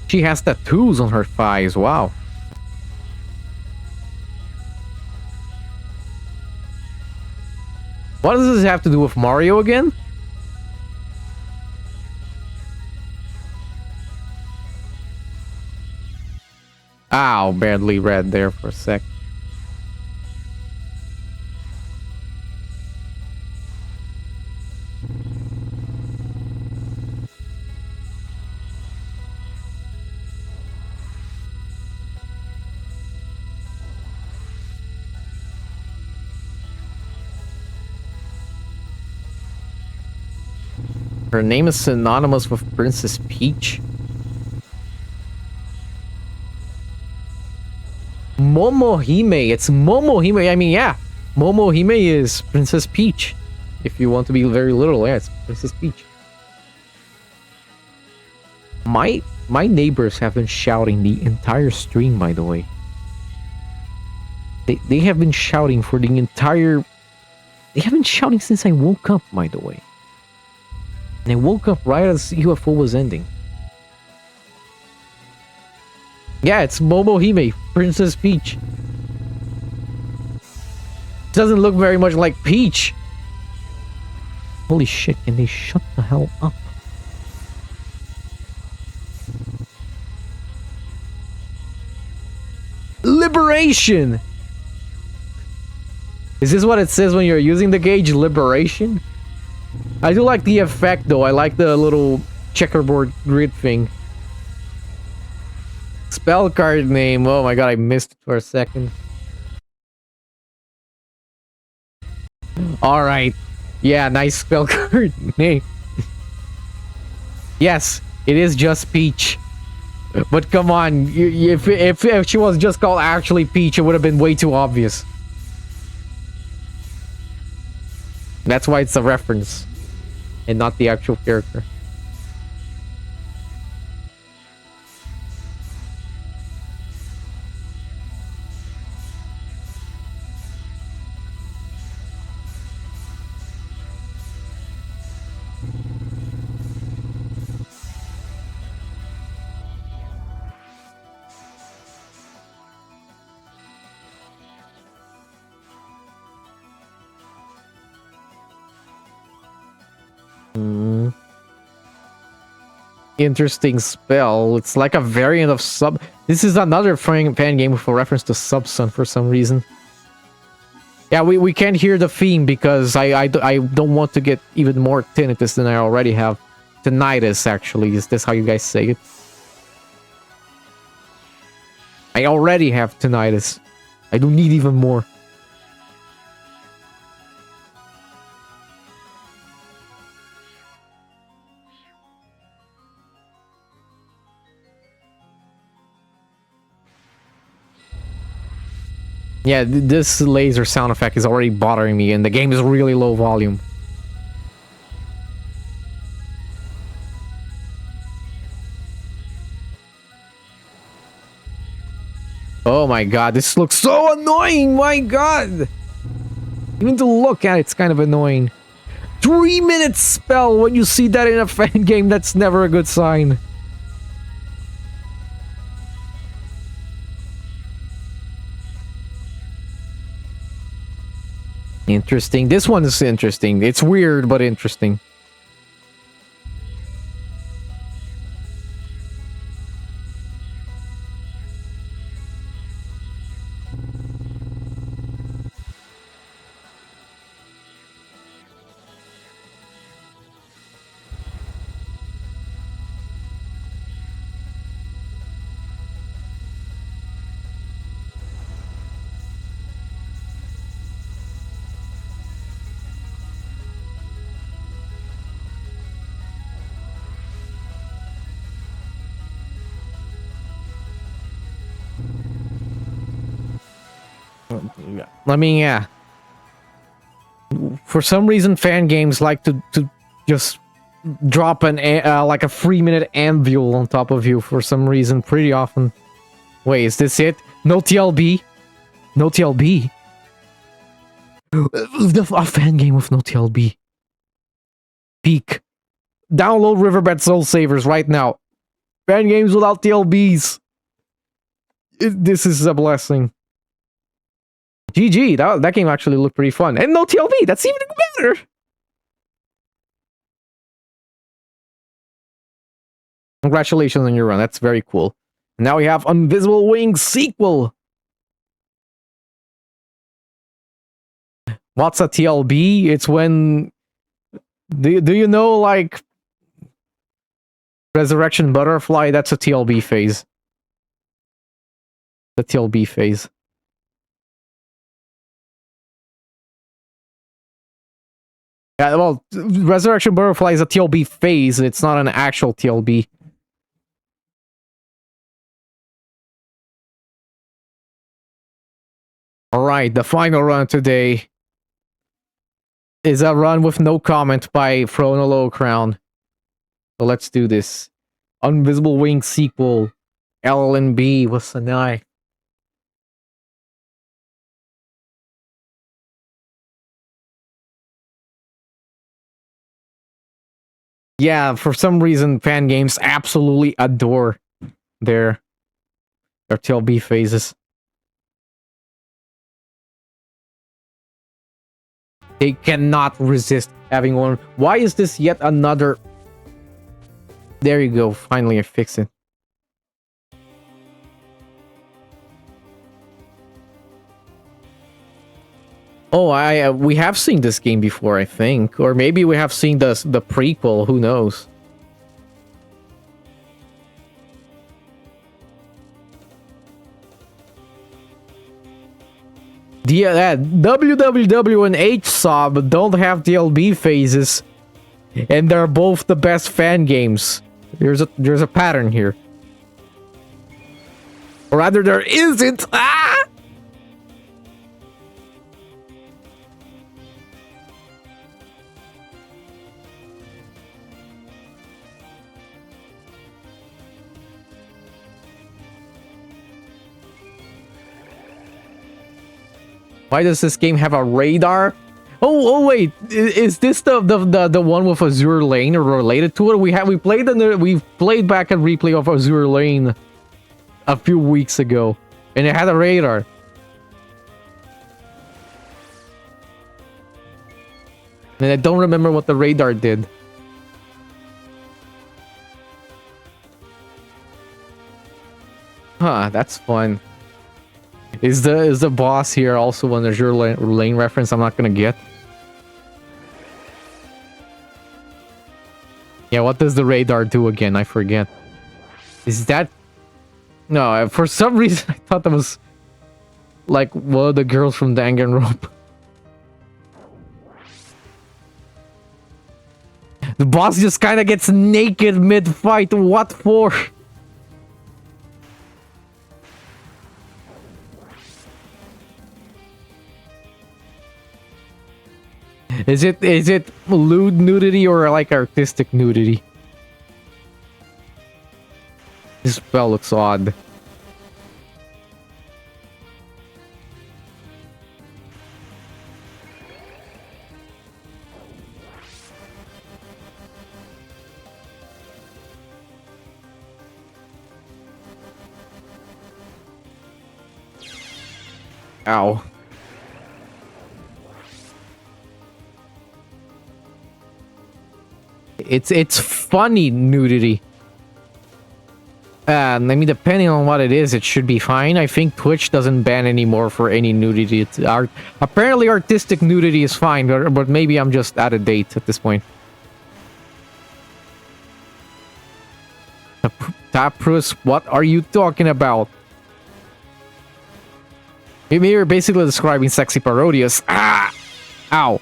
She has tattoos on her thighs. Wow. What does this have to do with Mario again? Ow, badly read there for a sec. Her name is synonymous with Princess Peach. Momohime. It's Momohime. I mean, yeah. Momohime is Princess Peach. If you want to be very literal, yeah, it's Princess Peach. My neighbors have been shouting the entire stream, by the way. They have been shouting for the entire... They have been shouting since I woke up, by the way. And I woke up right as UFO was ending. Yeah, it's Momohime, Princess Peach. Doesn't look very much like Peach. Holy shit, can they shut the hell up? Liberation! Is this what it says when you're using the gauge? Liberation? I do like the effect though. I like the little checkerboard grid thing. Spell card name. Oh my god, I missed it for a second. Alright. Yeah, nice spell card name. Yes, it is just Peach. But come on, if she was just called actually Peach, it would have been way too obvious. That's why it's a reference. And not the actual character. Interesting spell. It's like a variant of Sub. This is another fan game with a reference to Subsun for some reason. Yeah, we can't hear the theme because I don't want to get even more tinnitus than I already have. Tinnitus, actually. Is this how you guys say it? I already have tinnitus. I don't need even more. Yeah, this laser sound effect is already bothering me, and the game is really low volume. Oh my god, this looks so annoying! My god! Even to look at it's kind of annoying. 3-minute spell when you see that in a fan game, that's never a good sign. Interesting. This one is interesting. It's weird, but interesting. I mean, yeah. For some reason, fan games like to just drop an like a 3-minute anvil on top of you for some reason pretty often. Wait, is this it? No TLB? No TLB? A fan game with no TLB. Peak. Download Riverbed Soul Savers right now. Fan games without TLBs. This is a blessing. GG, that game actually looked pretty fun. And no TLB, that's even better! Congratulations on your run, that's very cool. Now we have Unvisible Wings sequel! What's a TLB? It's when... Do you know, like... Resurrection Butterfly? That's a TLB phase. The TLB phase. Yeah, well, Resurrection Butterfly is a TLB phase, it's not an actual TLB. Alright, the final run today is a run with no comment by ThrownAloeCrown. So let's do this. Unvisible Wing sequel. LLNB with Sanae. Yeah, for some reason, fan games absolutely adore their TLB phases. They cannot resist having one. Why is this yet another... There you go, finally I fixed it. Oh, we have seen this game before, I think. Or maybe we have seen the prequel, who knows. The WWW and HSOB don't have TLB phases, and they're both the best fan games. There's a pattern here. Or rather, there isn't. Ah! Why does this game have a radar? Oh wait, is this the one with Azure Lane or related to it? We played back a replay of Azure Lane a few weeks ago, and it had a radar. And I don't remember what the radar did. Huh, that's fun. Is the boss here also an Azure Lane reference I'm not gonna get? Yeah, what does the radar do again? I forget. Is that... No, for some reason I thought that was like one of the girls from Danganronpa. The boss just kind of gets naked mid-fight. What for? Is it lewd nudity or like artistic nudity? This spell looks odd. Ow. It's funny nudity. I mean, depending on what it is, it should be fine. I think Twitch doesn't ban anymore for any nudity. It's apparently artistic nudity is fine, but maybe I'm just out of date at this point. Taprus, what are you talking about? Maybe you're basically describing sexy parodias. Ah! Ow.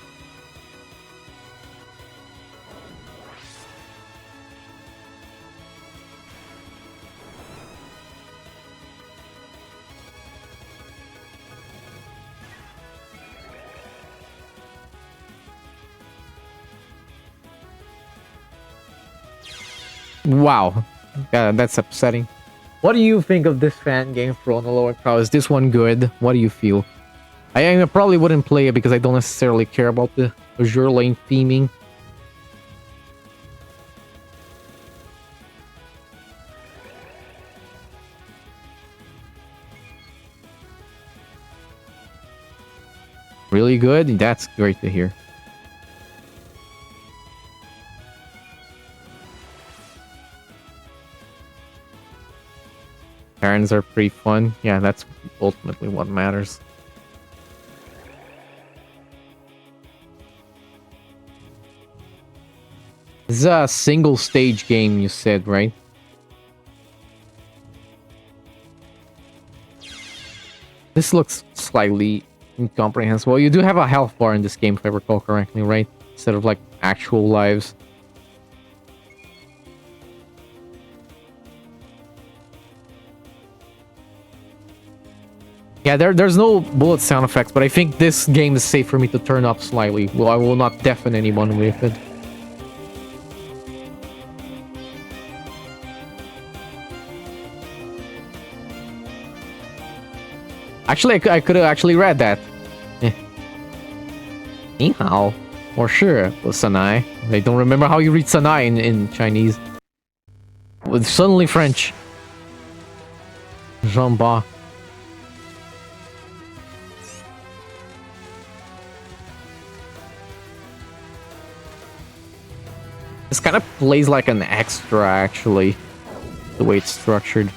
Wow. Yeah, that's upsetting. What do you think of this fan game, ThrownAloeCrown? Is this one good? What do you feel? I probably wouldn't play it because I don't necessarily care about the Azure Lane theming. Really good? That's great to hear. Parents are pretty fun. Yeah, that's ultimately what matters. This is a single stage game, you said, right? This looks slightly incomprehensible. You do have a health bar in this game, if I recall correctly, right? Instead of like actual lives. Yeah, there's no bullet sound effects, but I think this game is safe for me to turn up slightly. Well, I will not deafen anyone with it. Actually, I could have actually read that. Ni hao. Or sure, well, Sanae. I don't remember how you read Sanae in Chinese. With suddenly French. Jean-Ba. This kind of plays like an extra, actually, the way it's structured.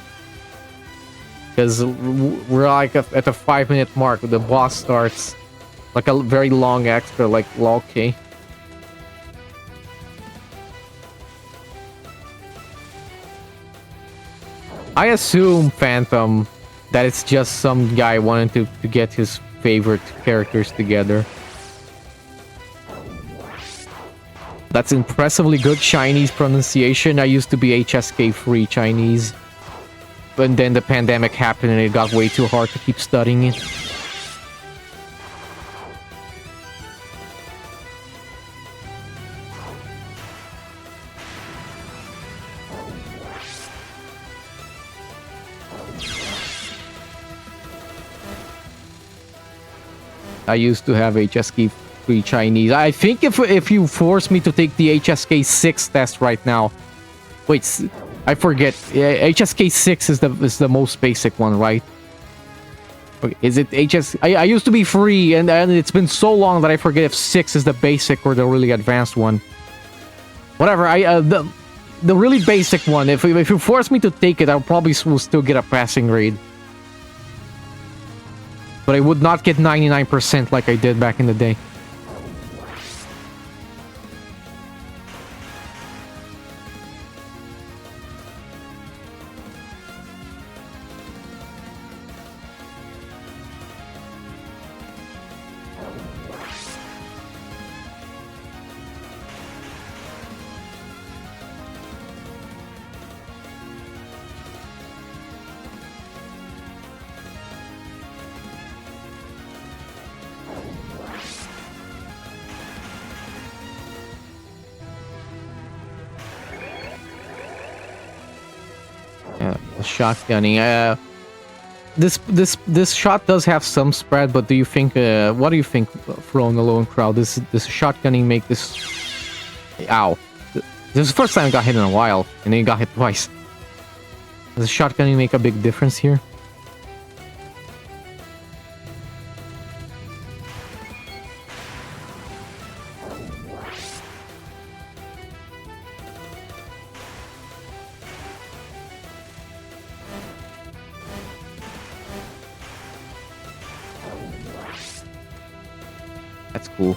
Because we're like at the 5-minute mark, the boss starts like a very long extra, like okay. I assume, Phantom, that it's just some guy wanting to get his favorite characters together. That's impressively good Chinese pronunciation. I used to be HSK free Chinese. But then the pandemic happened and it got way too hard to keep studying it. I used to have HSK free Chinese. I think if you force me to take the HSK 6 test right now... Wait, I forget. HSK 6 is the most basic one, right? Okay, is it I used to be free, and it's been so long that I forget if 6 is the basic or the really advanced one. Whatever, the really basic one, if you force me to take it, I'll probably will still get a passing grade. But I would not get 99% like I did back in the day. Shotgunning. This shot does have some spread, but do you think? What do you think, ThrownAloeCrown? This shotgunning make this? Ow! This is the first time I got hit in a while, and then you got hit twice. Does shotgunning make a big difference here? That's cool.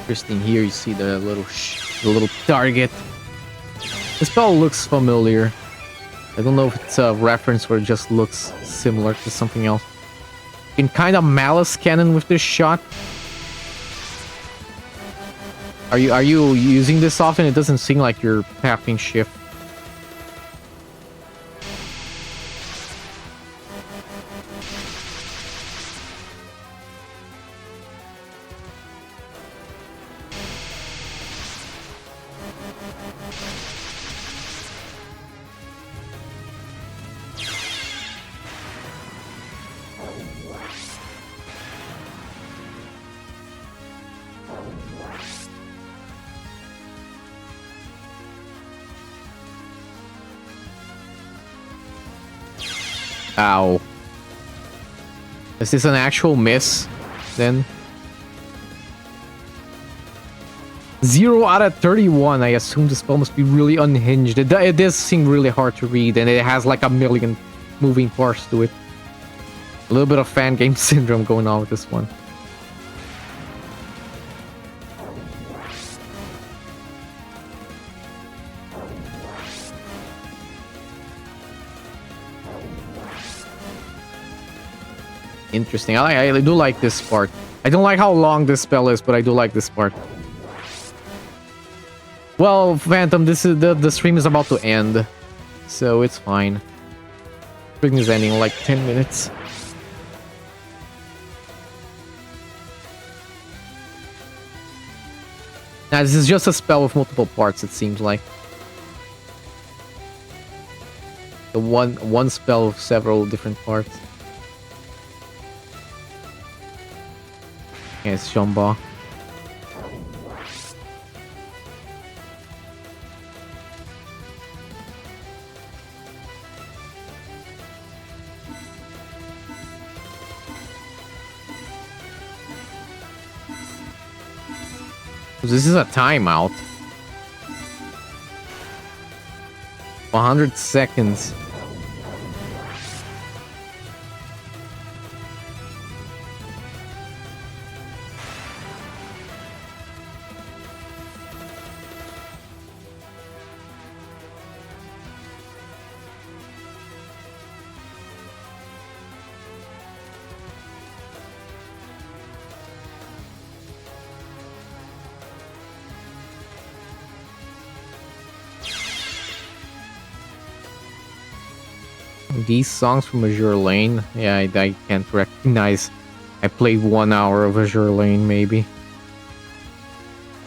Interesting. Here you see the little target. The spell looks familiar. I don't know if it's a reference or it just looks similar to something else. You can kind of malice cannon with this shot. Are you using this often? It doesn't seem like you're tapping shift. Ow. Is this an actual miss, then? 0 out of 31. I assume the spell must be really unhinged. It does seem really hard to read, and it has like a million moving parts to it. A little bit of fan game syndrome going on with this one. Interesting. I do like this part. I don't like how long this spell is, but I do like this part. Well, Phantom, this is the stream is about to end, so it's fine. Stream is ending in like 10 minutes. Now, this is just a spell with multiple parts, it seems like. The one spell with several different parts. Yeah, it's Shomba. This is a timeout. 100 seconds. These songs from Azure Lane, yeah, I can't recognize. I played 1 hour of Azure Lane, maybe.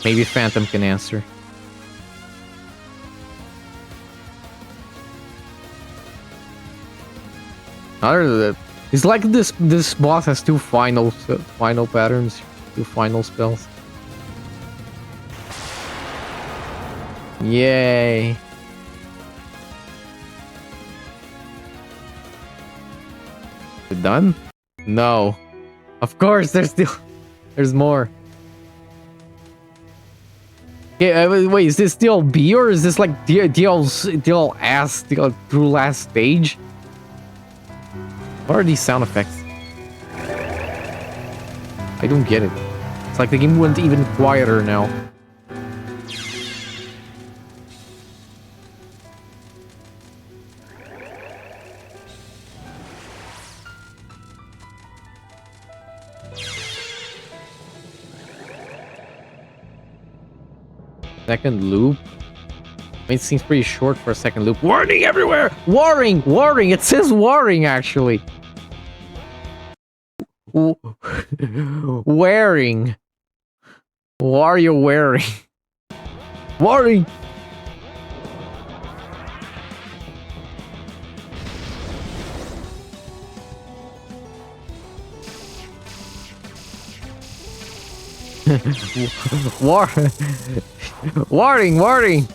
Maybe Phantom can answer. Other than that, it's like this boss has two final patterns, two final spells. Yay! We're done? No. Of course, there's more. Okay, wait, is this still B or is this like DL through last stage? What are these sound effects? I don't get it. It's like the game went even quieter now. Second loop. It seems pretty short for a second loop. Warning everywhere! Warring! Warring! It says warring, actually. Wearing. What are you wearing? Warring! Warning! Warning!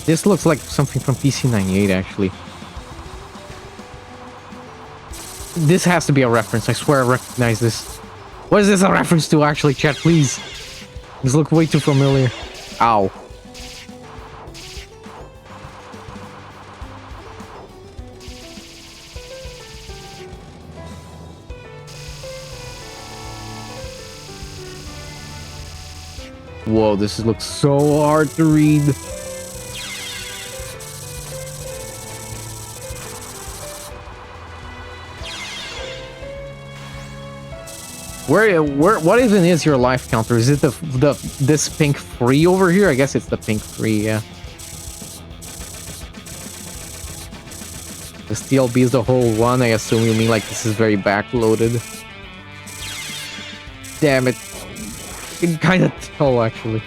This looks like something from PC98, actually. This has to be a reference. I swear I recognize this. What is this a reference to, actually, chat, please? This looks way too familiar. Ow. Whoa, this looks so hard to read. What even is your life counter? Is it this pink free over here? I guess it's the pink free, yeah. The TLB is the whole run. I assume you mean like this is very backloaded. Damn it. You can kind of tell, actually.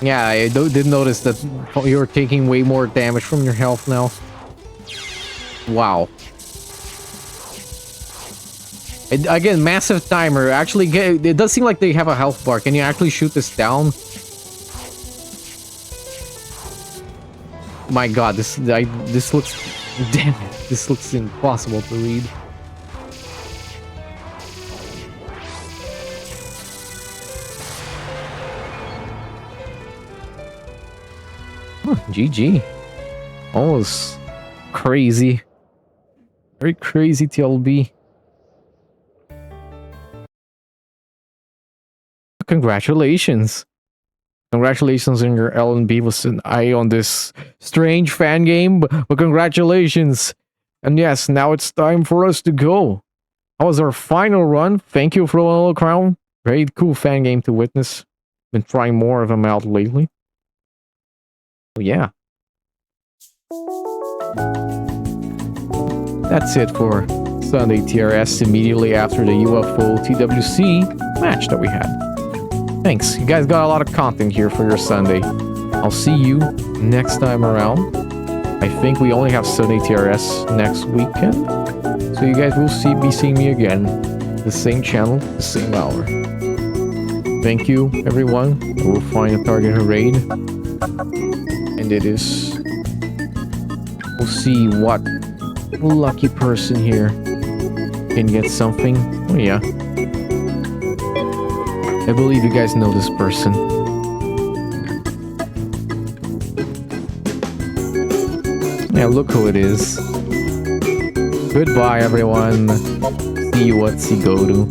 Yeah, I did notice that you're taking way more damage from your health now. Wow. Again, massive timer. Actually, it does seem like they have a health bar. Can you actually shoot this down? My god, this looks... Damn it. This looks impossible to read. GG. Almost crazy. Very crazy TLB. Congratulations. Congratulations on your L&B with an eye on this strange fan game, but congratulations. And yes, now it's time for us to go. That was our final run. Thank you, ThrownAloeCrown. Very cool fan game to witness. Been trying more of them out lately. Yeah. That's it for Sunday TRS immediately after the UFO TWC match that we had. Thanks. You guys got a lot of content here for your Sunday. I'll see you next time around. I think we only have Sunday TRS next weekend. So you guys will be seeing me again. The same channel, the same hour. Thank you, everyone. We'll find a target raid. And it is... We'll see what lucky person here can get something. Oh yeah. I believe you guys know this person. Yeah, look who it is. Goodbye, everyone. See you at Sigodu.